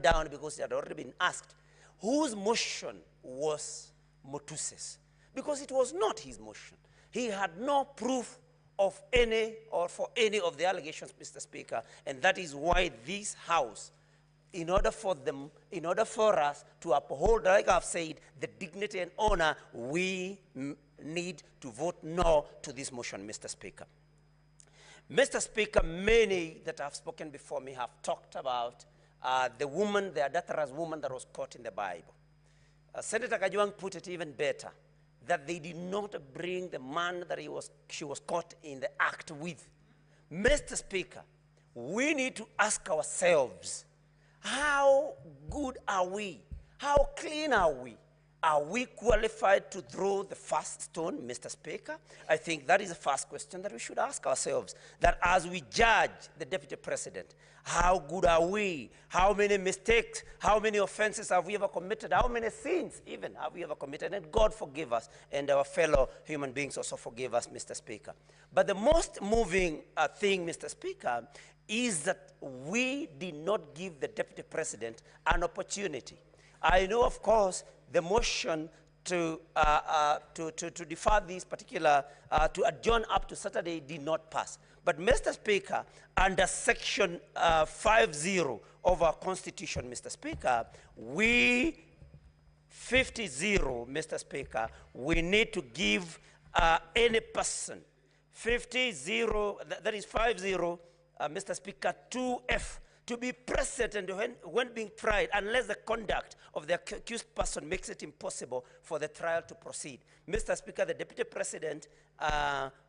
down because it had already been asked, whose motion was Mutuse's? Because it was not his motion. He had no proof of any or for any of the allegations, Mr. Speaker, and that is why this House, in order for us to uphold, like I've said, the dignity and honor, we need to vote no to this motion, Mr. Speaker. Mr. Speaker, many that have spoken before me have talked about the woman, the adulterous woman that was caught in the Bible. Senator Kajwang put it even better, that they did not bring the man that she was caught in the act with. Mr. Speaker, we need to ask ourselves, how good are we? How clean are we? Are we qualified to throw the first stone, Mr. Speaker? I think that is the first question that we should ask ourselves, that as we judge the Deputy President, how good are we? How many mistakes, how many offenses have we ever committed? How many sins even have we ever committed? And God forgive us, and our fellow human beings also forgive us, Mr. Speaker. But the most moving thing, Mr. Speaker, is that we did not give the Deputy President an opportunity. I know, of course, the motion to defer this particular, to adjourn up to Saturday did not pass. But Mr. Speaker, under section 50 of our constitution, Mr. Speaker, we 50-0, Mr. Speaker, we need to give any person 50-0, that is 5-0, Mr. Speaker, 2F, to be present and when being tried, unless the conduct of the accused person makes it impossible for the trial to proceed. Mr. Speaker, the Deputy President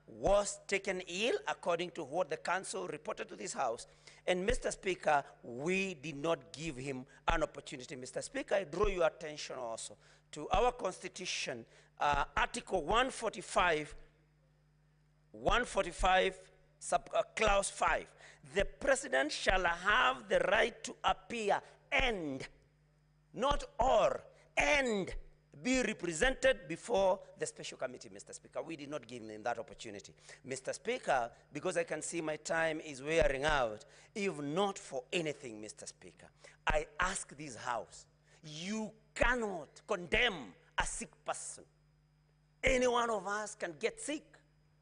was taken ill, according to what the council reported to this House. And Mr. Speaker, we did not give him an opportunity. Mr. Speaker, I draw your attention also to our Constitution, Article 145, Clause 5. The President shall have the right to appear and, not or, and be represented before the special committee, Mr. Speaker. We did not give him that opportunity. Mr. Speaker, because I can see my time is wearing out, if not for anything, Mr. Speaker, I ask this House, you cannot condemn a sick person. Any one of us can get sick.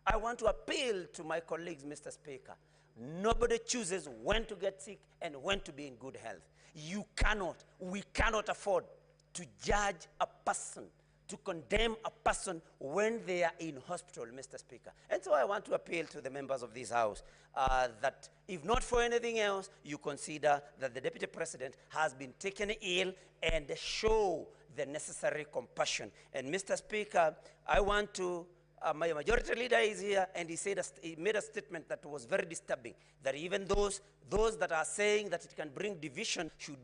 I want to appeal to my colleagues, Mr. Speaker. Nobody chooses when to get sick and when to be in good health. You cannot, we cannot afford to judge a person, to condemn a person when they are in hospital, Mr. Speaker. And so I want to appeal to the members of this House that if not for anything else, you consider that the Deputy President has been taken ill and show the necessary compassion. And Mr. Speaker, I want to my majority leader is here, and he said he made a statement that was very disturbing, that even those that are saying that it can bring division should.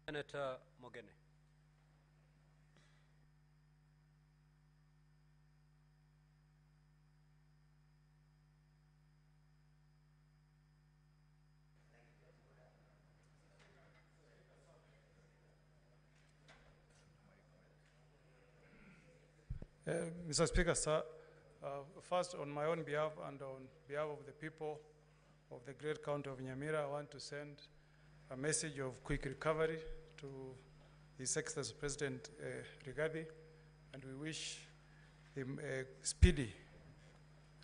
Senator Mogene. Mr. Speaker, sir, first on my own behalf and on behalf of the people of the great county of Nyamira, I want to send a message of quick recovery to His Excellency President Rigathi, and we wish him a speedy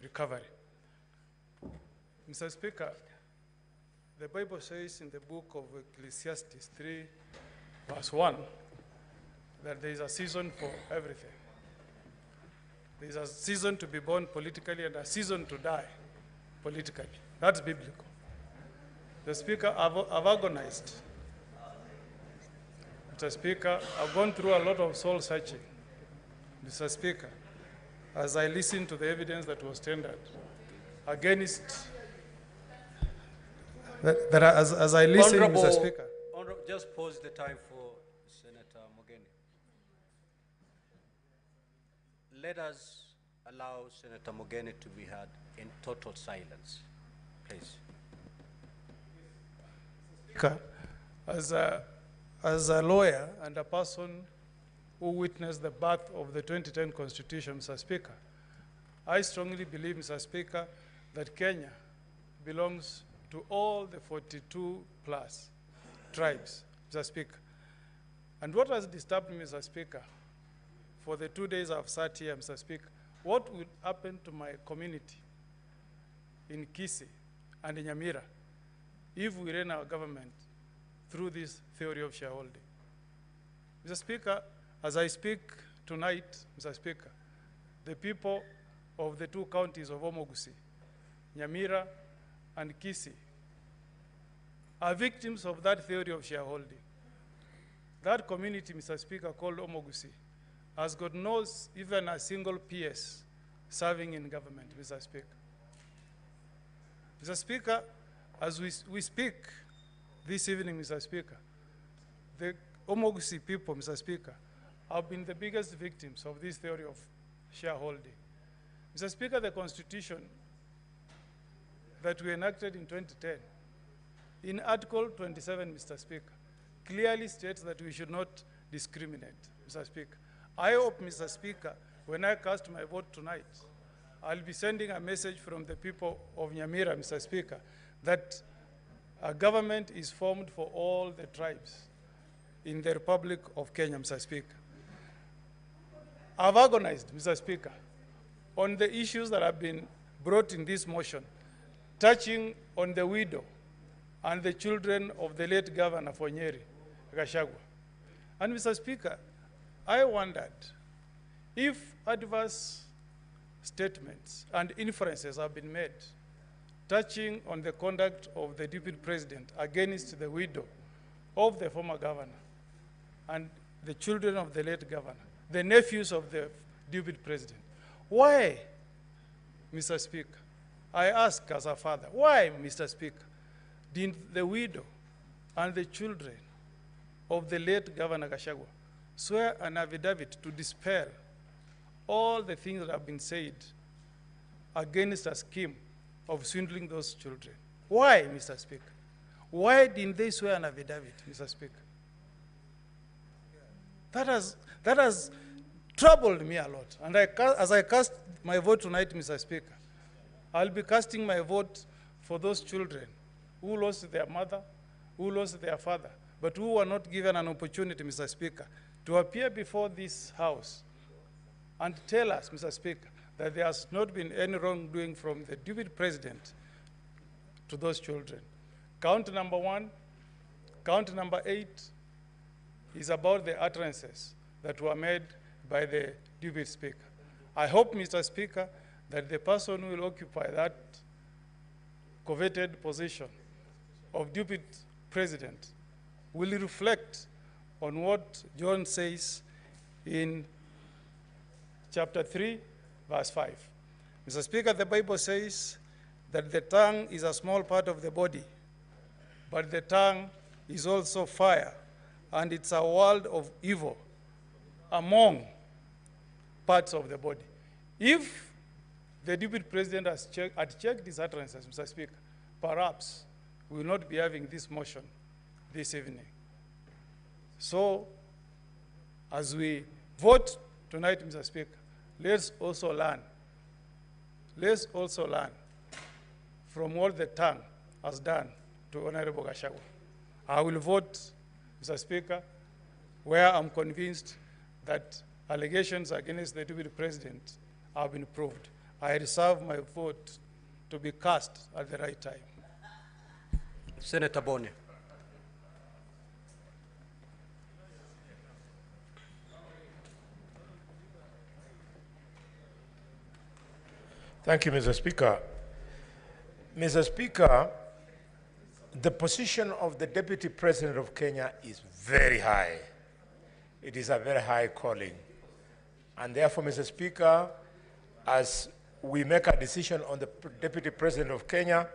recovery. Mr. Speaker, the Bible says in the book of Ecclesiastes 3, verse 1, that there is a season for everything. There is a season to be born politically and a season to die politically. That's biblical. The Speaker, I've agonized. Mr. Speaker, I've gone through a lot of soul searching. Mr. Speaker, as I listened to the evidence that was tendered against, as I listened, Mr. Speaker. Just pause the time for Senator Mogene. Let us allow Senator Mogene to be heard in total silence, please. Speaker, as a lawyer and a person who witnessed the birth of the 2010 Constitution, Mr. Speaker, I strongly believe, Mr. Speaker, that Kenya belongs to all the 42 plus tribes, Mr. Speaker. And what has disturbed me, Mr. Speaker, for the 2 days I've sat here, Mr. Speaker, what would happen to my community in Kisii and in Nyamira if we ran our government through this theory of shareholding? Mr. Speaker, as I speak tonight, Mr. Speaker, the people of the two counties of Omogusi, Nyamira and Kisii are victims of that theory of shareholding. That community, Mr. Speaker, called Omogusi, has got no even a single PS serving in government, Mr. Speaker. Mr. Speaker, as we speak this evening, Mr. Speaker, the Omogusi people, Mr. Speaker, have been the biggest victims of this theory of shareholding. Mr. Speaker, the Constitution that we enacted in 2010, in Article 27, Mr. Speaker, clearly states that we should not discriminate, Mr. Speaker. I hope, Mr. Speaker, when I cast my vote tonight, I'll be sending a message from the people of Nyamira, Mr. Speaker, that a government is formed for all the tribes in the Republic of Kenya, Mr. Speaker. I've agonized, Mr. Speaker, on the issues that have been brought in this motion, touching on the widow and the children of the late Governor for Nyeri, Gachagua. And Mr. Speaker, I wondered if adverse statements and inferences have been made touching on the conduct of the Deputy President against the widow of the former governor and the children of the late governor, the nephews of the Deputy President. Why, Mr. Speaker, I ask as a father, why, Mr. Speaker, did the widow and the children of the late Governor Gachagua swear an affidavit to dispel all the things that have been said against a scheme of swindling those children? Why, Mr. Speaker? Why didn't they swear an affidavit, Mr. Speaker? That has troubled me a lot. And as I cast my vote tonight, Mr. Speaker, I'll be casting my vote for those children who lost their mother, who lost their father, but who were not given an opportunity, Mr. Speaker, to appear before this House and tell us, Mr. Speaker, that there has not been any wrongdoing from the Deputy President to those children. Count number 1, count number 8 is about the utterances that were made by the Deputy Speaker. I hope, Mr. Speaker, that the person who will occupy that coveted position of Deputy President will reflect on what John says in chapter 3, verse 5. Mr. Speaker, the Bible says that the tongue is a small part of the body, but the tongue is also fire, and it's a world of evil among parts of the body. If the Deputy President had checked his utterances, Mr. Speaker, perhaps we will not be having this motion this evening. So, as we vote tonight, Mr. Speaker, let's also learn. Let's also learn from what the tongue has done to Honorable Gachagua. I will vote, Mr. Speaker, where I'm convinced that allegations against the Deputy President have been proved. I reserve my vote to be cast at the right time. Senator Boni. Thank you, Mr. Speaker. Mr. Speaker, the position of the Deputy President of Kenya is very high. It is a very high calling. And therefore, Mr. Speaker, as we make a decision on the Deputy President of Kenya,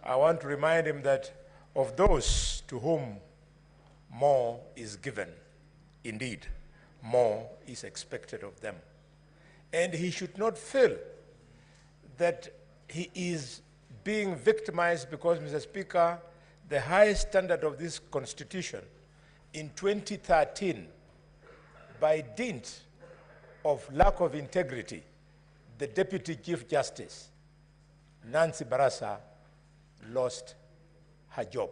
I want to remind him that of those to whom more is given, indeed, more is expected of them. And he should not feel that he is being victimized because, Mr. Speaker, the highest standard of this Constitution in 2013, by dint of lack of integrity, the Deputy Chief Justice, Nancy Barasa, lost her job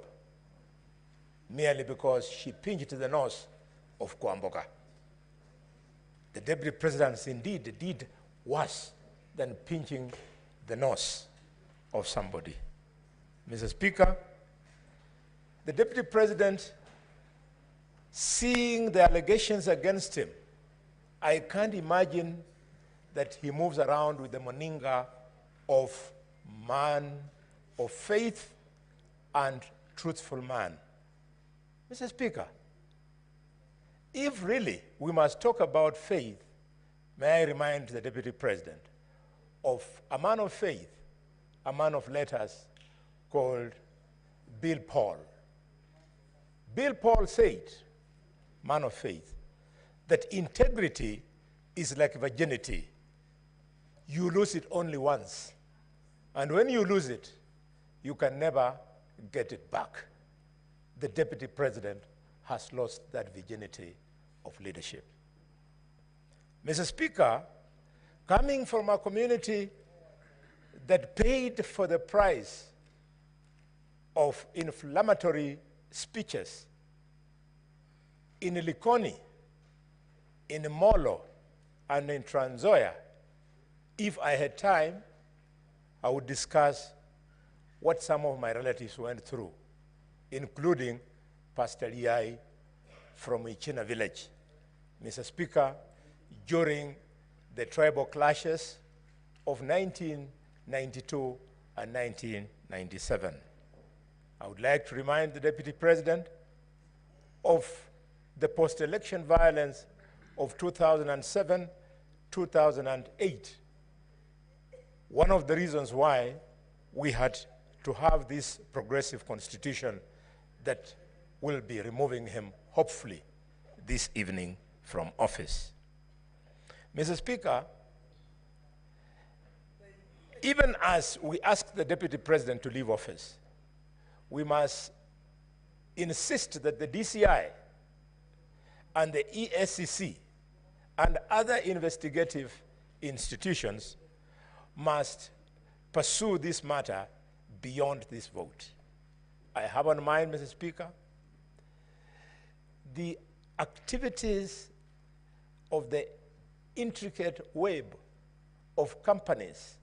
merely because she pinched the nose of Kwamboka. The Deputy President indeed did worse than pinching the nose of somebody. Mr. Speaker, the Deputy President, seeing the allegations against him, I can't imagine that he moves around with the moninga of man of faith and truthful man. Mr. Speaker, if really we must talk about faith, may I remind the Deputy President of a man of faith, a man of letters called Bill Paul. Bill Paul said, man of faith, that integrity is like virginity. You lose it only once. And when you lose it, you can never get it back. The Deputy President has lost that virginity of leadership. Mr. Speaker, coming from a community that paid for the price of inflammatory speeches in Likoni, in Molo, and in Trans Nzoia, if I had time, I would discuss what some of my relatives went through, including Pastor Yai from Ichina village. Mr. Speaker, during the tribal clashes of 1992 and 1997. I would like to remind the Deputy President of the post-election violence of 2007, 2008. One of the reasons why we had to have this progressive constitution that will be removing him, hopefully, this evening from office. Mr. Speaker, even as we ask the Deputy President to leave office, we must insist that the DCI and the ESCC and other investigative institutions must pursue this matter beyond this vote. I have on mind, Mr. Speaker, the activities of the intricate web of companies,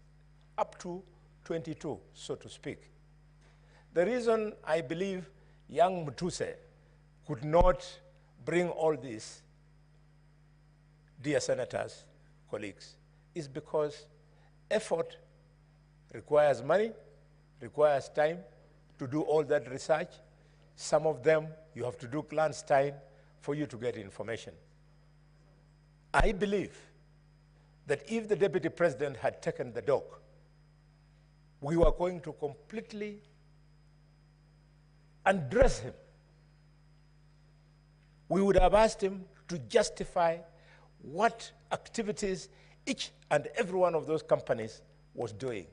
up to 22, so to speak. The reason I believe young Mutuse could not bring all this, dear senators, colleagues, is because effort requires money, requires time to do all that research. Some of them you have to do clandestine for you to get information. I believe that if the Deputy President had taken the dog, we were going to completely undress him. We would have asked him to justify what activities each and every one of those companies was doing.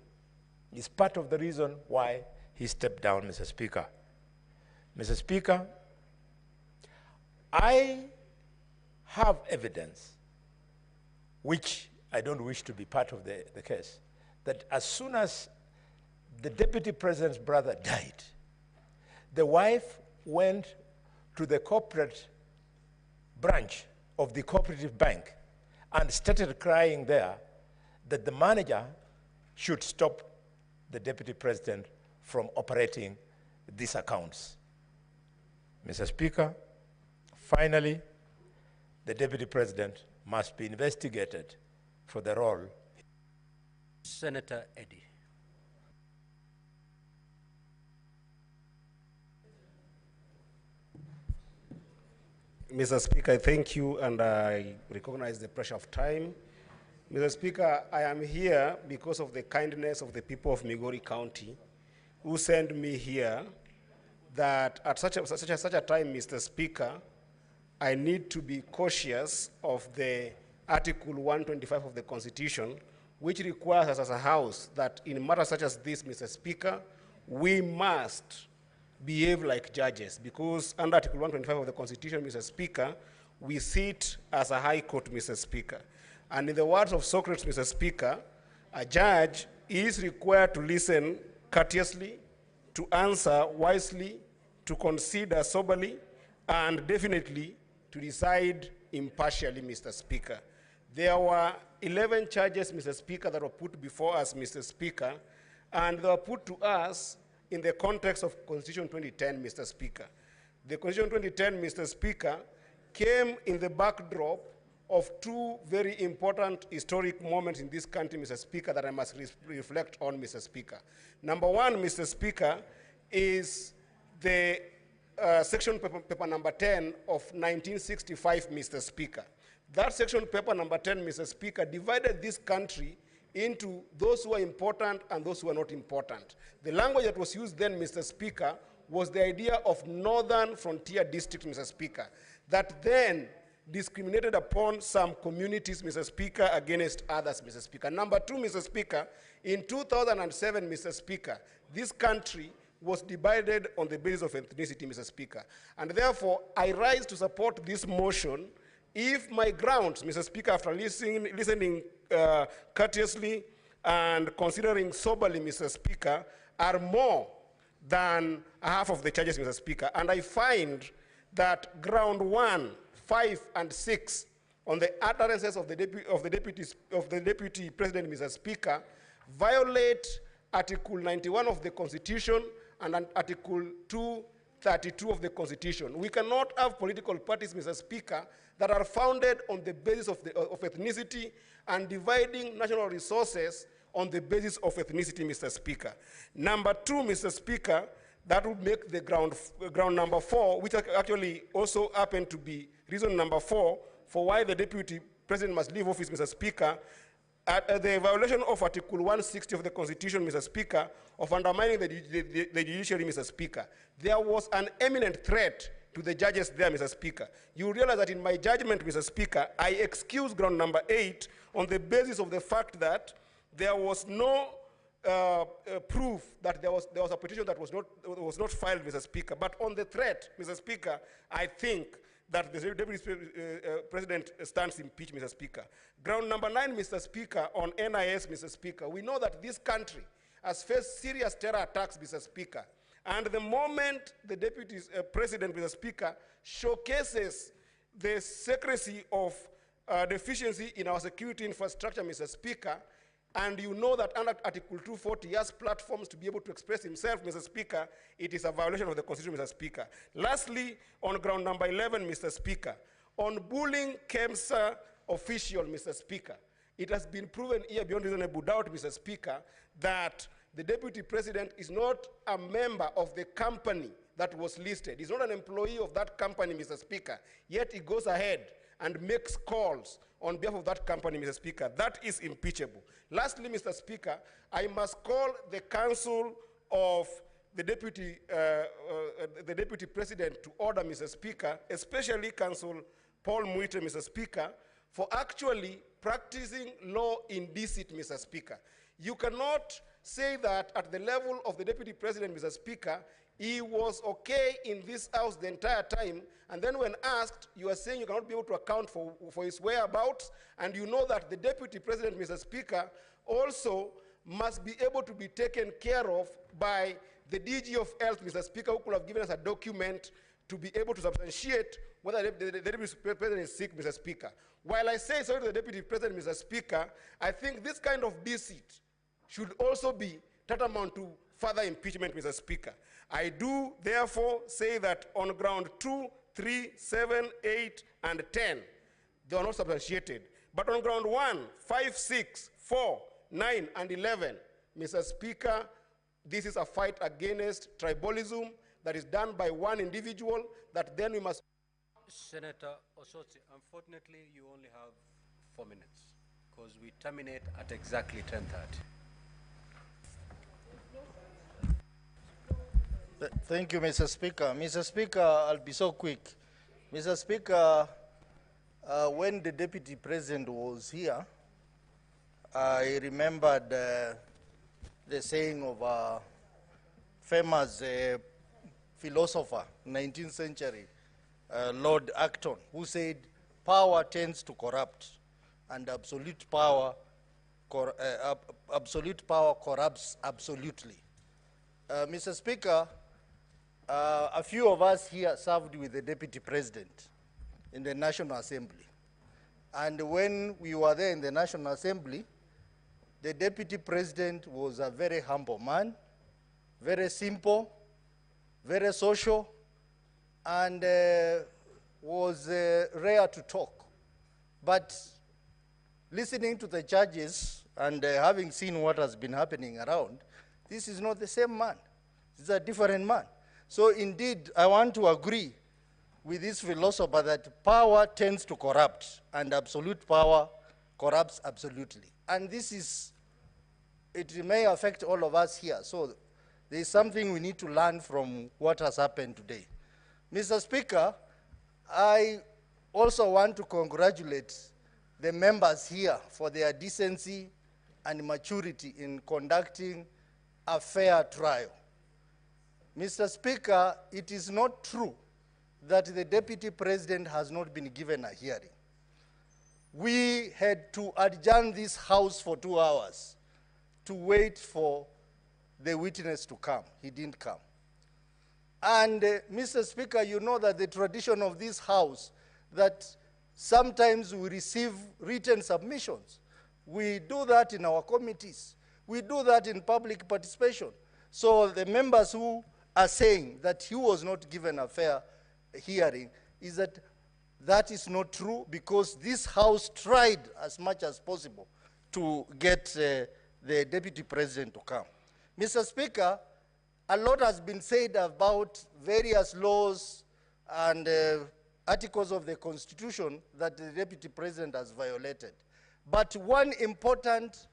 It's part of the reason why he stepped down, Mr. Speaker. Mr. Speaker, I have evidence, which I don't wish to be part of the case, that as soon as the Deputy President's brother died, the wife went to the corporate branch of the cooperative bank and started crying there that the manager should stop the Deputy President from operating these accounts. Mr. Speaker, finally, the Deputy President must be investigated for the role. Senator Eddy. Mr. Speaker, I thank you, and I recognize the pressure of time. Mr. Speaker, I am here because of the kindness of the people of Migori County who sent me here that at such a time, Mr. Speaker, I need to be cautious of the Article 125 of the Constitution, which requires us as a House that in matters such as this, Mr. Speaker, we must behave like judges, because under Article 125 of the Constitution, Mr. Speaker, we sit as a high court, Mr. Speaker. And in the words of Socrates, Mr. Speaker, a judge is required to listen courteously, to answer wisely, to consider soberly, and definitely to decide impartially, Mr. Speaker. There were 11 charges, Mr. Speaker, that were put before us, Mr. Speaker, and they were put to us in the context of Constitution 2010, Mr. Speaker. The Constitution 2010, Mr. Speaker, came in the backdrop of two very important historic moments in this country, Mr. Speaker, that I must reflect on, Mr. Speaker. Number one, Mr. Speaker, is the section paper number 10 of 1965, Mr. Speaker. That section paper number 10, Mr. Speaker, divided this country into those who are important and those who are not important. The language that was used then, Mr. Speaker, was the idea of northern frontier districts, Mr. Speaker, that then discriminated upon some communities, Mr. Speaker, against others, Mr. Speaker. Number two, Mr. Speaker, in 2007, Mr. Speaker, this country was divided on the basis of ethnicity, Mr. Speaker. And therefore, I rise to support this motion if my grounds, Mr. Speaker, after listening courteously and considering soberly, Mr. Speaker, are more than half of the charges, Mr. Speaker. And I find that ground 1, 5, and 6 on the utterances of the Deputy President, Mr. Speaker, violate Article 91 of the Constitution and Article 232 of the Constitution. We cannot have political parties, Mr. Speaker, that are founded on the basis of ethnicity and dividing national resources on the basis of ethnicity, Mr. Speaker. Number two, Mr. Speaker, that would make the ground number 4, which actually also happened to be reason number 4 for why the Deputy President must leave office, Mr. Speaker, the violation of Article 160 of the Constitution, Mr. Speaker, of undermining the judiciary, Mr. Speaker. There was an imminent threat to the judges there, Mr. Speaker. You realize that in my judgment, Mr. Speaker, I excuse ground number 8 on the basis of the fact that there was no proof that there was a petition that was not filed, Mr. Speaker. But on the threat, Mr. Speaker, I think that the Deputy President stands impeached, Mr. Speaker. Ground number 9, Mr. Speaker, on NIS, Mr. Speaker. We know that this country has faced serious terror attacks, Mr. Speaker. And the moment the Deputy President, Mr. Speaker, showcases the secrecy of deficiency in our security infrastructure, Mr. Speaker, and you know that under Article 240, he has platforms to be able to express himself, Mr. Speaker, it is a violation of the Constitution, Mr. Speaker. Lastly, on ground number 11, Mr. Speaker, on bullying KEMSA official, Mr. Speaker, it has been proven here beyond reasonable doubt, Mr. Speaker, that the Deputy President is not a member of the company that was listed. He's not an employee of that company, Mr. Speaker, yet he goes ahead and makes calls on behalf of that company, Mr. Speaker. That is impeachable. Lastly, Mr. Speaker, I must call the Council of the Deputy President to order, Mr. Speaker, especially Council Paul Muite, Mr. Speaker, for actually practicing law in deceit, Mr. Speaker. You cannot say that at the level of the Deputy President, Mr. Speaker, he was okay in this house the entire time, and then when asked, you are saying you cannot be able to account for his whereabouts, and you know that the Deputy President, Mr. Speaker, also must be able to be taken care of by the DG of Health, Mr. Speaker, who could have given us a document to be able to substantiate whether the Deputy President is sick, Mr. Speaker. While I say sorry to the Deputy President, Mr. Speaker, I think this kind of deceit should also be tantamount to further impeachment, Mr. Speaker. I do, therefore, say that on ground 2, 3, 7, 8, and 10, they are not substantiated. But on ground 1, 5, 6, 4, 9, and 11, Mr. Speaker, this is a fight against tribalism that is done by one individual that then we must... Senator Osotsi, unfortunately, you only have 4 minutes because we terminate at exactly 10:30. Thank you, Mr. Speaker. Mr. Speaker, I'll be so quick. Mr. Speaker, when the Deputy President was here, I remembered the saying of a famous philosopher, 19th century, Lord Acton, who said, power tends to corrupt, and absolute power corrupts absolutely. Mr. Speaker, a few of us here served with the Deputy President in the National Assembly. And when we were there in the National Assembly, the Deputy President was a very humble man, very simple, very social, and was rare to talk. But listening to the judges and having seen what has been happening around, this is not the same man. This is a different man. So indeed, I want to agree with this philosopher that power tends to corrupt, and absolute power corrupts absolutely. And this is, it may affect all of us here. So there is something we need to learn from what has happened today. Mr. Speaker, I also want to congratulate the members here for their decency and maturity in conducting a fair trial. Mr. Speaker, it is not true that the Deputy President has not been given a hearing. We had to adjourn this House for 2 hours to wait for the witness to come. He didn't come. And Mr. Speaker, you know that the tradition of this House, that Sometimes we receive written submissions. We do that in our committees. We do that in public participation. So the members who are saying that he was not given a fair hearing is that is not true, because this House tried as much as possible to get the Deputy President to come. Mr. Speaker, a lot has been said about various laws and articles of the Constitution that the Deputy President has violated. But one important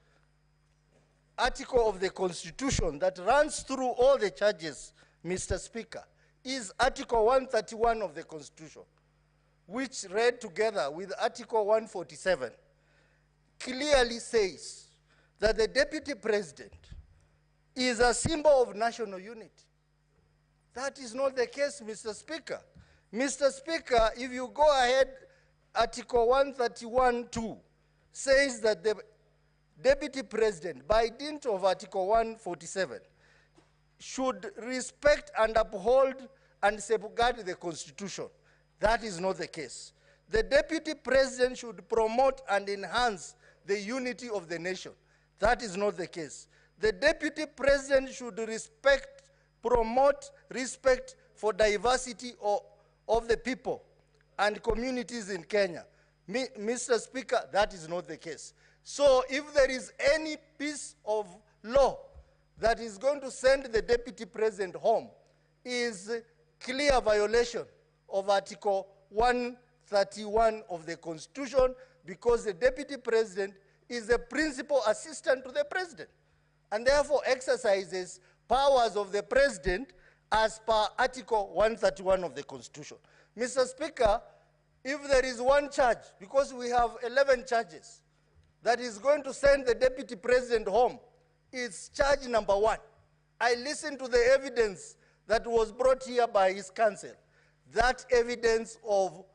article of the Constitution that runs through all the charges, Mr. Speaker, is Article 131 of the Constitution, which read together with Article 147, clearly says that the Deputy President is a symbol of national unity. That is not the case, Mr. Speaker. Mr. Speaker, if you go ahead, Article 131(2) says that the Deputy President, by dint of Article 147, should respect and uphold and safeguard the Constitution. That is not the case. The Deputy President should promote and enhance the unity of the nation. That is not the case. The Deputy President should promote respect for diversity of the people and communities in Kenya. Mr. Speaker, that is not the case. So if there is any piece of law that is going to send the Deputy President home, is clear violation of Article 131 of the Constitution, because the Deputy President is the principal assistant to the President, and therefore exercises powers of the President as per Article 131 of the Constitution. Mr. Speaker, if there is one charge, because we have 11 charges, that is going to send the Deputy President home, it's charge number 1. I listened to the evidence that was brought here by his counsel. That evidence of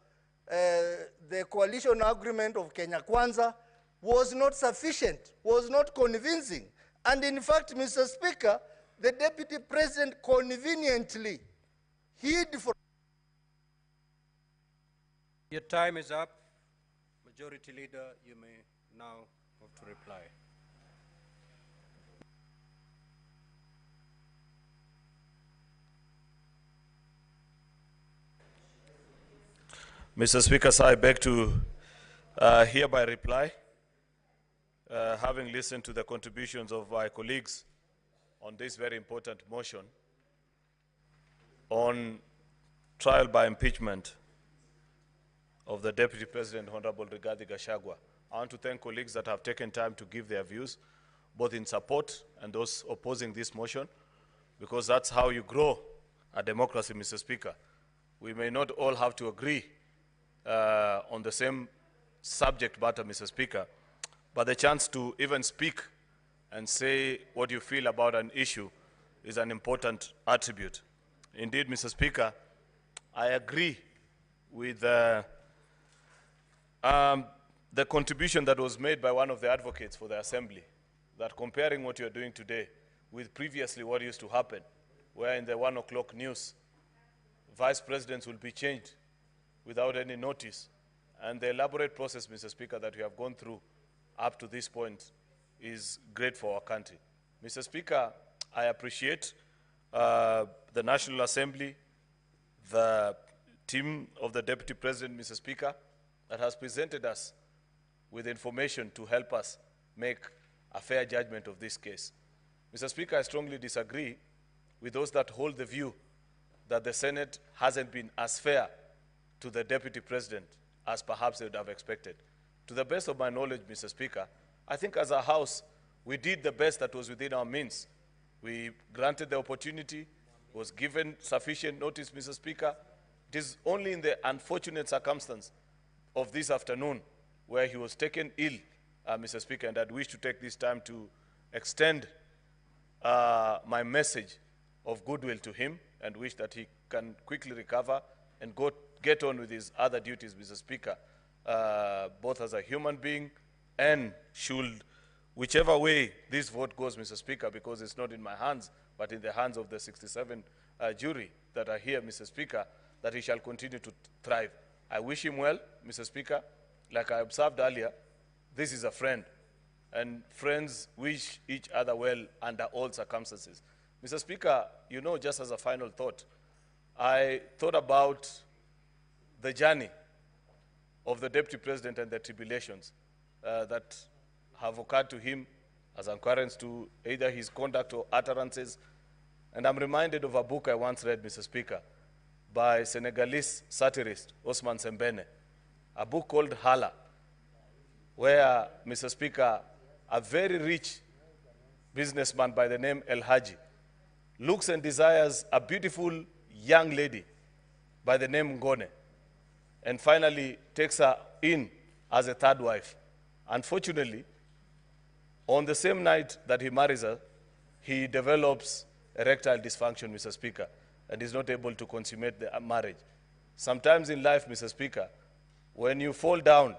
the coalition agreement of Kenya Kwanza was not sufficient, was not convincing. And in fact, Mr. Speaker, the Deputy President conveniently hid for... Your time is up. Majority Leader, you may now move to reply. Mr. Speaker, sir, I beg to hereby reply, having listened to the contributions of my colleagues on this very important motion on trial by impeachment of the Deputy President, Honorable Rigathi Gachagua. I want to thank colleagues that have taken time to give their views, both in support and those opposing this motion, because that's how you grow a democracy, Mr. Speaker. We may not all have to agree on the same subject matter, Mr. Speaker, but the chance to even speak and say what you feel about an issue is an important attribute. Indeed, Mr. Speaker, I agree with the contribution that was made by one of the advocates for the Assembly, that comparing what you're doing today with previously what used to happen, where in the 1 o'clock news, vice presidents will be changed without any notice. And the elaborate process, Mr. Speaker, that we have gone through up to this point is great for our country. Mr. Speaker, I appreciate the National Assembly, the team of the Deputy President, Mr. Speaker, that has presented us with information to help us make a fair judgment of this case. Mr. Speaker, I strongly disagree with those that hold the view that the Senate hasn't been as fair to the Deputy President as perhaps they would have expected. To the best of my knowledge, Mr. Speaker, I think as a House, we did the best that was within our means. We granted the opportunity, was given sufficient notice, Mr. Speaker. It is only in the unfortunate circumstance of this afternoon where he was taken ill, Mr. Speaker, and I'd wish to take this time to extend my message of goodwill to him and wish that he can quickly recover and get on with his other duties, Mr. Speaker, both as a human being and should, whichever way this vote goes, Mr. Speaker, because it's not in my hands, but in the hands of the 67 jury that are here, Mr. Speaker, that he shall continue to thrive. I wish him well, Mr. Speaker. Like I observed earlier, this is a friend, and friends wish each other well under all circumstances. Mr. Speaker, you know, just as a final thought, I thought about the journey of the Deputy President and the tribulations that have occurred to him as occurrence to either his conduct or utterances. And I'm reminded of a book I once read, Mr. Speaker, by Senegalese satirist Osman Sembene, a book called Hala, where, Mr. Speaker, a very rich businessman by the name El Haji looks and desires a beautiful young lady by the name Ngone, and finally takes her in as a third wife. Unfortunately, on the same night that he marries her, he develops erectile dysfunction, Mr. Speaker, and is not able to consummate the marriage. Sometimes in life, Mr. Speaker, when you fall down,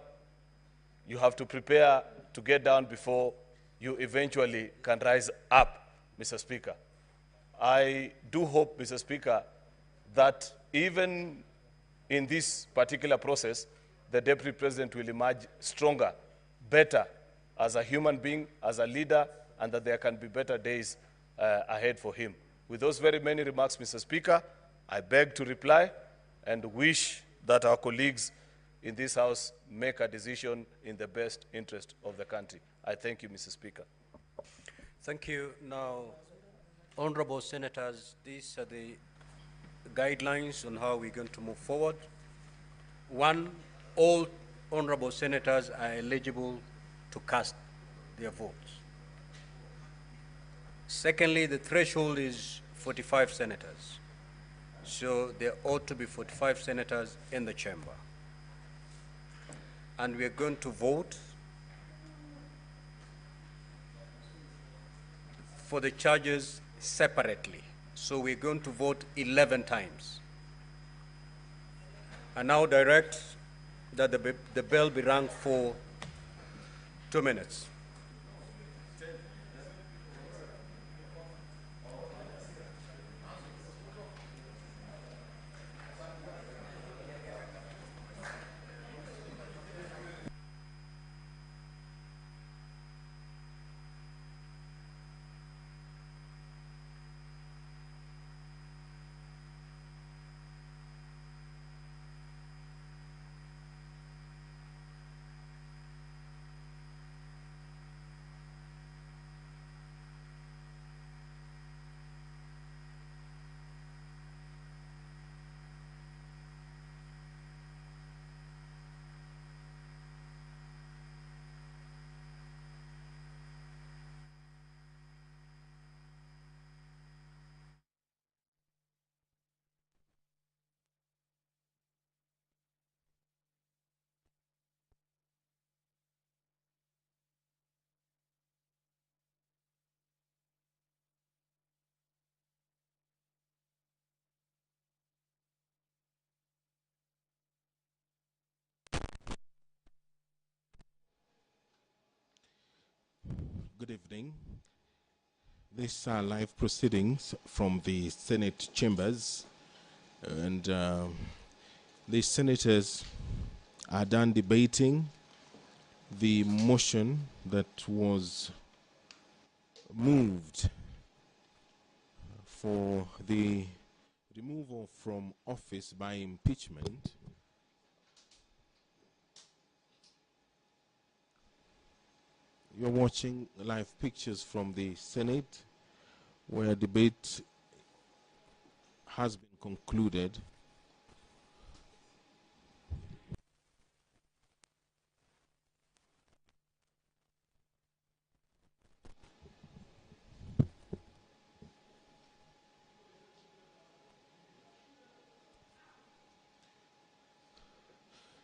you have to prepare to get down before you eventually can rise up, Mr. Speaker. I do hope, Mr. Speaker, that even in this particular process, the Deputy President will emerge stronger, better as a human being, as a leader, and that there can be better days ahead for him. With those very many remarks, Mr. Speaker, I beg to reply and wish that our colleagues in this House make a decision in the best interest of the country. I thank you, Mr. Speaker. Thank you. Now, honorable senators, these are the guidelines on how we're going to move forward. One, all honorable senators are eligible to cast their votes. Secondly, the threshold is 45 senators. So there ought to be 45 senators in the chamber. And we are going to vote for the charges separately. So we're going to vote 11 times. I now direct that the bell be rung for 2 minutes. Good evening. These are live proceedings from the Senate chambers, and the senators are done debating the motion that was moved for the removal from office by impeachment . You're watching live pictures from the Senate, where debate has been concluded.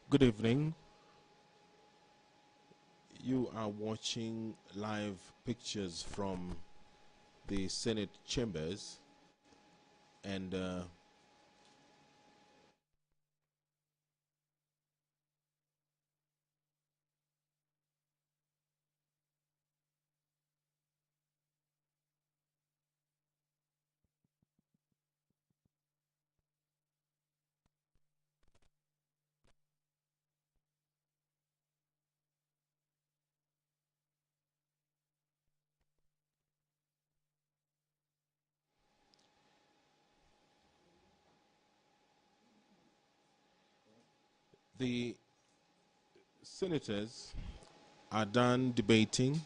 Good evening. You are watching live pictures from the Senate chambers, and The senators are done debating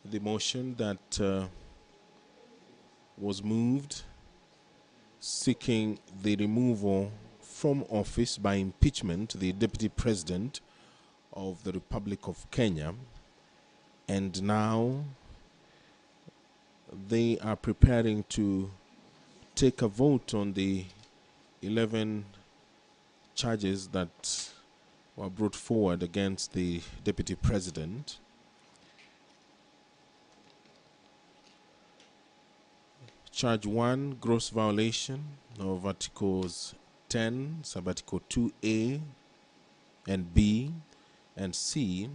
the motion that was moved seeking the removal from office by impeachment the Deputy President of the Republic of Kenya, and now they are preparing to take a vote on the 11 charges that were brought forward against the Deputy President. Charge 1, gross violation of Articles 10, Sub-Article 2A and B and C,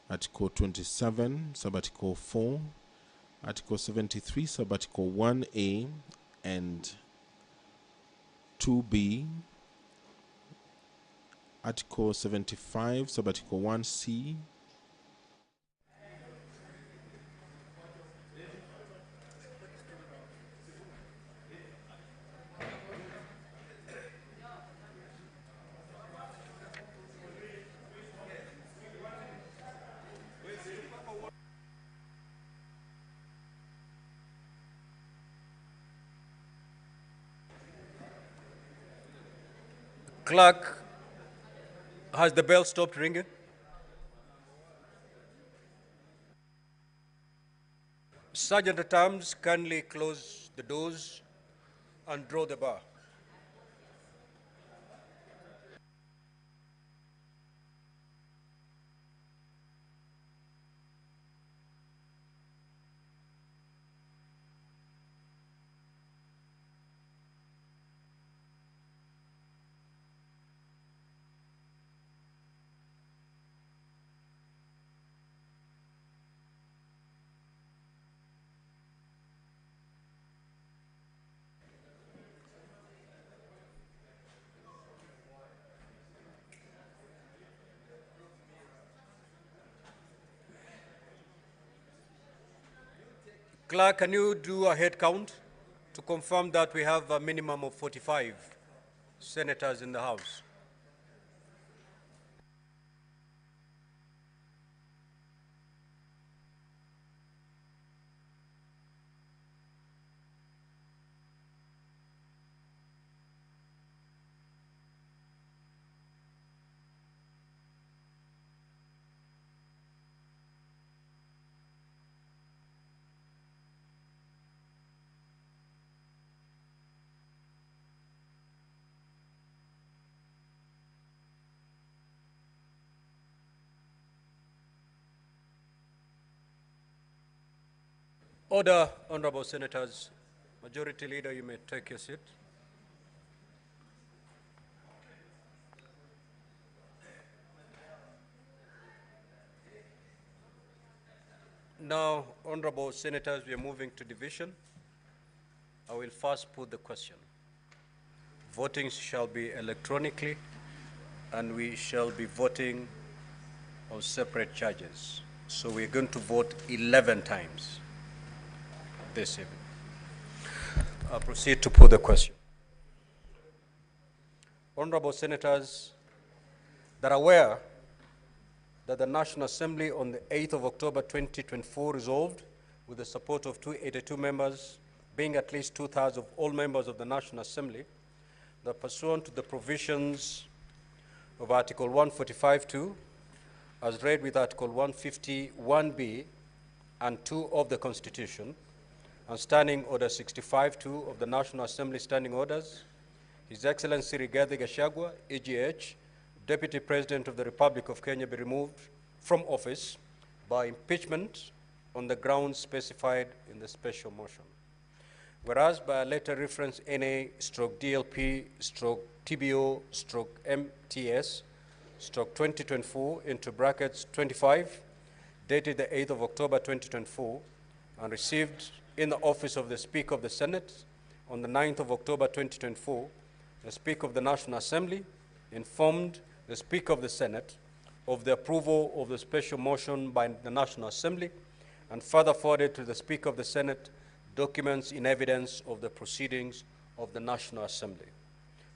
Article 27, Sub-Article 4, Article 73, Sub-Article 1A and 2B, Article 75, Sub-Article 1C, Clerk, has the bell stopped ringing? Sergeant at Arms, kindly close the doors and draw the bar. Clerk, can you do a head count to confirm that we have a minimum of 45 senators in the House? Order, honorable senators. Majority Leader, you may take your seat. Now, honorable senators, we are moving to division. I will first put the question. Voting shall be electronically, and we shall be voting on separate charges. So we're going to vote 11 times this evening. I'll proceed to put the question. Honorable senators that are aware that the National Assembly on the 8th of October 2024 resolved, with the support of 282 members, being at least 2/3 of all members of the National Assembly, that pursuant to the provisions of Article 145(2), as read with Article 151(b) and 2 of the Constitution, and Standing Order 65(2) of the National Assembly Standing Orders, His Excellency Rigathi Gachagua, EGH, Deputy President of the Republic of Kenya, be removed from office by impeachment on the grounds specified in the special motion. Whereas by a letter reference NA/DLP/TBO/MTS/2024 into brackets 25, dated the 8th of October 2024, and received in the office of the Speaker of the Senate on the 9th of October 2024, the Speaker of the National Assembly informed the Speaker of the Senate of the approval of the special motion by the National Assembly, and further forwarded to the Speaker of the Senate documents in evidence of the proceedings of the National Assembly.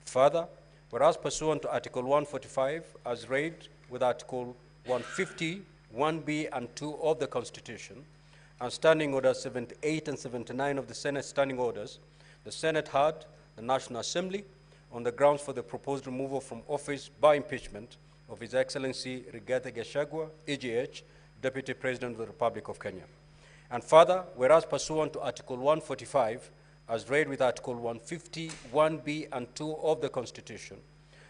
Further, Whereas pursuant to Article 145, as read with Article 150, 1B and 2 of the Constitution, and Standing Orders 78 and 79 of the Senate Standing Orders, the Senate had the National Assembly on the grounds for the proposed removal from office by impeachment of His Excellency Rigathi Gachagua, EGH, Deputy President of the Republic of Kenya. And further, whereas pursuant to Article 145, as read with Article 150, 1B and 2 of the Constitution,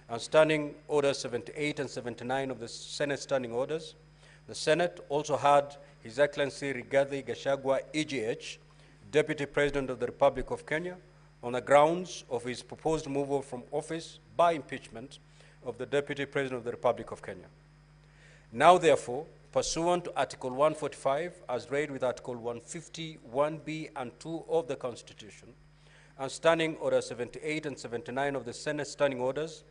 and Standing Orders 78 and 79 of the Senate Standing Orders, the Senate also had His Excellency Rigathi Gachagua, EGH, Deputy President of the Republic of Kenya, on the grounds of his proposed removal from office by impeachment of the Deputy President of the Republic of Kenya. Now, therefore, pursuant to Article 145, as read with Article 150, 1B and 2 of the Constitution, and Standing Order 78 and 79 of the Senate Standing Orders,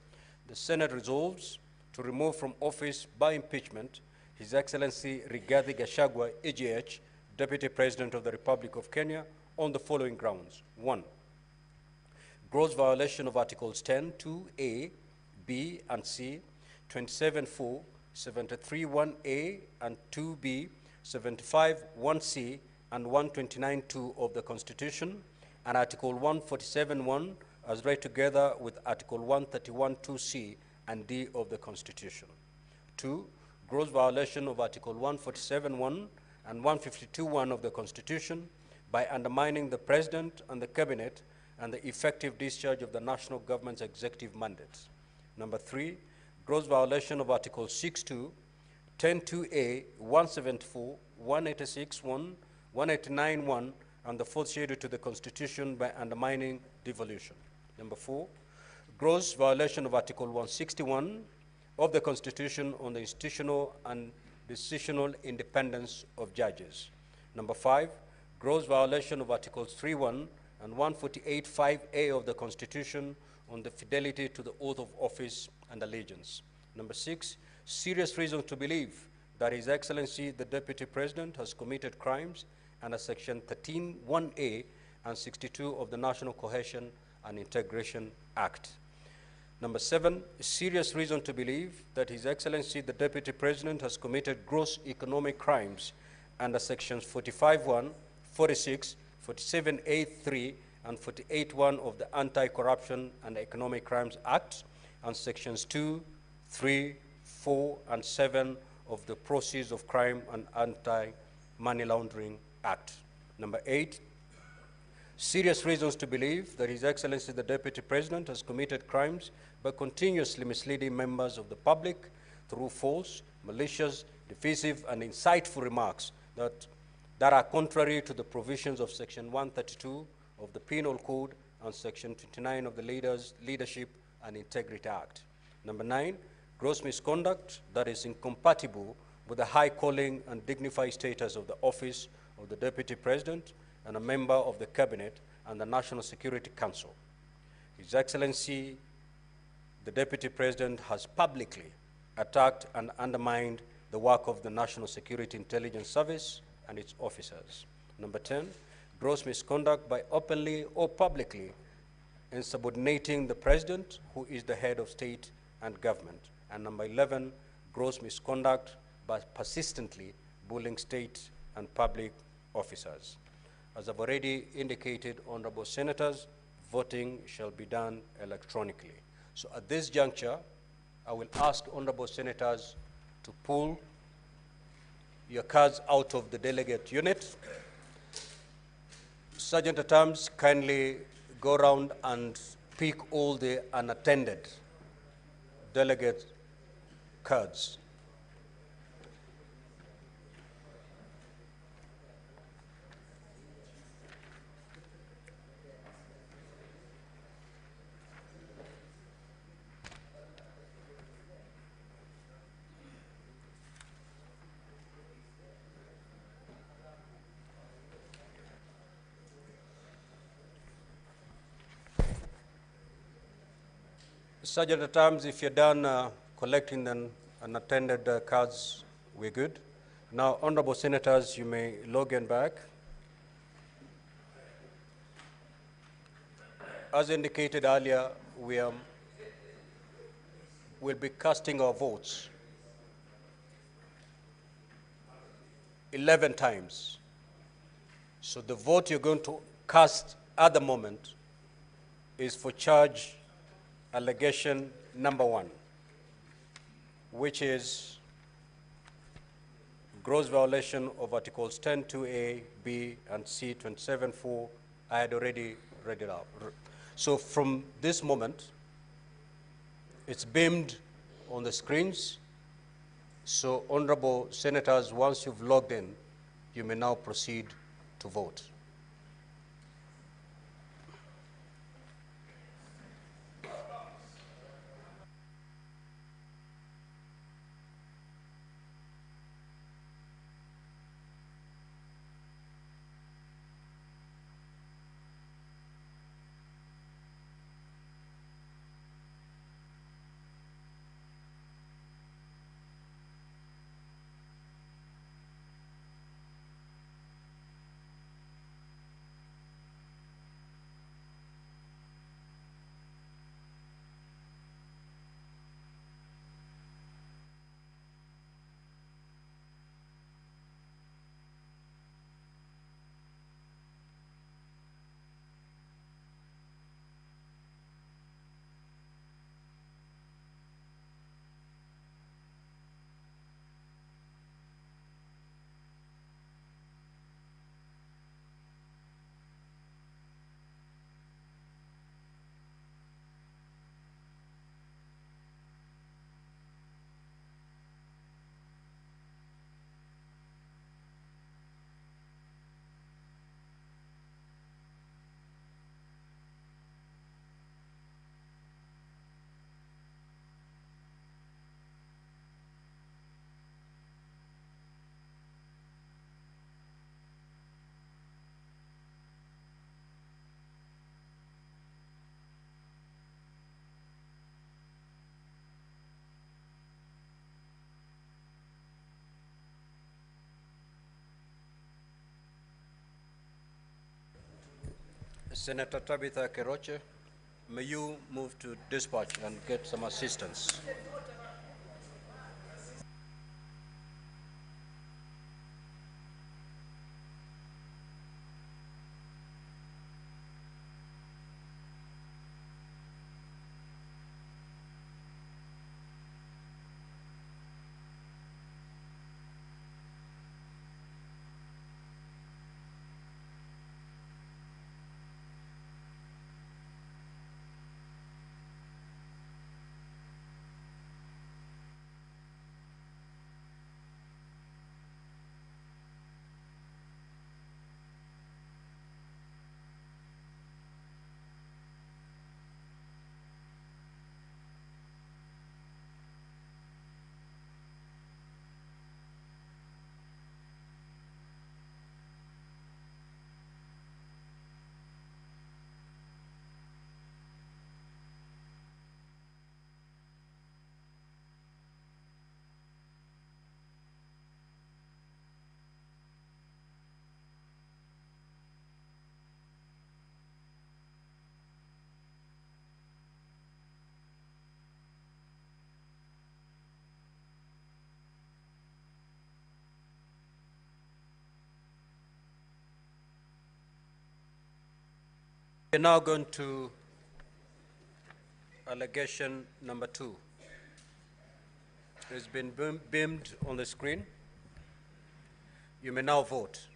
the Senate resolves to remove from office by impeachment His Excellency Rigathi Gachagua, EGH, Deputy President of the Republic of Kenya, on the following grounds. 1. Gross violation of Articles 10, 2A, B, and C, 27.4, 73.1A and 2B, 75.1C, and 129.2 of the Constitution, and Article 147.1 as read together with Article 131.2C and D of the Constitution. 2. Gross violation of Article 147.1 and 152.1 of the Constitution by undermining the President and the Cabinet and the effective discharge of the national government's executive mandates. Number 3, gross violation of Article 6.2, 10.2A, 174, 186.1, 189.1, and the fourth schedule to the Constitution by undermining devolution. Number 4, gross violation of Article 161 of the Constitution on the institutional and decisional independence of judges. Number 5, gross violation of Articles 3.1 and 148.5A of the Constitution on the fidelity to the oath of office and allegiance. Number 6, serious reasons to believe that His Excellency the Deputy President has committed crimes under Section 13(1)A and 62 of the National Cohesion and Integration Act. Number 7, serious reason to believe that His Excellency the Deputy President has committed gross economic crimes under Sections 45(1), 46, 47(a)(3), and 48(1) of the Anti-Corruption and Economic Crimes Act, and Sections 2, 3, 4, and 7 of the Proceeds of Crime and Anti-Money Laundering Act. Number 8, serious reasons to believe that His Excellency the Deputy President has committed crimes by continuously misleading members of the public through false, malicious, divisive, and insightful remarks that are contrary to the provisions of Section 132 of the Penal Code and Section 29 of the Leadership and Integrity Act. Number 9, gross misconduct that is incompatible with the high calling and dignified status of the office of the Deputy President and a member of the Cabinet and the National Security Council. His Excellency, the Deputy President has publicly attacked and undermined the work of the National Security Intelligence Service and its officers. Number 10, gross misconduct by openly or publicly insubordinating the President, who is the head of state and government. And number 11, gross misconduct by persistently bullying state and public officers. As I've already indicated, honorable senators, voting shall be done electronically. So at this juncture, I will ask honorable senators to pull your cards out of the delegate unit. Sergeant at Arms, kindly go around and pick all the unattended delegate cards. Sergeant at Arms, if you're done collecting the unattended cards, we're good. Now, honorable senators, you may log in back. As indicated earlier, we are will be casting our votes 11 times. So the vote you're going to cast at the moment is for charge allegation number 1, which is gross violation of Articles 10(2)(a), B, and C 27(4). I had already read it out. So from this moment, it's beamed on the screens. So honorable senators, once you've logged in, you may now proceed to vote. Senator Tabitha Keroche, may you move to dispatch and get some assistance. We're now going to allegation number 2. It's been beamed on the screen. You may now vote.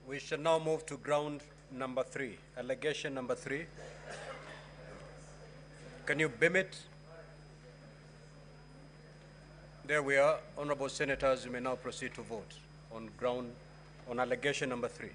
We shall now move to ground number 3, allegation number 3. Can you beam it? There we are. Honorable Senators, you may now proceed to vote on allegation number 3.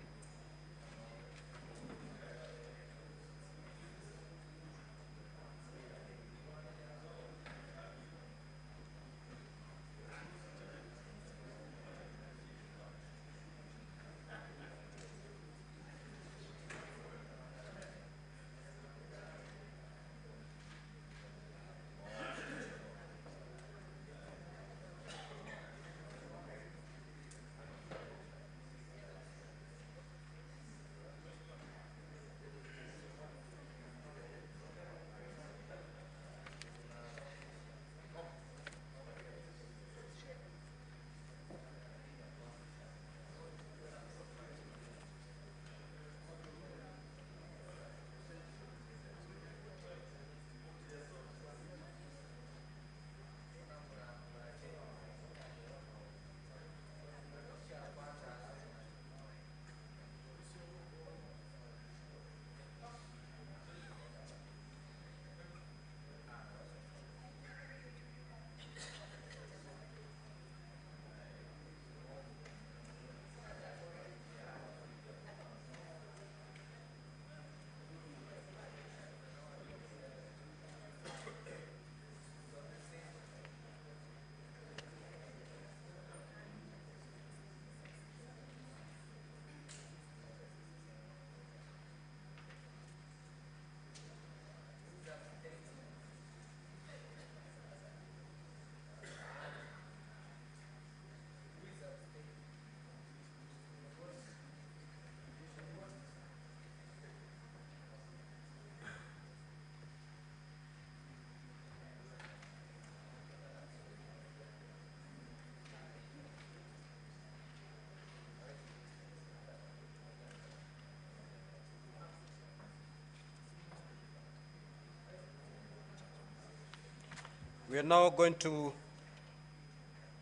We are now going to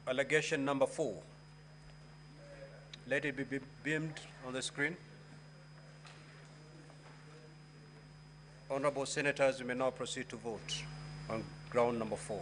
allegation number 4. Let it be beamed on the screen. Honorable Senators, you may now proceed to vote on ground number 4.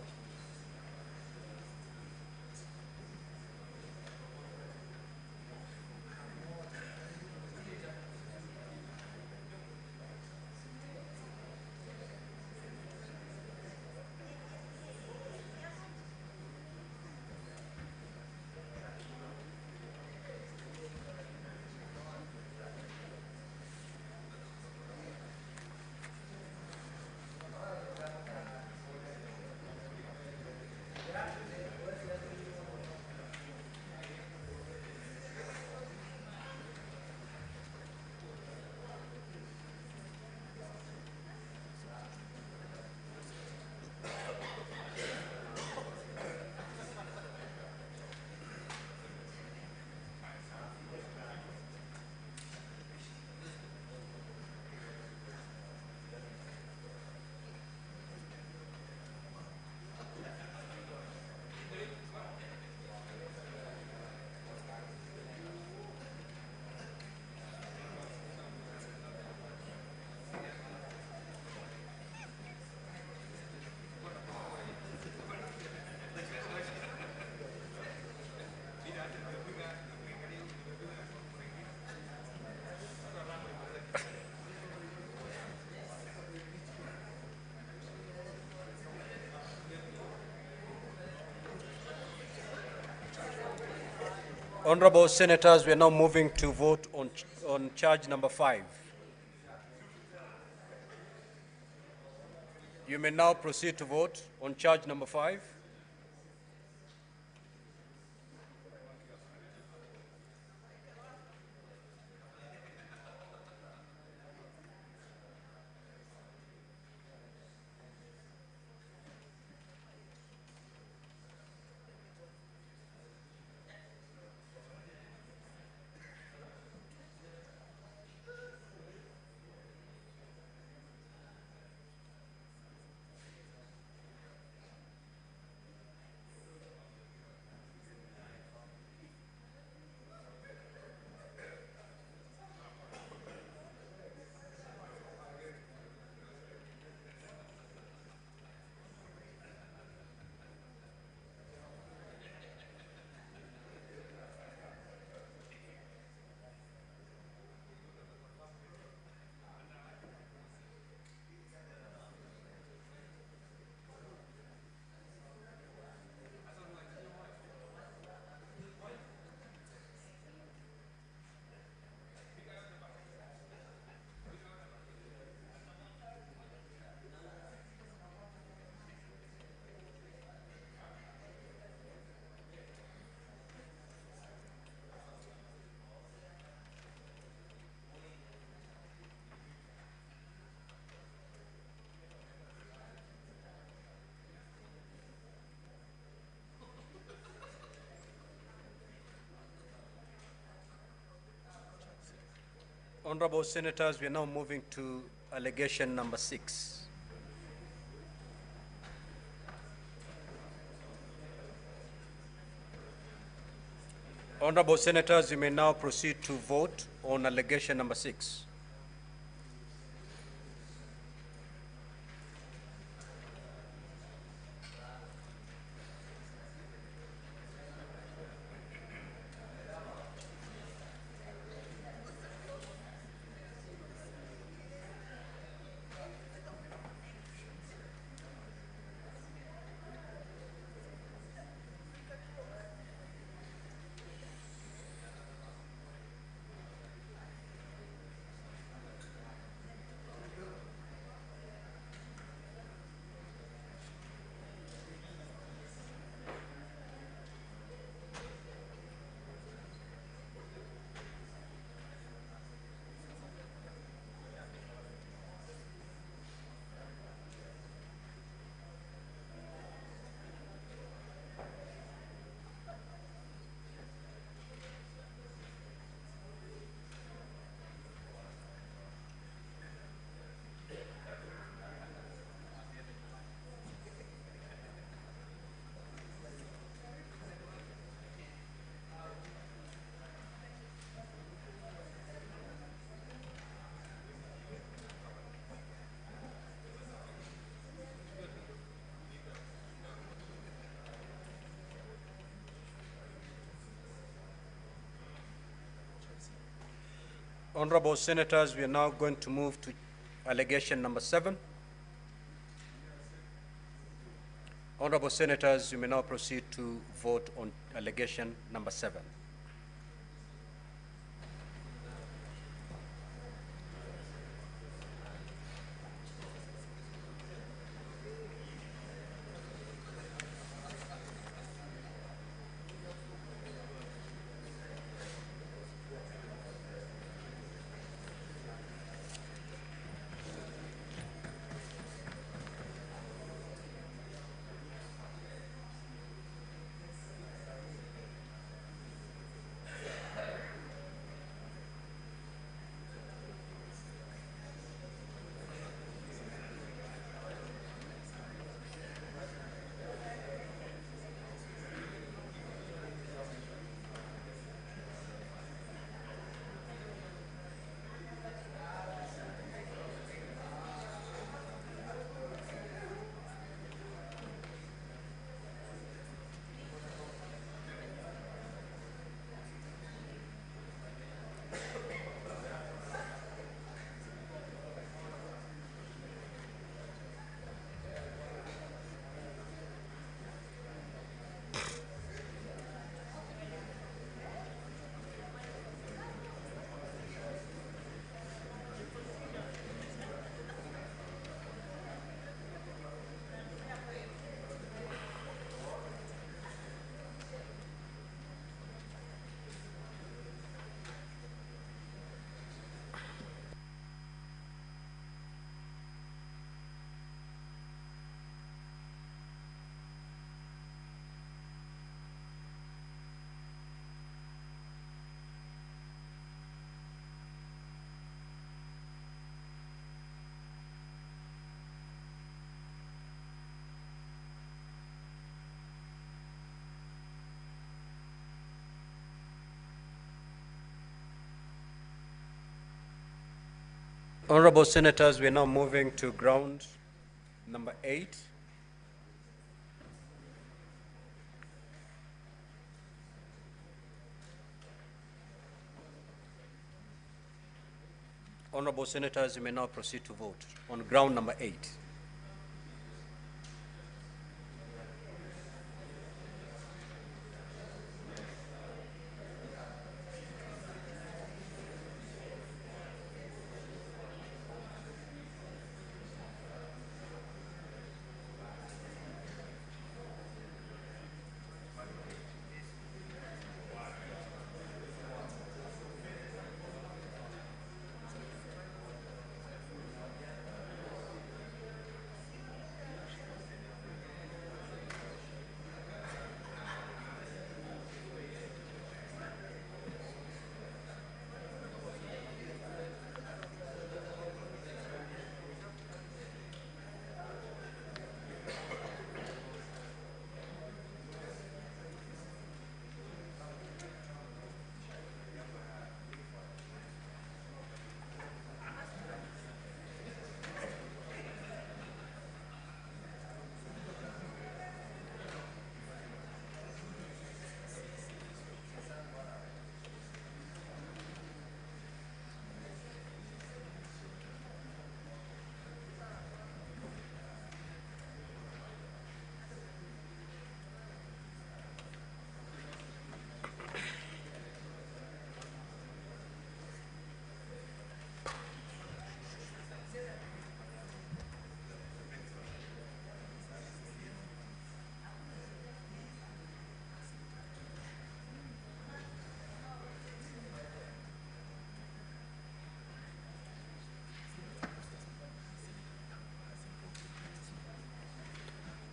Honorable Senators, we are now moving to vote on charge number 5. You may now proceed to vote on charge number 5. Honorable Senators, we are now moving to allegation number 6. Honorable Senators, you may now proceed to vote on allegation number 6. Honorable Senators, we are now going to move to allegation number 7. Honorable Senators, you may now proceed to vote on allegation number 7. Honorable Senators, we are now moving to ground number 8. Honorable Senators, you may now proceed to vote on ground number 8.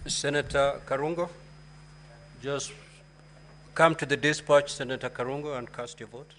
Senator Karungo, just come to the dispatch, Senator Karungo, and cast your vote.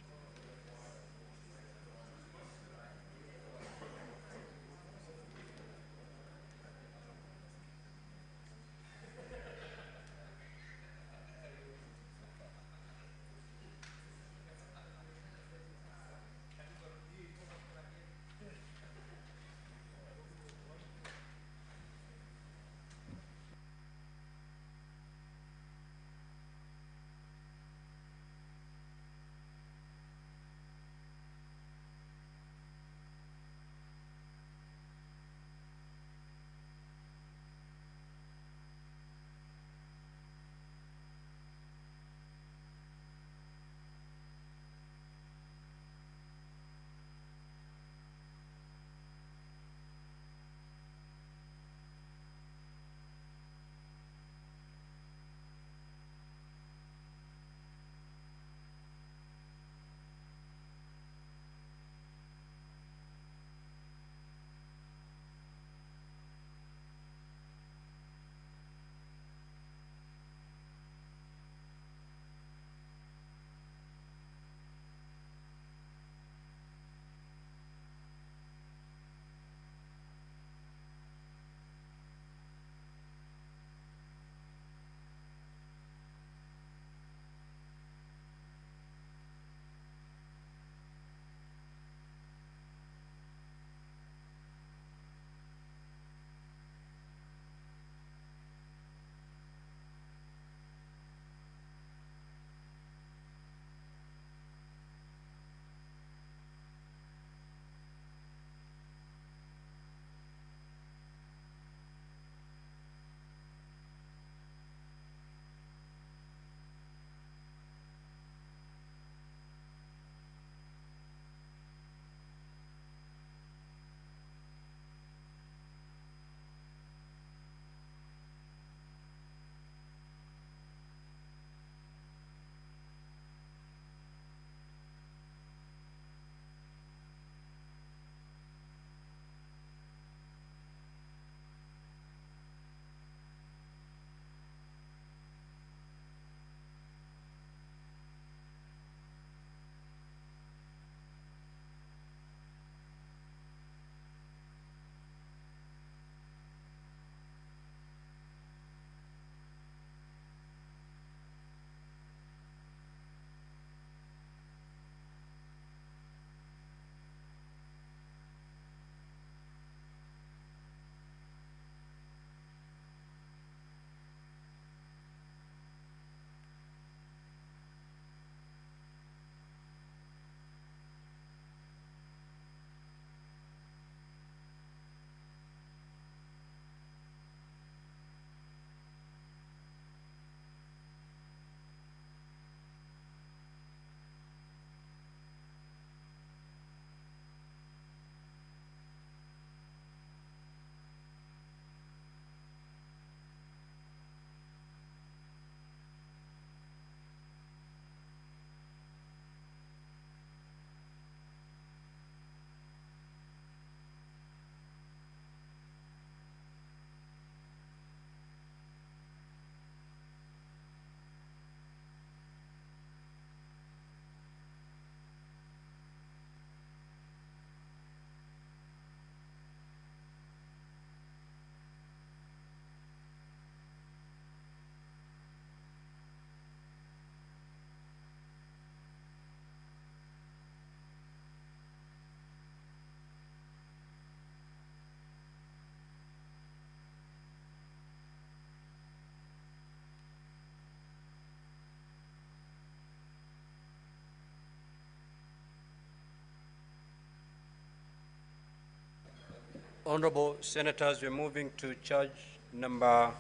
Honorable Senators, we're moving to charge number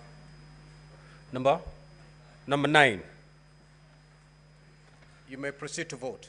9. You may proceed to vote.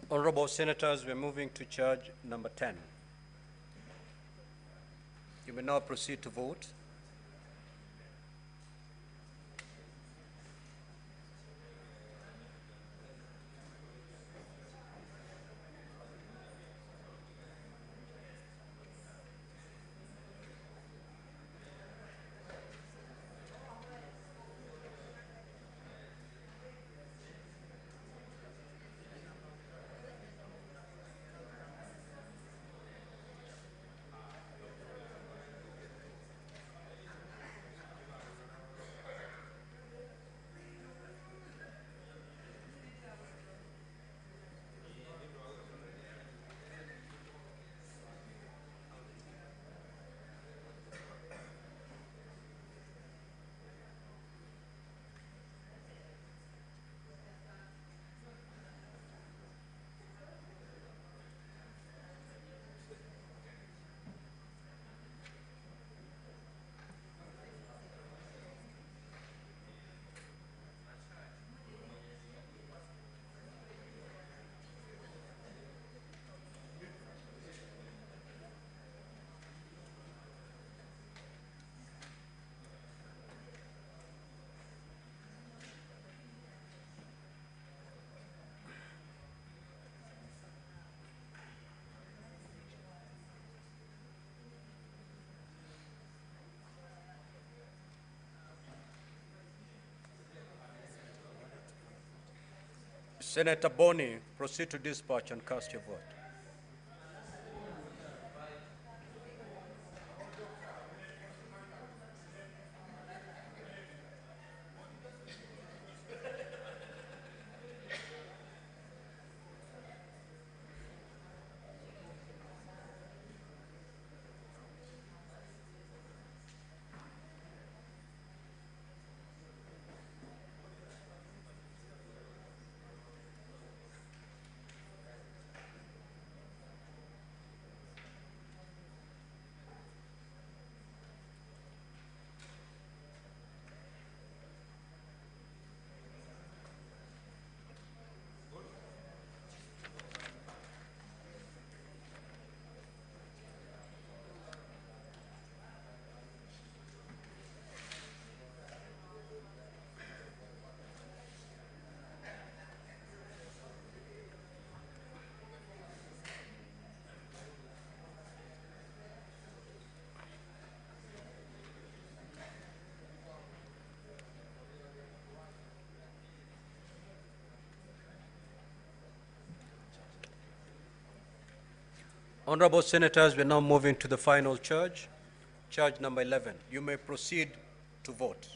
Honorable Senators, we're moving to charge number 10. You may now proceed to vote. Senator Boni, proceed to dispatch and cast your vote. Honorable Senators, we're now moving to the final charge, charge number 11. You may proceed to vote.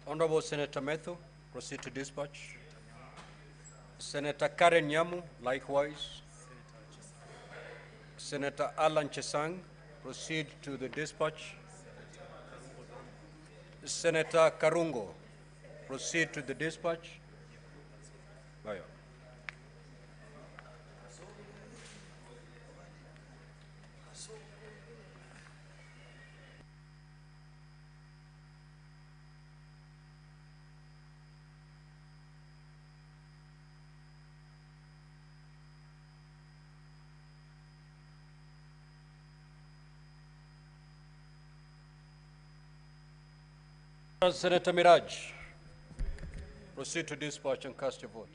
Honorable Senator Methu, proceed to dispatch. Senator Karen Nyamu, likewise. Senator Alan Chesang, proceed to the dispatch. Senator Karungo, proceed to the dispatch. Bayo. Senator Miraj, proceed to dispatch and cast your vote.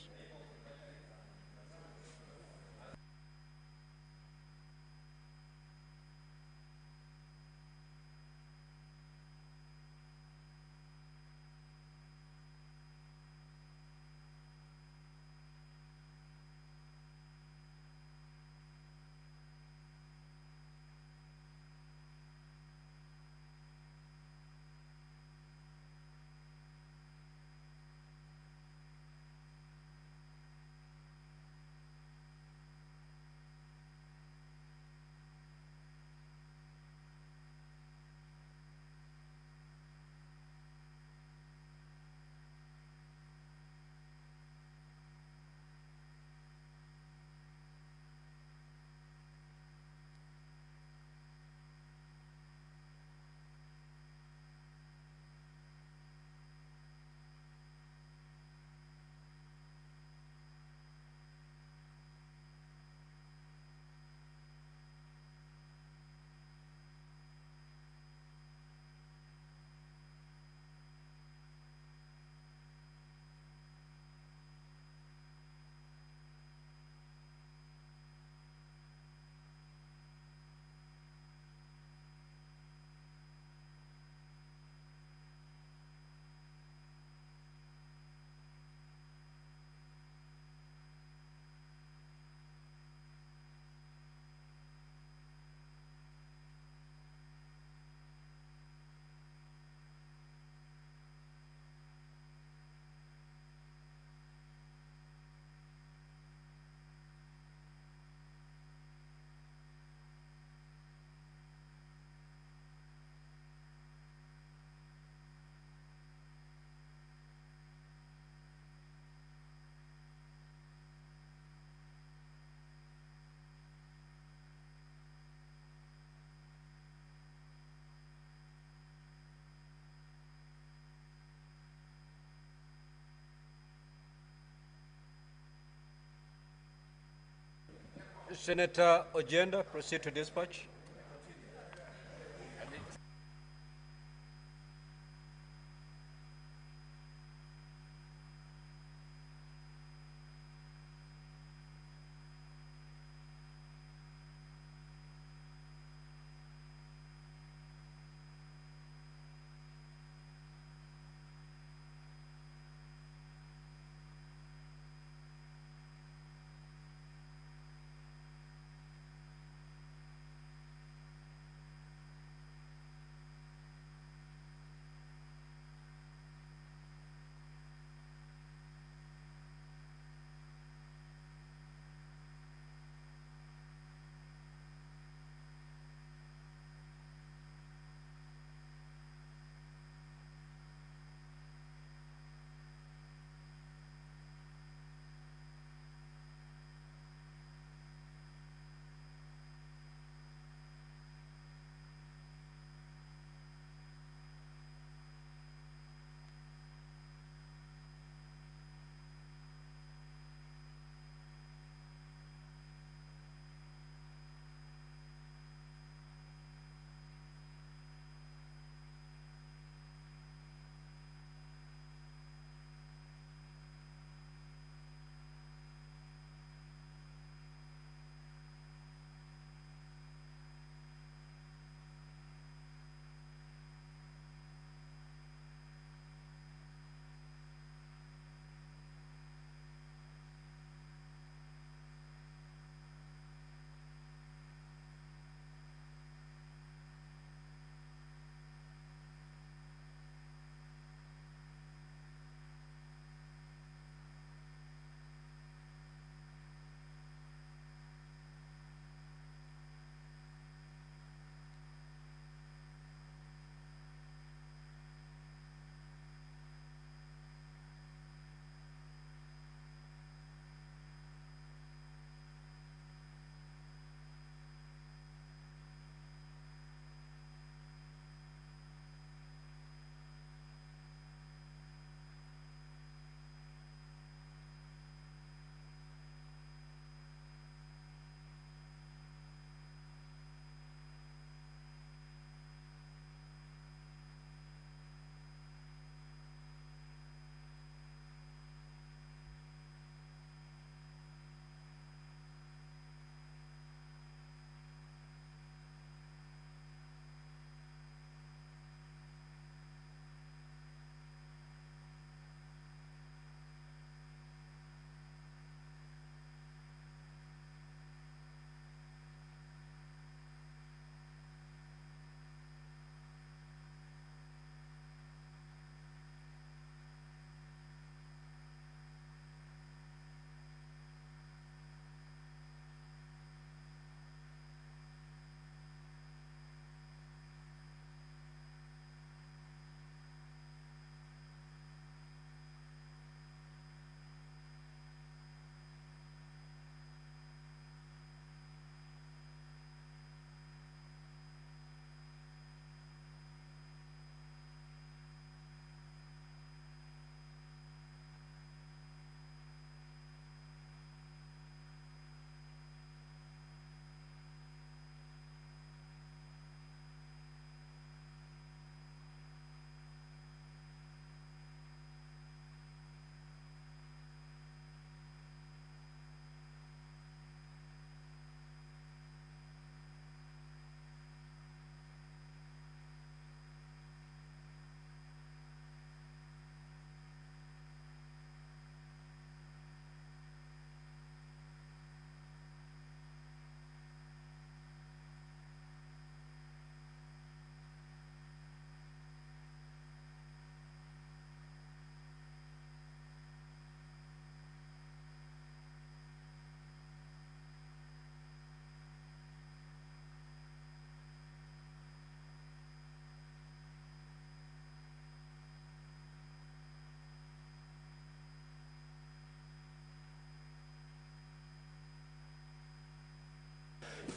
Senator Ojenda, proceed to dispatch.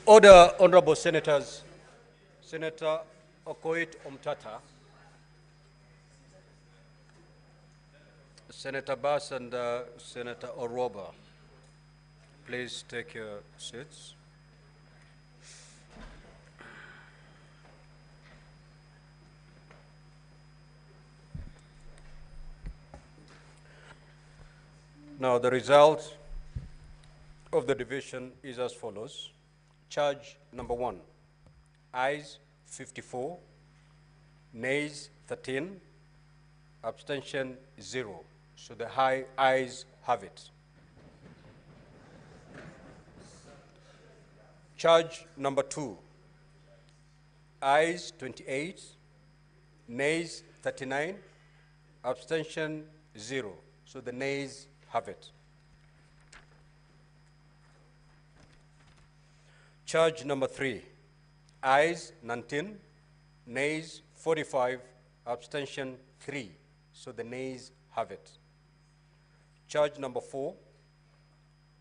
Order, honorable senators. Senator Okoit Omtata, Senator Bass and Senator Oroba, please take your seats. Now the result of the division is as follows. Charge number 1, ayes 54, nays 13, abstention 0. So the ayes have it. Charge number 2, ayes 28, nays 39, abstention 0. So the nays have it. Charge number 3, ayes 19, nays 45, abstention 3. So the nays have it. Charge number 4,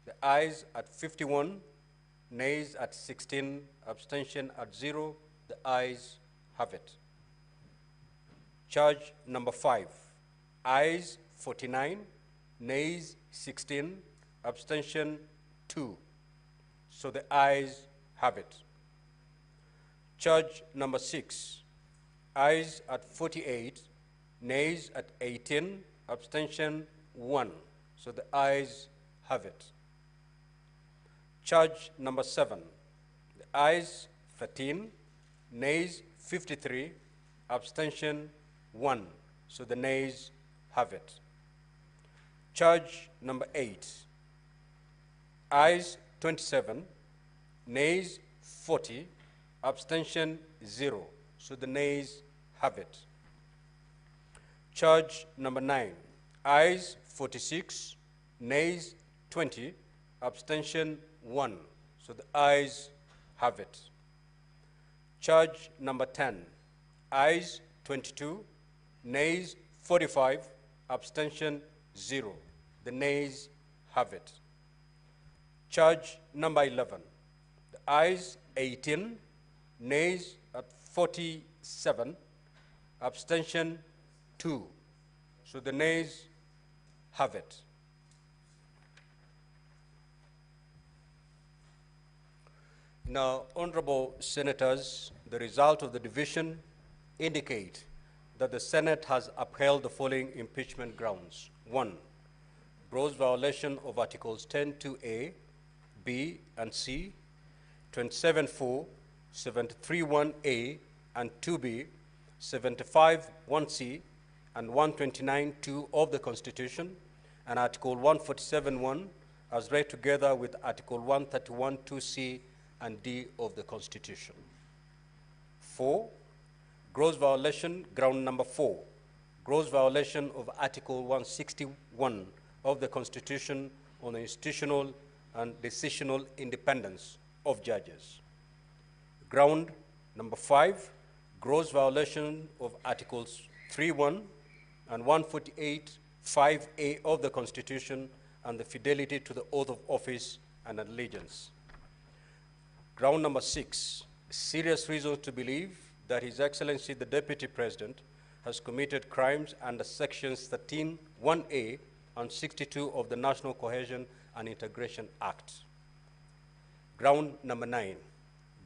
the ayes at 51, nays at 16, abstention at 0. The ayes have it. Charge number 5, ayes 49, nays 16, abstention 2. So the ayes have it. Charge number 6, ayes at 48, nays at 18, abstention 1. So the ayes have it. Charge number 7, the ayes 13, nays 53, abstention 1. So the nays have it. Charge number 8, ayes 27, nays 40, abstention 0. So the nays have it. Charge number 9, ayes 46, nays 20, abstention 1. So the ayes have it. Charge number 10, ayes 22, nays 45, abstention 0. The nays have it. Charge number 11, the ayes 18, nays at 47, abstention 2. So the nays have it. Now, honorable senators, the result of the division indicate that the Senate has upheld the following impeachment grounds. 1, gross violation of Articles 10(2)(a), B, and C, 27(4), 73(1)(a), and 2B, 75(1)(c), and 129(2) of the Constitution, and Article 147(1) as read together with Article 131(2)(c) and D of the Constitution. 4, gross violation, ground number 4, gross violation of Article 161 of the Constitution on the institutional and decisional independence of judges. Ground number 5, gross violation of Articles 3(1) and 148(5)(a) of the Constitution and the fidelity to the oath of office and allegiance. Ground number 6, serious reason to believe that His Excellency the Deputy President has committed crimes under sections 13(1)(a) and 62 of the National Cohesion and Integration Act. Ground number 9,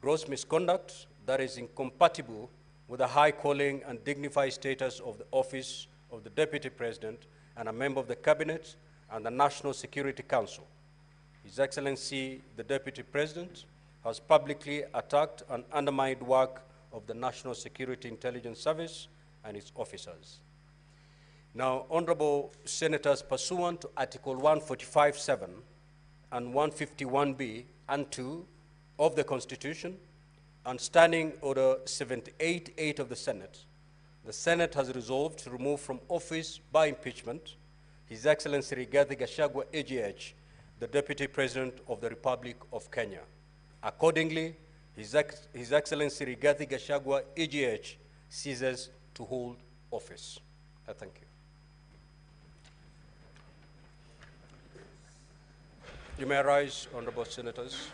gross misconduct that is incompatible with the high calling and dignified status of the office of the Deputy President and a member of the Cabinet and the National Security Council. His Excellency the Deputy President has publicly attacked and undermined work of the National Security Intelligence Service and its officers. Now, honorable senators, pursuant to Article 145(7) and 151(b) and 2 of the Constitution, and Standing Order 78(8) of the Senate has resolved to remove from office by impeachment His Excellency Rigathi Gachagua, AGH, the Deputy President of the Republic of Kenya. Accordingly, His Excellency Rigathi Gachagua, AGH, ceases to hold office. I thank you. You may rise, honorable senators.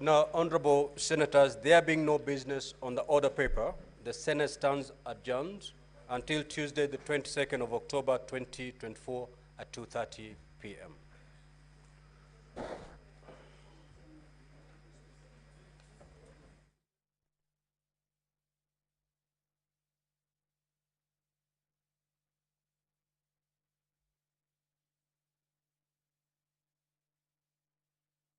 Now, honorable senators, there being no business on the order paper, the Senate stands adjourned until Tuesday, the 22nd of October, 2024 at 2:30 p.m.